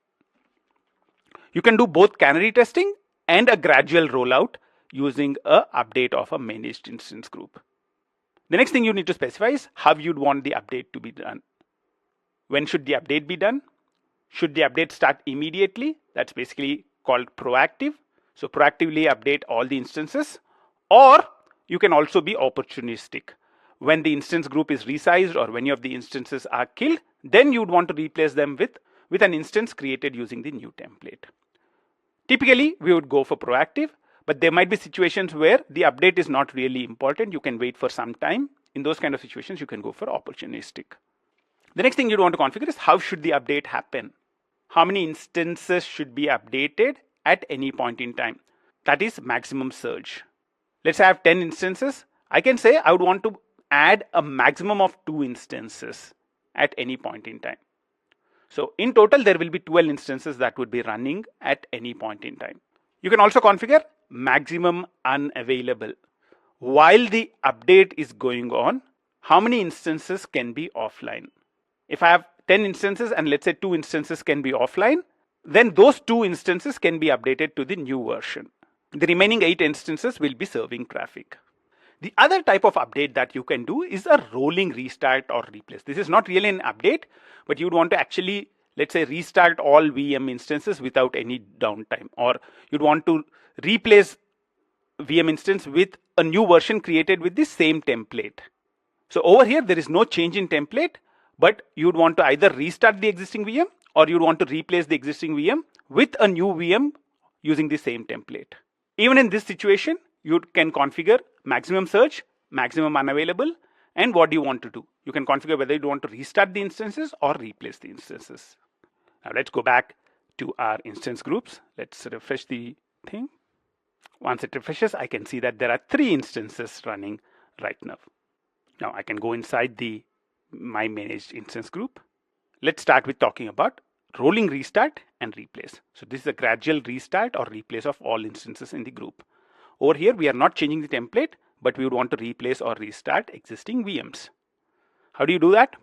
You can do both canary testing and a gradual rollout using a update of a managed instance group. The next thing you need to specify is how you'd want the update to be done. When should the update be done? Should the update start immediately? That's basically called proactive. So proactively update all the instances. Or you can also be opportunistic. When the instance group is resized or when any of the instances are killed, then you'd want to replace them with an instance created using the new template. Typically, we would go for proactive, but there might be situations where the update is not really important. You can wait for some time. In those kind of situations, you can go for opportunistic. The next thing you'd want to configure is how should the update happen? How many instances should be updated at any point in time? That is maximum surge. Let's say I have 10 instances. I can say I would want to add a maximum of 2 instances at any point in time. So in total, there will be 12 instances that would be running at any point in time. You can also configure maximum unavailable. While the update is going on, how many instances can be offline? If I have 10 instances and let's say 2 instances can be offline, then those 2 instances can be updated to the new version. The remaining 8 instances will be serving traffic. The other type of update that you can do is a rolling restart or replace. This is not really an update, but you'd want to actually, let's say, restart all VM instances without any downtime, or you'd want to replace VM instance with a new version created with the same template. So over here, there is no change in template, but you'd want to either restart the existing VM or you'd want to replace the existing VM with a new VM using the same template. Even in this situation, you can configure maximum surge, maximum unavailable, and what do you want to do? You can configure whether you want to restart the instances or replace the instances. Now let's go back to our instance groups. Let's refresh the thing. Once it refreshes, I can see that there are 3 instances running right now. Now I can go inside my managed instance group. Let's start with talking about rolling restart and replace. So this is a gradual restart or replace of all instances in the group. Over here, we are not changing the template, but we would want to replace or restart existing VMs. How do you do that?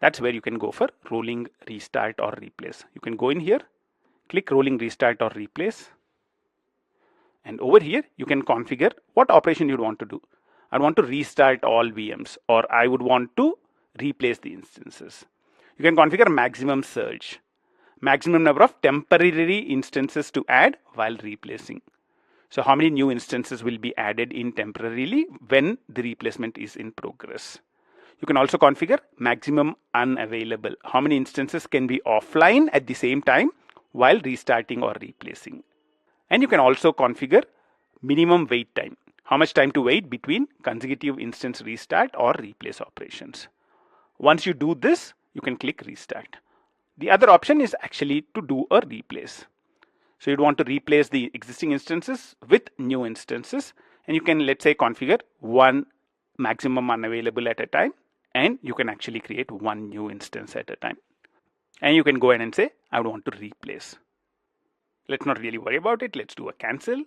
That's where you can go for rolling restart or replace. You can go in here, click rolling restart or replace. And over here, you can configure what operation you'd want to do. I want to restart all VMs, or I would want to replace the instances. You can configure maximum surge, maximum number of temporary instances to add while replacing. So how many new instances will be added in temporarily when the replacement is in progress. You can also configure maximum unavailable. How many instances can be offline at the same time while restarting or replacing. And you can also configure minimum wait time. How much time to wait between consecutive instance restart or replace operations. Once you do this, you can click restart. The other option is actually to do a replace. So you'd want to replace the existing instances with new instances, and you can, let's say, configure 1 maximum unavailable at a time, and you can actually create 1 new instance at a time. And you can go ahead and say, I would want to replace. Let's not really worry about it. Let's do a cancel.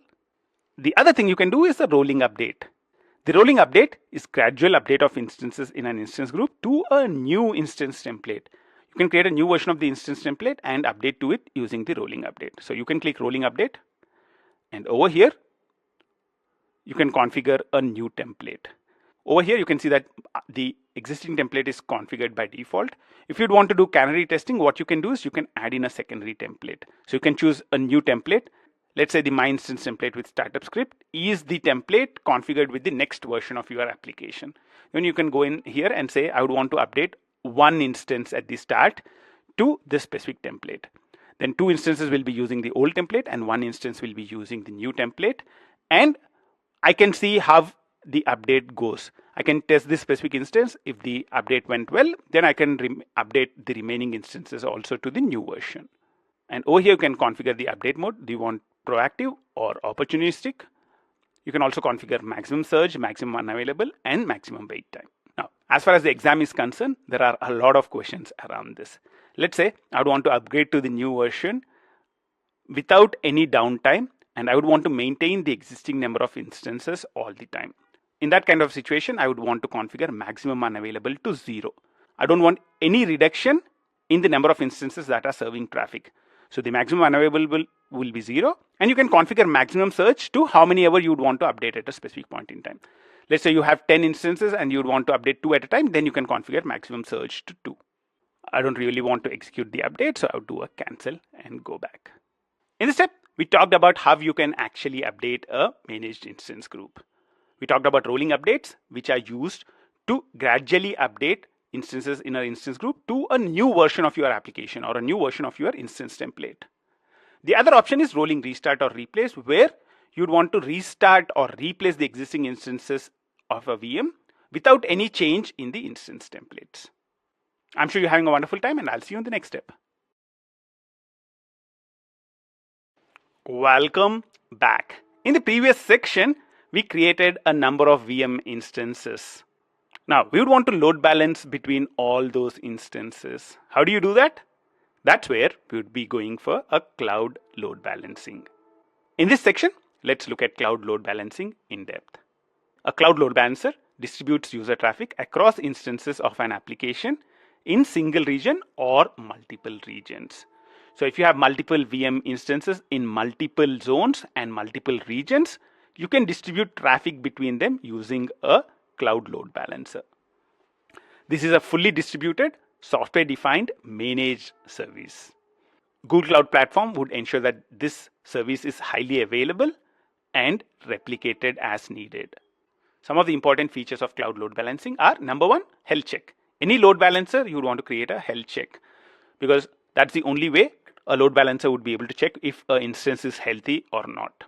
The other thing you can do is a rolling update. The rolling update is gradual update of instances in an instance group to a new instance template. You can create a new version of the instance template and update to it using the rolling update. So you can click rolling update, and over here you can configure a new template. Over here you can see that the existing template is configured by default. If you'd want to do canary testing, what you can do is you can add in a secondary template. So you can choose a new template. Let's say the my instance template with startup script is the template configured with the next version of your application. Then you can go in here and say, I would want to update 1 instance at the start to this specific template. Then 2 instances will be using the old template and 1 instance will be using the new template. And I can see how the update goes. I can test this specific instance. If the update went well, then I can update the remaining instances also to the new version. And over here you can configure the update mode. Do you want proactive or opportunistic? You can also configure maximum surge, maximum unavailable, and maximum wait time. Now, as far as the exam is concerned, there are a lot of questions around this. Let's say I would want to upgrade to the new version without any downtime, and I would want to maintain the existing number of instances all the time. In that kind of situation, I would want to configure maximum unavailable to 0. I don't want any reduction in the number of instances that are serving traffic. So the maximum unavailable will be 0, and you can configure maximum search to how many ever you would want to update at a specific point in time. Let's say you have 10 instances and you would want to update 2 at a time, then you can configure maximum search to 2. I don't really want to execute the update, so I'll do a cancel and go back. In this step, we talked about how you can actually update a managed instance group. We talked about rolling updates, which are used to gradually update instances in an instance group to a new version of your application or a new version of your instance template. The other option is rolling restart or replace, where you'd want to restart or replace the existing instances of a VM without any change in the instance templates. I'm sure you're having a wonderful time, and I'll see you in the next step. Welcome back. In the previous section, we created a number of VM instances. Now, we would want to load balance between all those instances. How do you do that? That's where we would be going for a cloud load balancing. In this section, let's look at cloud load balancing in depth. A cloud load balancer distributes user traffic across instances of an application in single region or multiple regions. So if you have multiple VM instances in multiple zones and multiple regions, you can distribute traffic between them using a cloud load balancer. This is a fully distributed, software-defined managed service. Google Cloud Platform would ensure that this service is highly available and replicated as needed. Some of the important features of cloud load balancing are: number one, health check. Any load balancer, you would want to create a health check, because that's the only way a load balancer would be able to check if an instance is healthy or not.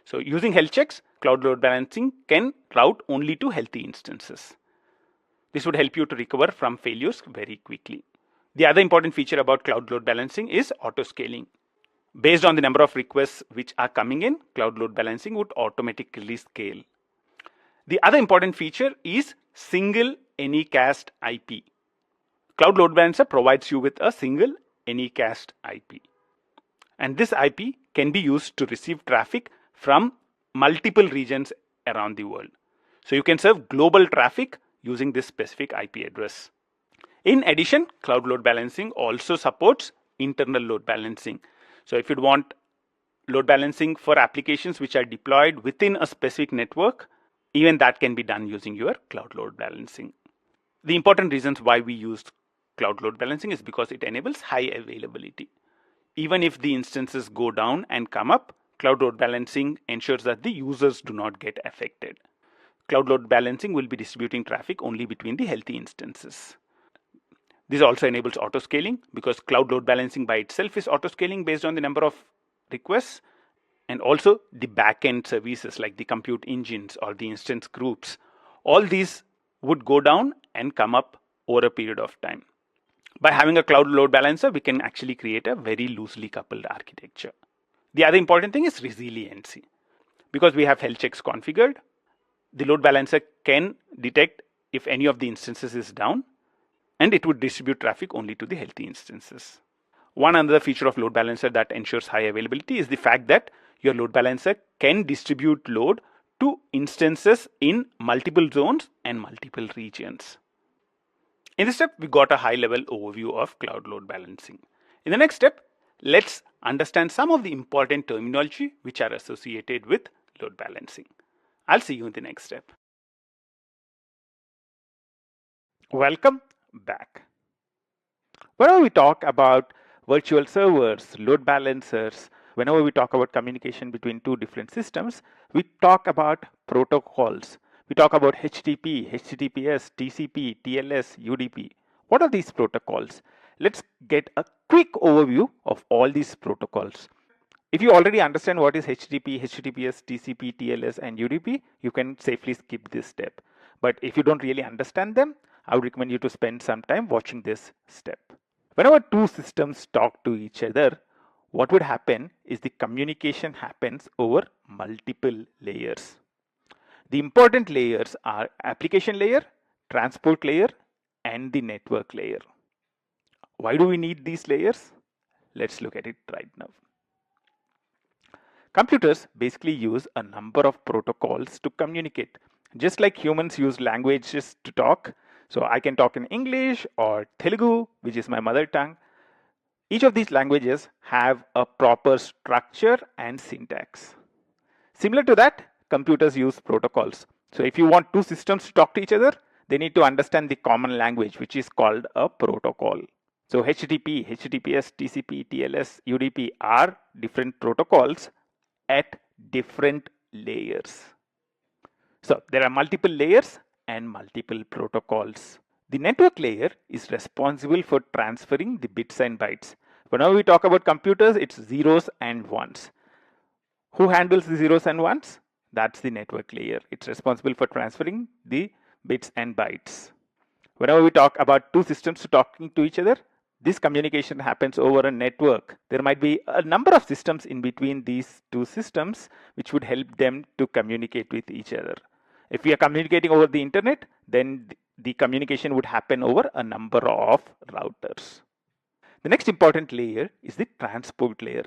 So using health checks, cloud load balancing can route only to healthy instances. This would help you to recover from failures very quickly. The other important feature about cloud load balancing is auto scaling. Based on the number of requests which are coming in, cloud load balancing would automatically scale. The other important feature is single anycast IP. Cloud load balancer provides you with a single anycast IP. And this IP can be used to receive traffic from multiple regions around the world. So you can serve global traffic using this specific IP address. In addition, cloud load balancing also supports internal load balancing. So if you want load balancing for applications which are deployed within a specific network, even that can be done using your cloud load balancing. The important reasons why we use cloud load balancing is because it enables high availability. Even if the instances go down and come up, cloud load balancing ensures that the users do not get affected. Cloud load balancing will be distributing traffic only between the healthy instances. This also enables auto scaling, because cloud load balancing by itself is auto scaling based on the number of requests, and also the backend services like the compute engines or the instance groups. All these would go down and come up over a period of time. By having a cloud load balancer, we can actually create a very loosely coupled architecture. The other important thing is resiliency. Because we have health checks configured, the load balancer can detect if any of the instances is down, and it would distribute traffic only to the healthy instances. One other feature of load balancer that ensures high availability is the fact that your load balancer can distribute load to instances in multiple zones and multiple regions. In this step, we got a high-level overview of cloud load balancing. In the next step, let's understand some of the important terminology which are associated with load balancing. I'll see you in the next step. Welcome back. Whenever we talk about virtual servers, load balancers, whenever we talk about communication between two different systems, we talk about protocols. We talk about HTTP, HTTPS, TCP, TLS, UDP. What are these protocols? Let's get a quick overview of all these protocols. If you already understand what is HTTP, HTTPS, TCP, TLS, and UDP, you can safely skip this step. But if you don't really understand them, I would recommend you to spend some time watching this step. Whenever two systems talk to each other, what would happen is the communication happens over multiple layers. The important layers are application layer, transport layer, and the network layer. Why do we need these layers? Let's look at it right now. Computers basically use a number of protocols to communicate. Just like humans use languages to talk, so I can talk in English or Telugu, which is my mother tongue. Each of these languages have a proper structure and syntax. Similar to that, computers use protocols. So if you want two systems to talk to each other, they need to understand the common language, which is called a protocol. So HTTP, HTTPS, TCP, TLS, UDP are different protocols at different layers. So there are multiple layers and multiple protocols. The network layer is responsible for transferring the bits and bytes. Whenever we talk about computers, it's zeros and ones. Who handles the zeros and ones? That's the network layer. It's responsible for transferring the bits and bytes. Whenever we talk about two systems talking to each other, this communication happens over a network. There might be a number of systems in between these two systems which would help them to communicate with each other. If we are communicating over the internet, then the communication would happen over a number of routers. The next important layer is the transport layer.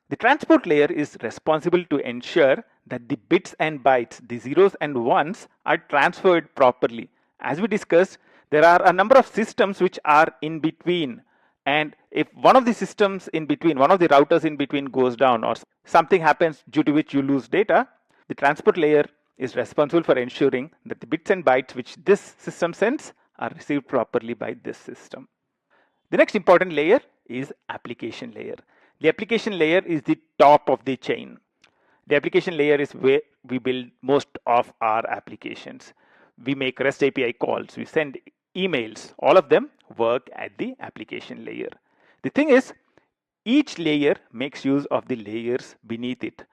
The transport layer is responsible to ensure that the bits and bytes, the zeros and ones, are transferred properly. As we discussed, there are a number of systems which are in between, and if one of the systems in between, one of the routers in between goes down or something happens due to which you lose data, the transport layer is responsible for ensuring that the bits and bytes which this system sends are received properly by this system. The next important layer is application layer. The application layer is the top of the chain. The application layer is where we build most of our applications. We make REST API calls, we send emails, all of them work at the application layer. The thing is, each layer makes use of the layers beneath it.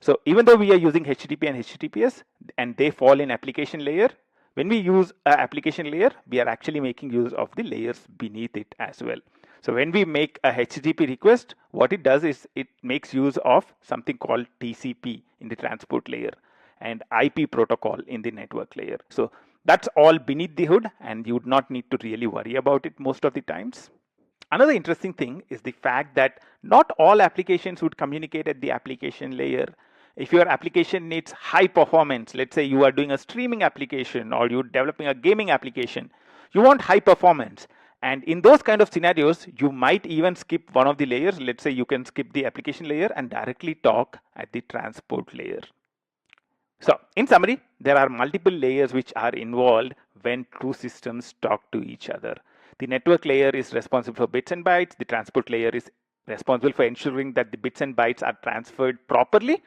So even though we are using HTTP and HTTPS and they fall in application layer, when we use an application layer, we are actually making use of the layers beneath it as well. So when we make a HTTP request, what it does is it makes use of something called TCP in the transport layer and IP protocol in the network layer. So that's all beneath the hood and you would not need to really worry about it most of the times. Another interesting thing is the fact that not all applications would communicate at the application layer. If your application needs high performance, let's say you are doing a streaming application or you're developing a gaming application, you want high performance. And in those kind of scenarios, you might even skip one of the layers. Let's say you can skip the application layer and directly talk at the transport layer. So in summary, there are multiple layers which are involved when two systems talk to each other. The network layer is responsible for bits and bytes. The transport layer is responsible for ensuring that the bits and bytes are transferred properly.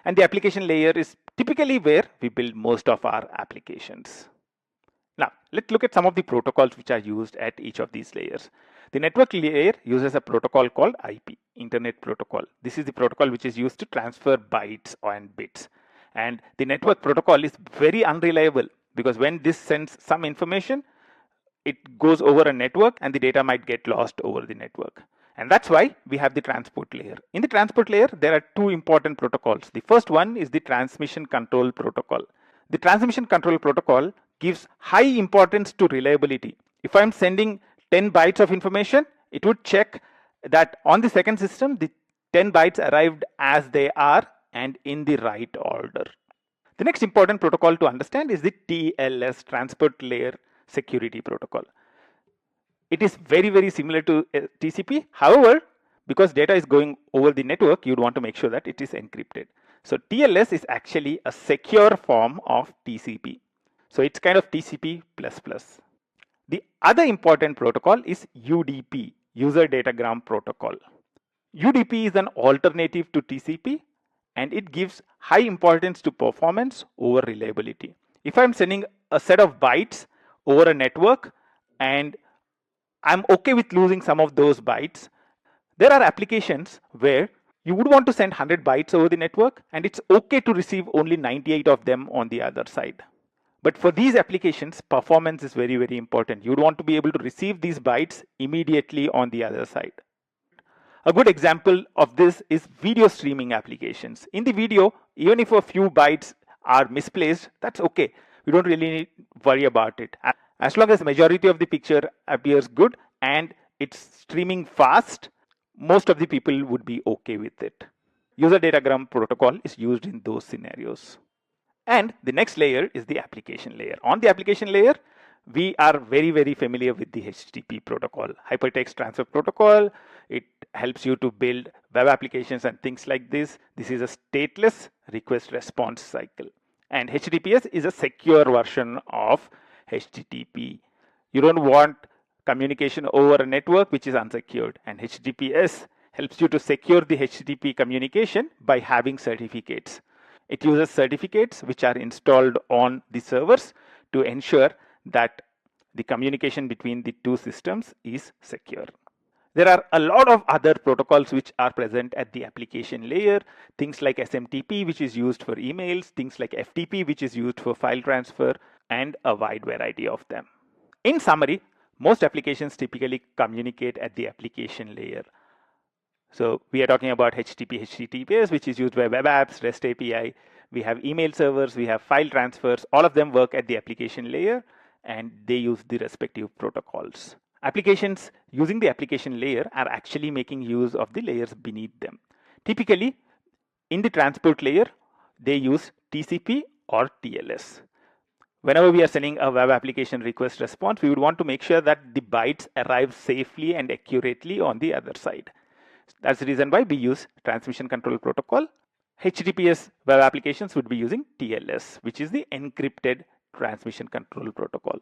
And the application layer is typically where we build most of our applications. Now, let's look at some of the protocols which are used at each of these layers. The network layer uses a protocol called IP, Internet Protocol. This is the protocol which is used to transfer bytes and bits. And the network protocol is very unreliable because when this sends some information, it goes over a network and the data might get lost over the network. And that's why we have the transport layer. In the transport layer, there are two important protocols. The first one is the transmission control protocol. The transmission control protocol gives high importance to reliability. If I'm sending 10 bytes of information, it would check that on the second system, the 10 bytes arrived as they are and in the right order. The next important protocol to understand is the TLS, Transport Layer Security Protocol. It is very, very similar to TCP. However, because data is going over the network, you'd want to make sure that it is encrypted. So TLS is actually a secure form of TCP. So it's kind of TCP++. The other important protocol is UDP, User Datagram Protocol. UDP is an alternative to TCP and it gives high importance to performance over reliability. If I'm sending a set of bytes over a network and I'm okay with losing some of those bytes, there are applications where you would want to send 100 bytes over the network and it's okay to receive only 98 of them on the other side. But for these applications, performance is very, very important. You'd want to be able to receive these bytes immediately on the other side. A good example of this is video streaming applications. In the video, even if a few bytes are misplaced, that's okay. We don't really need to worry about it. As long as the majority of the picture appears good and it's streaming fast, most of the people would be okay with it. User Datagram Protocol is used in those scenarios. And the next layer is the application layer. On the application layer, we are very familiar with the HTTP protocol, Hypertext Transfer Protocol. It helps you to build web applications and things like this. This is a stateless request response cycle. And HTTPS is a secure version of HTTP. You don't want communication over a network which is unsecured, and HTTPS helps you to secure the HTTP communication by having certificates. It uses certificates which are installed on the servers to ensure that the communication between the two systems is secure. There are a lot of other protocols which are present at the application layer, things like SMTP, which is used for emails, things like FTP, which is used for file transfer, and a wide variety of them. In summary, most applications typically communicate at the application layer. So we are talking about HTTP, HTTPS, which is used by web apps, REST API. We have email servers, we have file transfers. All of them work at the application layer, and they use the respective protocols. Applications using the application layer are actually making use of the layers beneath them. Typically, in the transport layer, they use TCP or TLS. Whenever we are sending a web application request response, we would want to make sure that the bytes arrive safely and accurately on the other side. That's the reason why we use transmission control protocol. HTTPS web applications would be using TLS, which is the encrypted transmission control protocol.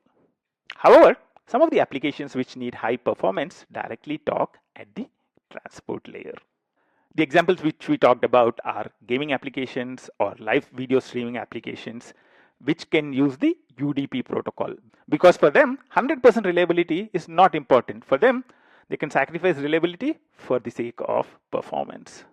However, some of the applications which need high performance directly talk at the transport layer. The examples which we talked about are gaming applications or live video streaming applications, which can use the UDP protocol. Because for them, 100% reliability is not important. For them, they can sacrifice reliability for the sake of performance.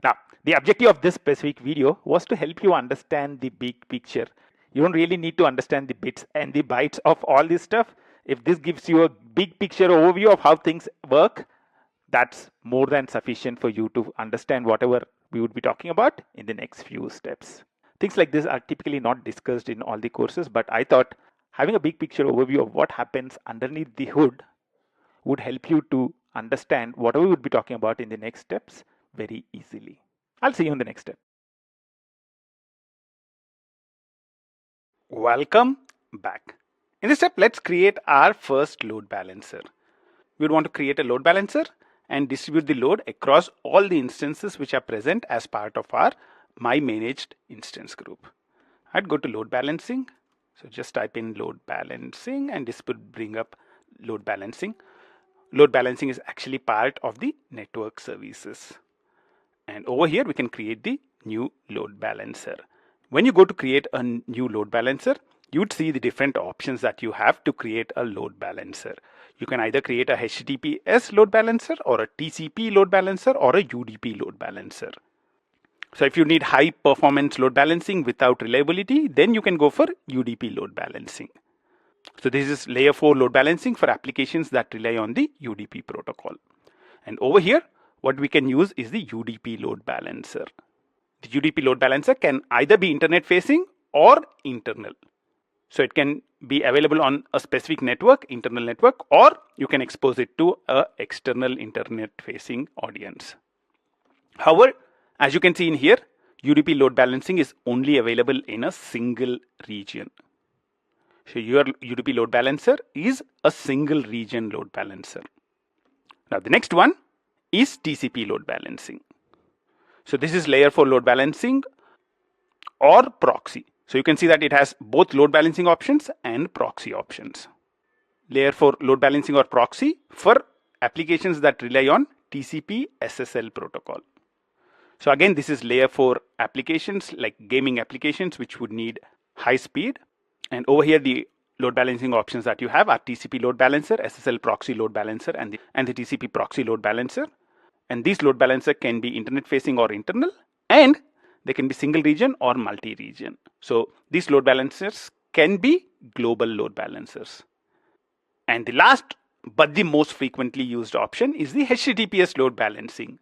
Now, the objective of this specific video was to help you understand the big picture. You don't really need to understand the bits and the bytes of all this stuff. If this gives you a big picture overview of how things work, that's more than sufficient for you to understand whatever we would be talking about in the next few steps. Things like this are typically not discussed in all the courses, but I thought having a big picture overview of what happens underneath the hood would help you to understand whatever we would be talking about in the next steps very easily. I'll see you in the next step. Welcome back. In this step, let's create our first load balancer. We would want to create a load balancer and distribute the load across all the instances which are present as part of our my managed instance group. I'd go to load balancing. So just type in load balancing and this would bring up load balancing. Load balancing is actually part of the network services. And over here we can create the new load balancer. When you go to create a new load balancer, you would see the different options that you have to create a load balancer. You can either create a HTTPS load balancer or a TCP load balancer or a UDP load balancer. So if you need high performance load balancing without reliability, then you can go for UDP load balancing. So this is layer 4 load balancing for applications that rely on the UDP protocol. And over here, what we can use is the UDP load balancer. The UDP load balancer can either be internet facing or internal. So it can be available on a specific network, internal network, or you can expose it to an external internet facing audience. However, as you can see in here, UDP load balancing is only available in a single region. So your UDP load balancer is a single region load balancer. Now the next one is TCP load balancing. So this is layer 4 load balancing or proxy. So you can see that it has both load balancing options and proxy options. Layer 4 load balancing or proxy for applications that rely on TCP SSL protocol. So again, this is layer 4 applications like gaming applications which would need high speed. And over here the load balancing options that you have are TCP load balancer, SSL proxy load balancer, and the TCP proxy load balancer. And these load balancer can be internet facing or internal, and they can be single region or multi-region. So these load balancers can be global load balancers. And the last but the most frequently used option is the HTTPS load balancing.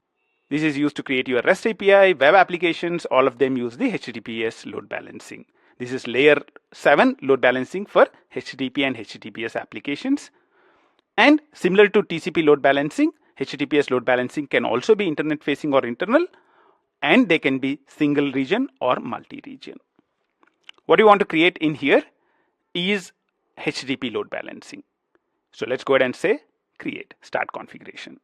This is used to create your REST API, web applications, all of them use the HTTPS load balancing. This is layer 7 load balancing for HTTP and HTTPS applications. And similar to TCP load balancing, HTTPS load balancing can also be internet facing or internal, and they can be single region or multi-region. What you want to create in here is HTTP load balancing. So let's go ahead and say create, start configuration.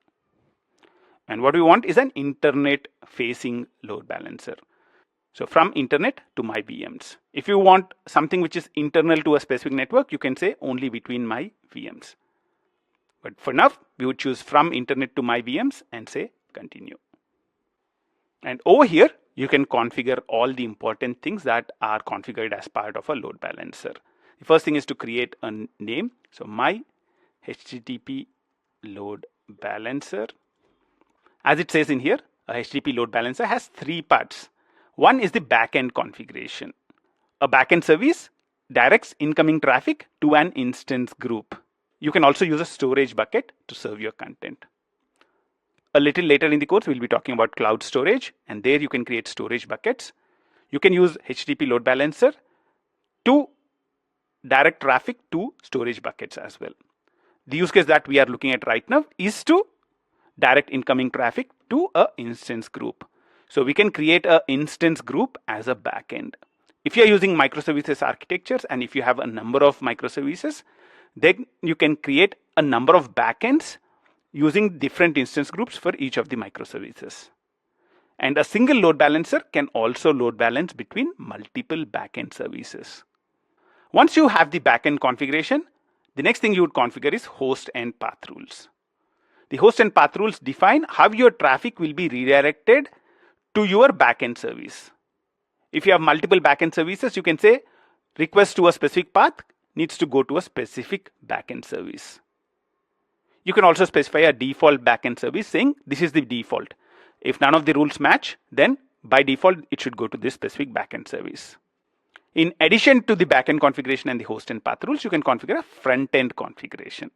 And what we want is an internet facing load balancer. So from internet to my VMs. If you want something which is internal to a specific network, you can say only between my VMs. But for now, we would choose from internet to my VMs and say continue. And over here, you can configure all the important things that are configured as part of a load balancer. The first thing is to create a name. So my HTTP load balancer. As it says in here, a HTTP load balancer has three parts. One is the backend configuration. A backend service directs incoming traffic to an instance group. You can also use a storage bucket to serve your content. A little later in the course, we'll be talking about cloud storage, and there you can create storage buckets. You can use HTTP load balancer to direct traffic to storage buckets as well. The use case that we are looking at right now is to direct incoming traffic to an instance group. So we can create an instance group as a backend. If you are using microservices architectures and if you have a number of microservices, then you can create a number of backends using different instance groups for each of the microservices. And a single load balancer can also load balance between multiple backend services. Once you have the backend configuration, the next thing you would configure is host and path rules. The host and path rules define how your traffic will be redirected to your backend service. If you have multiple backend services, you can say request to a specific path needs to go to a specific backend service. You can also specify a default backend service saying this is the default. If none of the rules match, then by default it should go to this specific backend service. In addition to the backend configuration and the host and path rules, you can configure a front-end configuration.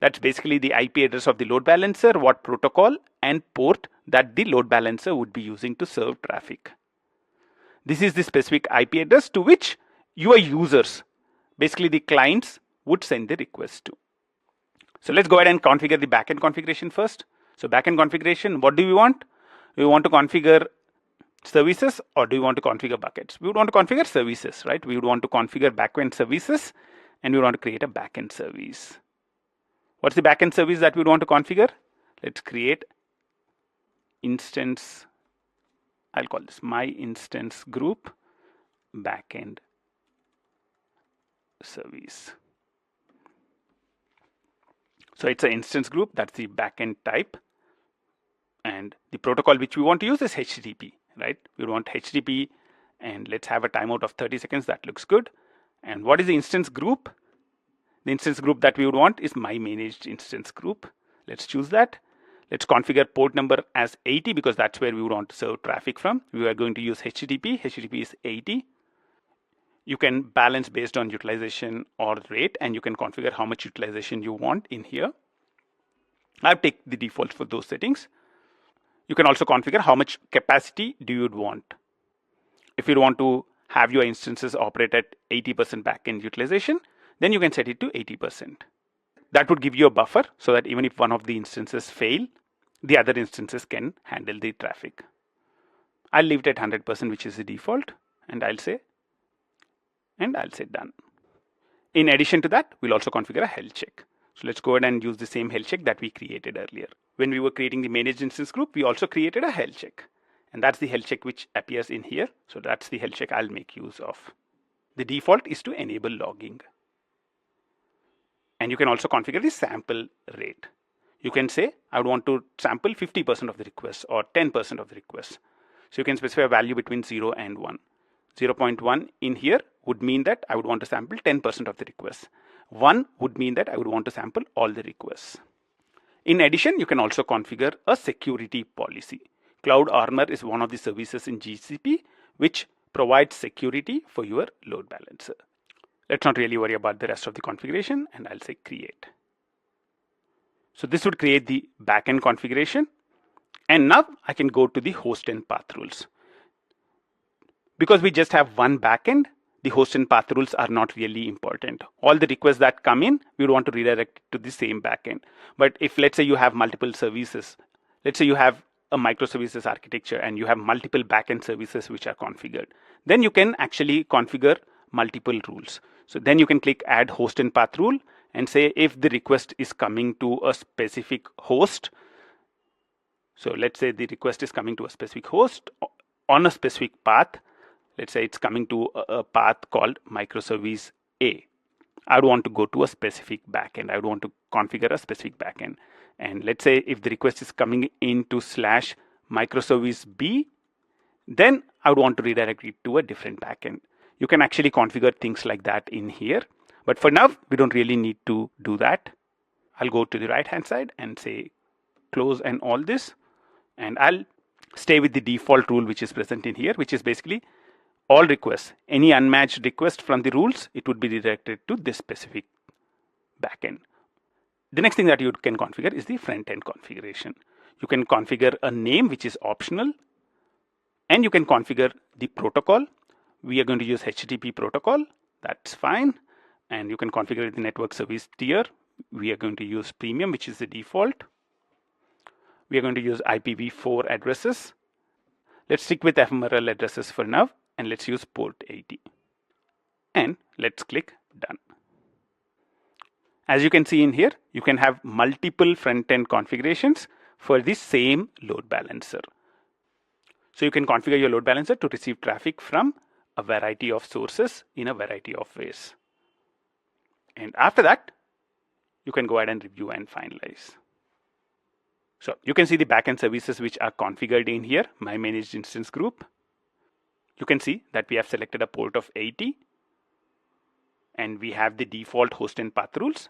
That's basically the IP address of the load balancer, what protocol and port that the load balancer would be using to serve traffic. This is the specific IP address to which your users, basically the clients, would send the request to. So let's go ahead and configure the backend configuration first. So backend configuration, what do we want? We want to configure services or do we want to configure buckets? We would want to configure services, right? We would want to configure backend services and we want to create a backend service. What's the backend service that we would want to configure? Let's create instance, I'll call this my instance group backend service. So it's an instance group, that's the backend type. And the protocol which we want to use is HTTP, right? We want HTTP and let's have a timeout of 30 seconds. That looks good. And what is the instance group? The instance group that we would want is my managed instance group. Let's choose that. Let's configure port number as 80 because that's where we would want to serve traffic from. We are going to use HTTP. HTTP is 80. You can balance based on utilization or rate and you can configure how much utilization you want in here. I'll take the defaults for those settings. You can also configure how much capacity do you want. If you want to have your instances operate at 80% backend utilization, then you can set it to 80%. That would give you a buffer so that even if one of the instances fail, the other instances can handle the traffic. I'll leave it at 100%, which is the default, and I'll say done. In addition to that, we'll also configure a health check. So let's go ahead and use the same health check that we created earlier. When we were creating the managed instance group, we also created a health check. And that's the health check which appears in here. So that's the health check I'll make use of. The default is to enable logging. And you can also configure the sample rate. You can say, I would want to sample 50% of the requests or 10% of the requests. So you can specify a value between 0 and 1. 0.1 in here would mean that I would want to sample 10% of the requests. 1 would mean that I would want to sample all the requests. In addition, you can also configure a security policy. Cloud Armor is one of the services in GCP which provides security for your load balancer. Let's not really worry about the rest of the configuration and I'll say create. So this would create the backend configuration. And now I can go to the host and path rules. Because we just have one backend, the host and path rules are not really important. All the requests that come in, we would want to redirect to the same backend. But if let's say you have multiple services, let's say you have a microservices architecture and you have multiple backend services which are configured, then you can actually configure multiple rules. So then you can click add host and path rule and say if the request is coming to a specific host. So let's say the request is coming to a specific host on a specific path. Let's say it's coming to a path called microservice A. I would want to go to a specific backend. I would want to configure a specific backend. And let's say if the request is coming into slash microservice B, then I would want to redirect it to a different backend. You can actually configure things like that in here. But for now, we don't really need to do that. I'll go to the right hand side and say close and all this. And I'll stay with the default rule which is present in here, which is basically all requests, any unmatched request from the rules, it would be redirected to this specific backend. The next thing that you can configure is the front end configuration. You can configure a name which is optional, and you can configure the protocol. We are going to use HTTP protocol, that's fine. And you can configure the network service tier. We are going to use premium, which is the default. We are going to use IPv4 addresses. Let's stick with ephemeral addresses for now, and let's use port 80. And let's click done. As you can see in here, you can have multiple front-end configurations for the same load balancer. So you can configure your load balancer to receive traffic from a variety of sources in a variety of ways. And after that, you can go ahead and review and finalize. So you can see the backend services which are configured in here, my managed instance group. You can see that we have selected a port of 80, and we have the default host and path rules,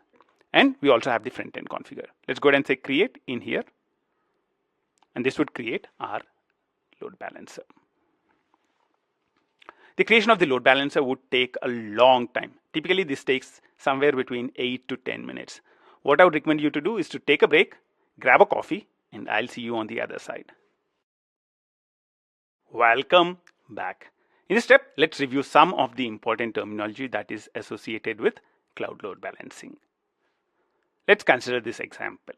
and we also have the front end configure. Let's go ahead and say create in here, and this would create our load balancer. The creation of the load balancer would take a long time. Typically, this takes somewhere between 8 to 10 minutes. What I would recommend you to do is to take a break, grab a coffee, and I'll see you on the other side. Welcome back. In this step, let's review some of the important terminology that is associated with cloud load balancing. Let's consider this example.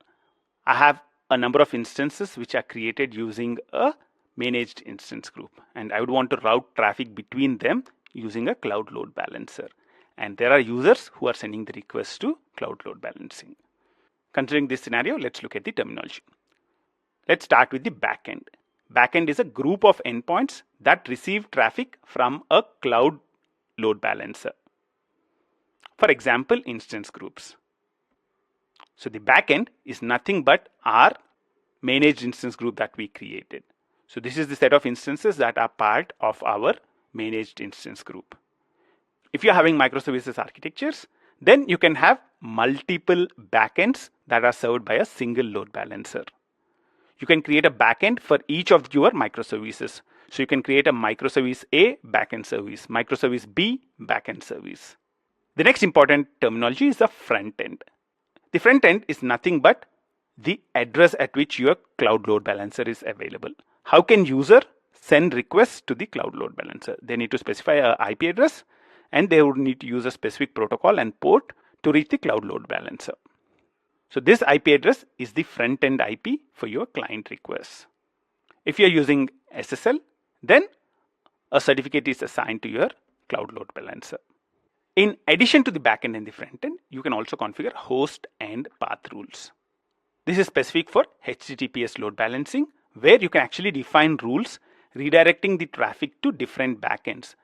I have a number of instances which are created using a managed instance group, and I would want to route traffic between them using a cloud load balancer. And there are users who are sending the requests to cloud load balancing. Considering this scenario, let's look at the terminology. Let's start with the backend. Backend is a group of endpoints that receive traffic from a cloud load balancer. For example, instance groups. So the backend is nothing but our managed instance group that we created. So this is the set of instances that are part of our managed instance group. If you're having microservices architectures, then you can have multiple backends that are served by a single load balancer. You can create a backend for each of your microservices. So you can create a microservice A backend service, microservice B backend service. The next important terminology is the front end. The front end is nothing but the address at which your cloud load balancer is available. How can user send requests to the cloud load balancer? They need to specify an IP address, and they would need to use a specific protocol and port to reach the cloud load balancer. So this IP address is the front end IP for your client requests. If you're using SSL, then a certificate is assigned to your cloud load balancer. In addition to the backend and the front end, you can also configure host and path rules. This is specific for HTTPS load balancing, where you can actually define rules redirecting the traffic to different backends.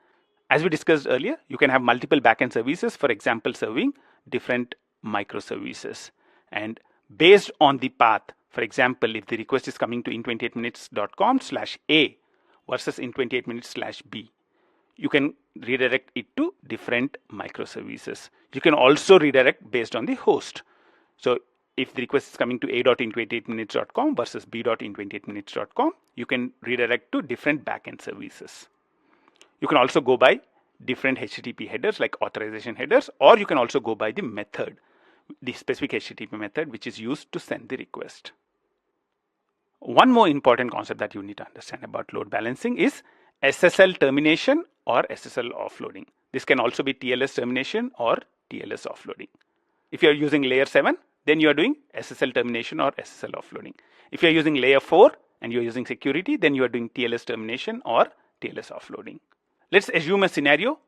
As we discussed earlier, you can have multiple backend services, for example, serving different microservices. And based on the path, for example, if the request is coming to in28minutes.com/A versus in28minutes/B, you can redirect it to different microservices. You can also redirect based on the host. So if the request is coming to a.in28minutes.com versus b.in28minutes.com, you can redirect to different backend services. You can also go by different HTTP headers like authorization headers, or you can also go by the method, the specific HTTP method which is used to send the request. One more important concept that you need to understand about load balancing is SSL termination or SSL offloading. This can also be TLS termination or TLS offloading. If you are using layer 7, then you are doing SSL termination or SSL offloading. If you are using layer 4 and you are using security, then you are doing TLS termination or TLS offloading. Let's assume a scenario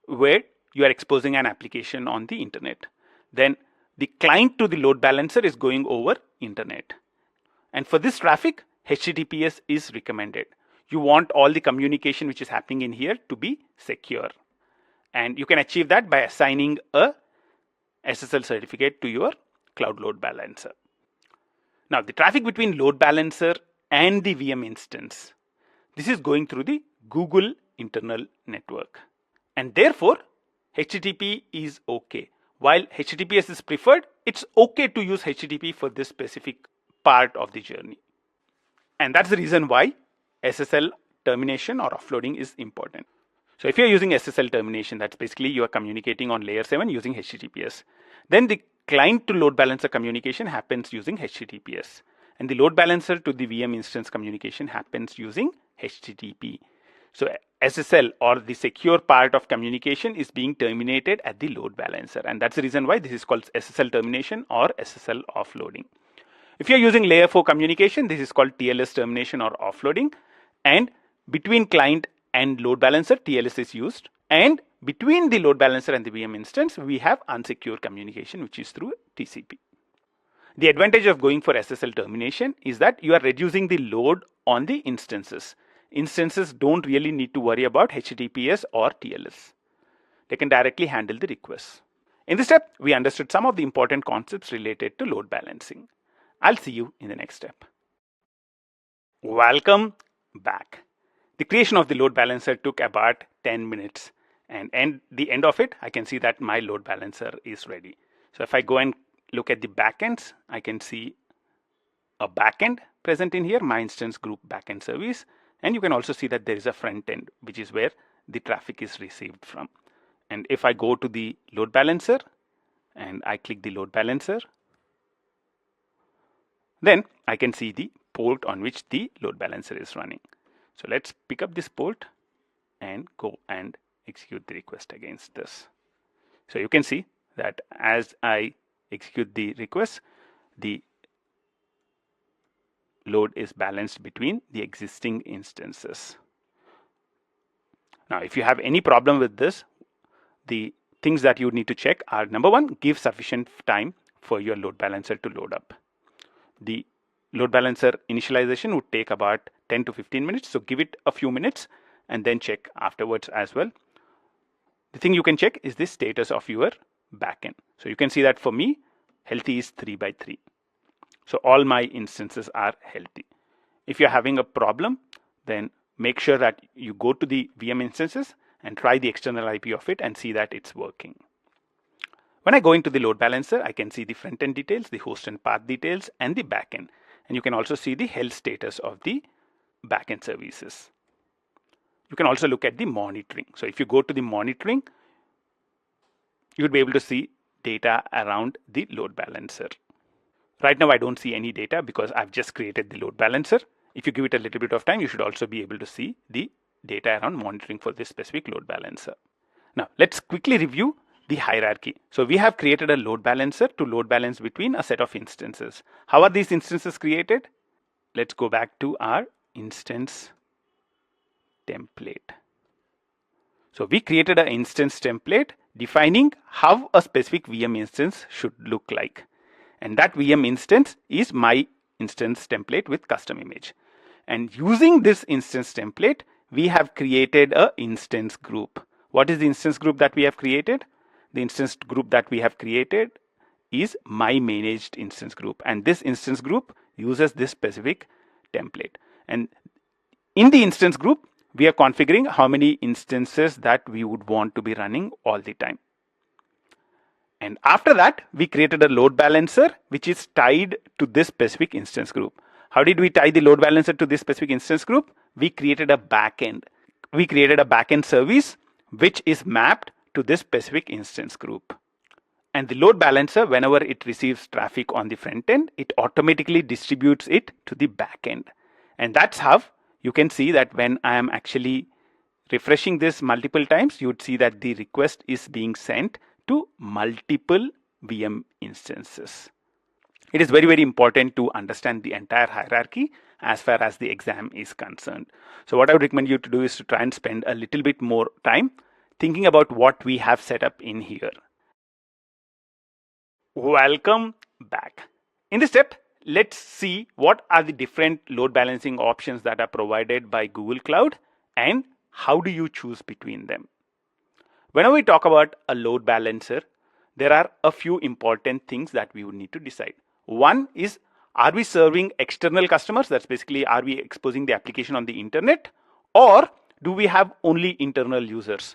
where you are exposing an application on the internet. Then the client to the load balancer is going over internet. And for this traffic, HTTPS is recommended. You want all the communication which is happening in here to be secure. And you can achieve that by assigning a SSL certificate to your cloud load balancer. Now, the traffic between load balancer and the VM instance, this is going through the Google internal network. And therefore, HTTP is okay. While HTTPS is preferred, it's okay to use HTTP for this specific part of the journey. And that's the reason why SSL termination or offloading is important. So if you're using SSL termination, that's basically you are communicating on layer 7 using HTTPS. Then the client to load balancer communication happens using HTTPS. And the load balancer to the VM instance communication happens using HTTP. So SSL or the secure part of communication is being terminated at the load balancer. And that's the reason why this is called SSL termination or SSL offloading. If you're using layer 4 communication, this is called TLS termination or offloading. And between client and load balancer, TLS is used. And between the load balancer and the VM instance, we have unsecure communication, which is through TCP. The advantage of going for SSL termination is that you are reducing the load on the instances. Instances don't really need to worry about HTTPS or TLS. They can directly handle the requests. In this step, we understood some of the important concepts related to load balancing. I'll see you in the next step. Welcome back. The creation of the load balancer took about 10 minutes. And at the end of it, I can see that my load balancer is ready. So if I go and look at the backends, I can see a backend present in here, my instance group backend service. And you can also see that there is a front end, which is where the traffic is received from. And if I go to the load balancer and I click the load balancer, then I can see the port on which the load balancer is running. So let's pick up this port and go and execute the request against this. So you can see that as I execute the request, the load is balanced between the existing instances. Now, if you have any problem with this, the things that you need to check are: number one, give sufficient time for your load balancer to load up. The load balancer initialization would take about 10 to 15 minutes. So give it a few minutes and then check afterwards as well. The thing you can check is the status of your backend. So you can see that for me, healthy is 3/3. So all my instances are healthy. If you're having a problem, then make sure that you go to the VM instances and try the external IP of it and see that it's working. When I go into the load balancer, I can see the front end details, the host and path details, and the backend. And you can also see the health status of the backend services. You can also look at the monitoring. So if you go to the monitoring, you'll be able to see data around the load balancer. Right now, I don't see any data because I've just created the load balancer. If you give it a little bit of time, you should also be able to see the data around monitoring for this specific load balancer. Now, let's quickly review the hierarchy. So we have created a load balancer to load balance between a set of instances. How are these instances created? Let's go back to our instance template. So we created an instance template defining how a specific VM instance should look like. And that VM instance is my instance template with custom image. And using this instance template, we have created an instance group. What is the instance group that we have created? The instance group that we have created is my managed instance group. And this instance group uses this specific template. And in the instance group, we are configuring how many instances that we would want to be running all the time. And after that, we created a load balancer, which is tied to this specific instance group. How did we tie the load balancer to this specific instance group? We created a backend. We created a backend service, which is mapped to this specific instance group. And the load balancer, whenever it receives traffic on the front end, it automatically distributes it to the backend. And that's how you can see that when I am actually refreshing this multiple times, you would see that the request is being sent to multiple VM instances. It is very, very important to understand the entire hierarchy as far as the exam is concerned. So what I would recommend you to do is to try and spend a little bit more time thinking about what we have set up in here. Welcome back. In this step, let's see what are the different load balancing options that are provided by Google Cloud and how do you choose between them. Whenever we talk about a load balancer, there are a few important things that we would need to decide. One is, are we serving external customers? That's basically, are we exposing the application on the internet, or do we have only internal users?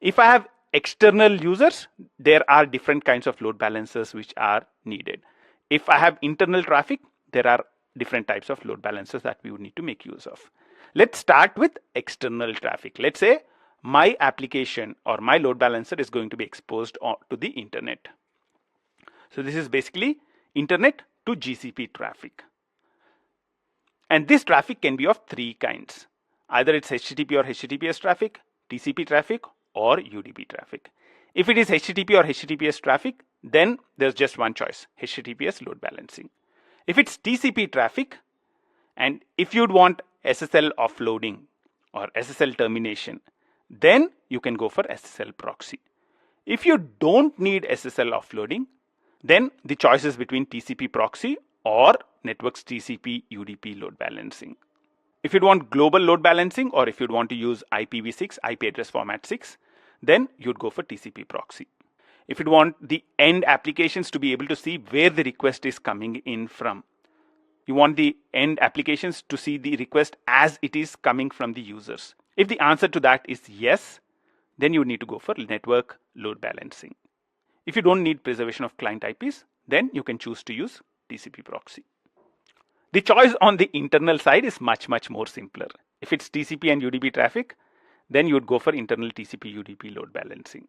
If I have external users, there are different kinds of load balancers which are needed. If I have internal traffic, there are different types of load balancers that we would need to make use of. Let's start with external traffic. Let's say my application or my load balancer is going to be exposed to the internet. So this is basically internet to GCP traffic. And this traffic can be of three kinds. Either it's HTTP or HTTPS traffic, TCP traffic, or UDP traffic. If it is HTTP or HTTPS traffic, then there's just one choice, HTTPS load balancing. If it's TCP traffic, and if you'd want SSL offloading or SSL termination, then you can go for SSL proxy. If you don't need SSL offloading, then the choice is between TCP proxy or networks TCP UDP load balancing. If you'd want global load balancing, or if you'd want to use IPv6, IP address format 6, then you'd go for TCP proxy. If you'd want the end applications to be able to see where the request is coming in from, you want the end applications to see the request as it is coming from the users. If the answer to that is yes, then you need to go for network load balancing. If you don't need preservation of client IPs, then you can choose to use TCP proxy. The choice on the internal side is much more simpler. If it's TCP and UDP traffic, then you would go for internal TCP UDP load balancing.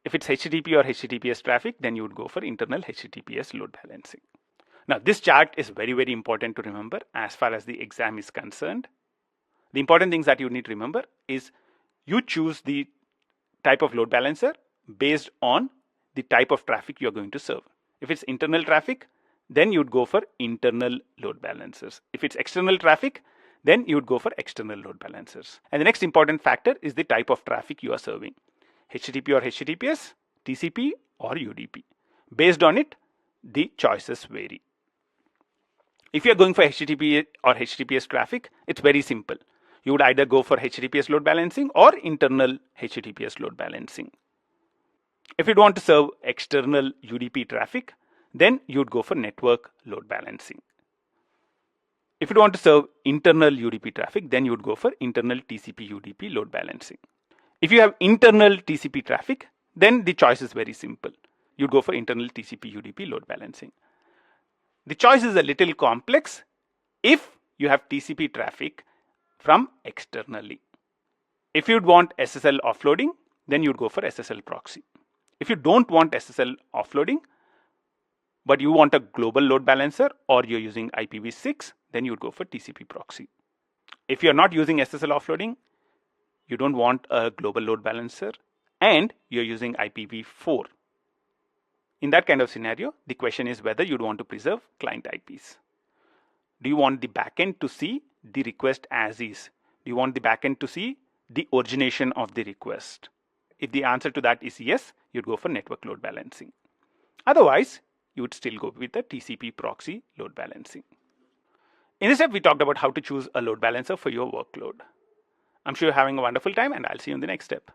If it's HTTP or HTTPS traffic, then you would go for internal HTTPS load balancing. Now this chart is very important to remember as far as the exam is concerned. The important things that you need to remember is you choose the type of load balancer based on the type of traffic you're going to serve. If it's internal traffic, then you'd go for internal load balancers. If it's external traffic, then you'd go for external load balancers. And the next important factor is the type of traffic you are serving. HTTP or HTTPS, TCP or UDP. Based on it, the choices vary. If you're going for HTTP or HTTPS traffic, it's very simple. You would either go for HTTPS load balancing or internal HTTPS load balancing. If you'd want to serve external UDP traffic, then you'd go for network load balancing. If you want to serve internal UDP traffic, then you'd go for internal TCP UDP load balancing. If you have internal TCP traffic, then the choice is very simple. You'd go for internal TCP UDP load balancing. The choice is a little complex if you have TCP traffic from externally. If you'd want SSL offloading, then you'd go for SSL proxy. If you don't want SSL offloading, but you want a global load balancer or you're using IPv6, then you'd go for TCP proxy. If you're not using SSL offloading, you don't want a global load balancer, and you're using IPv4. In that kind of scenario, the question is whether you'd want to preserve client IPs. Do you want the backend to see the request as is? Do you want the backend to see the origination of the request? If the answer to that is yes, you'd go for network load balancing. Otherwise, you would still go with the TCP proxy load balancing. In this step, we talked about how to choose a load balancer for your workload. I'm sure you're having a wonderful time, and I'll see you in the next step.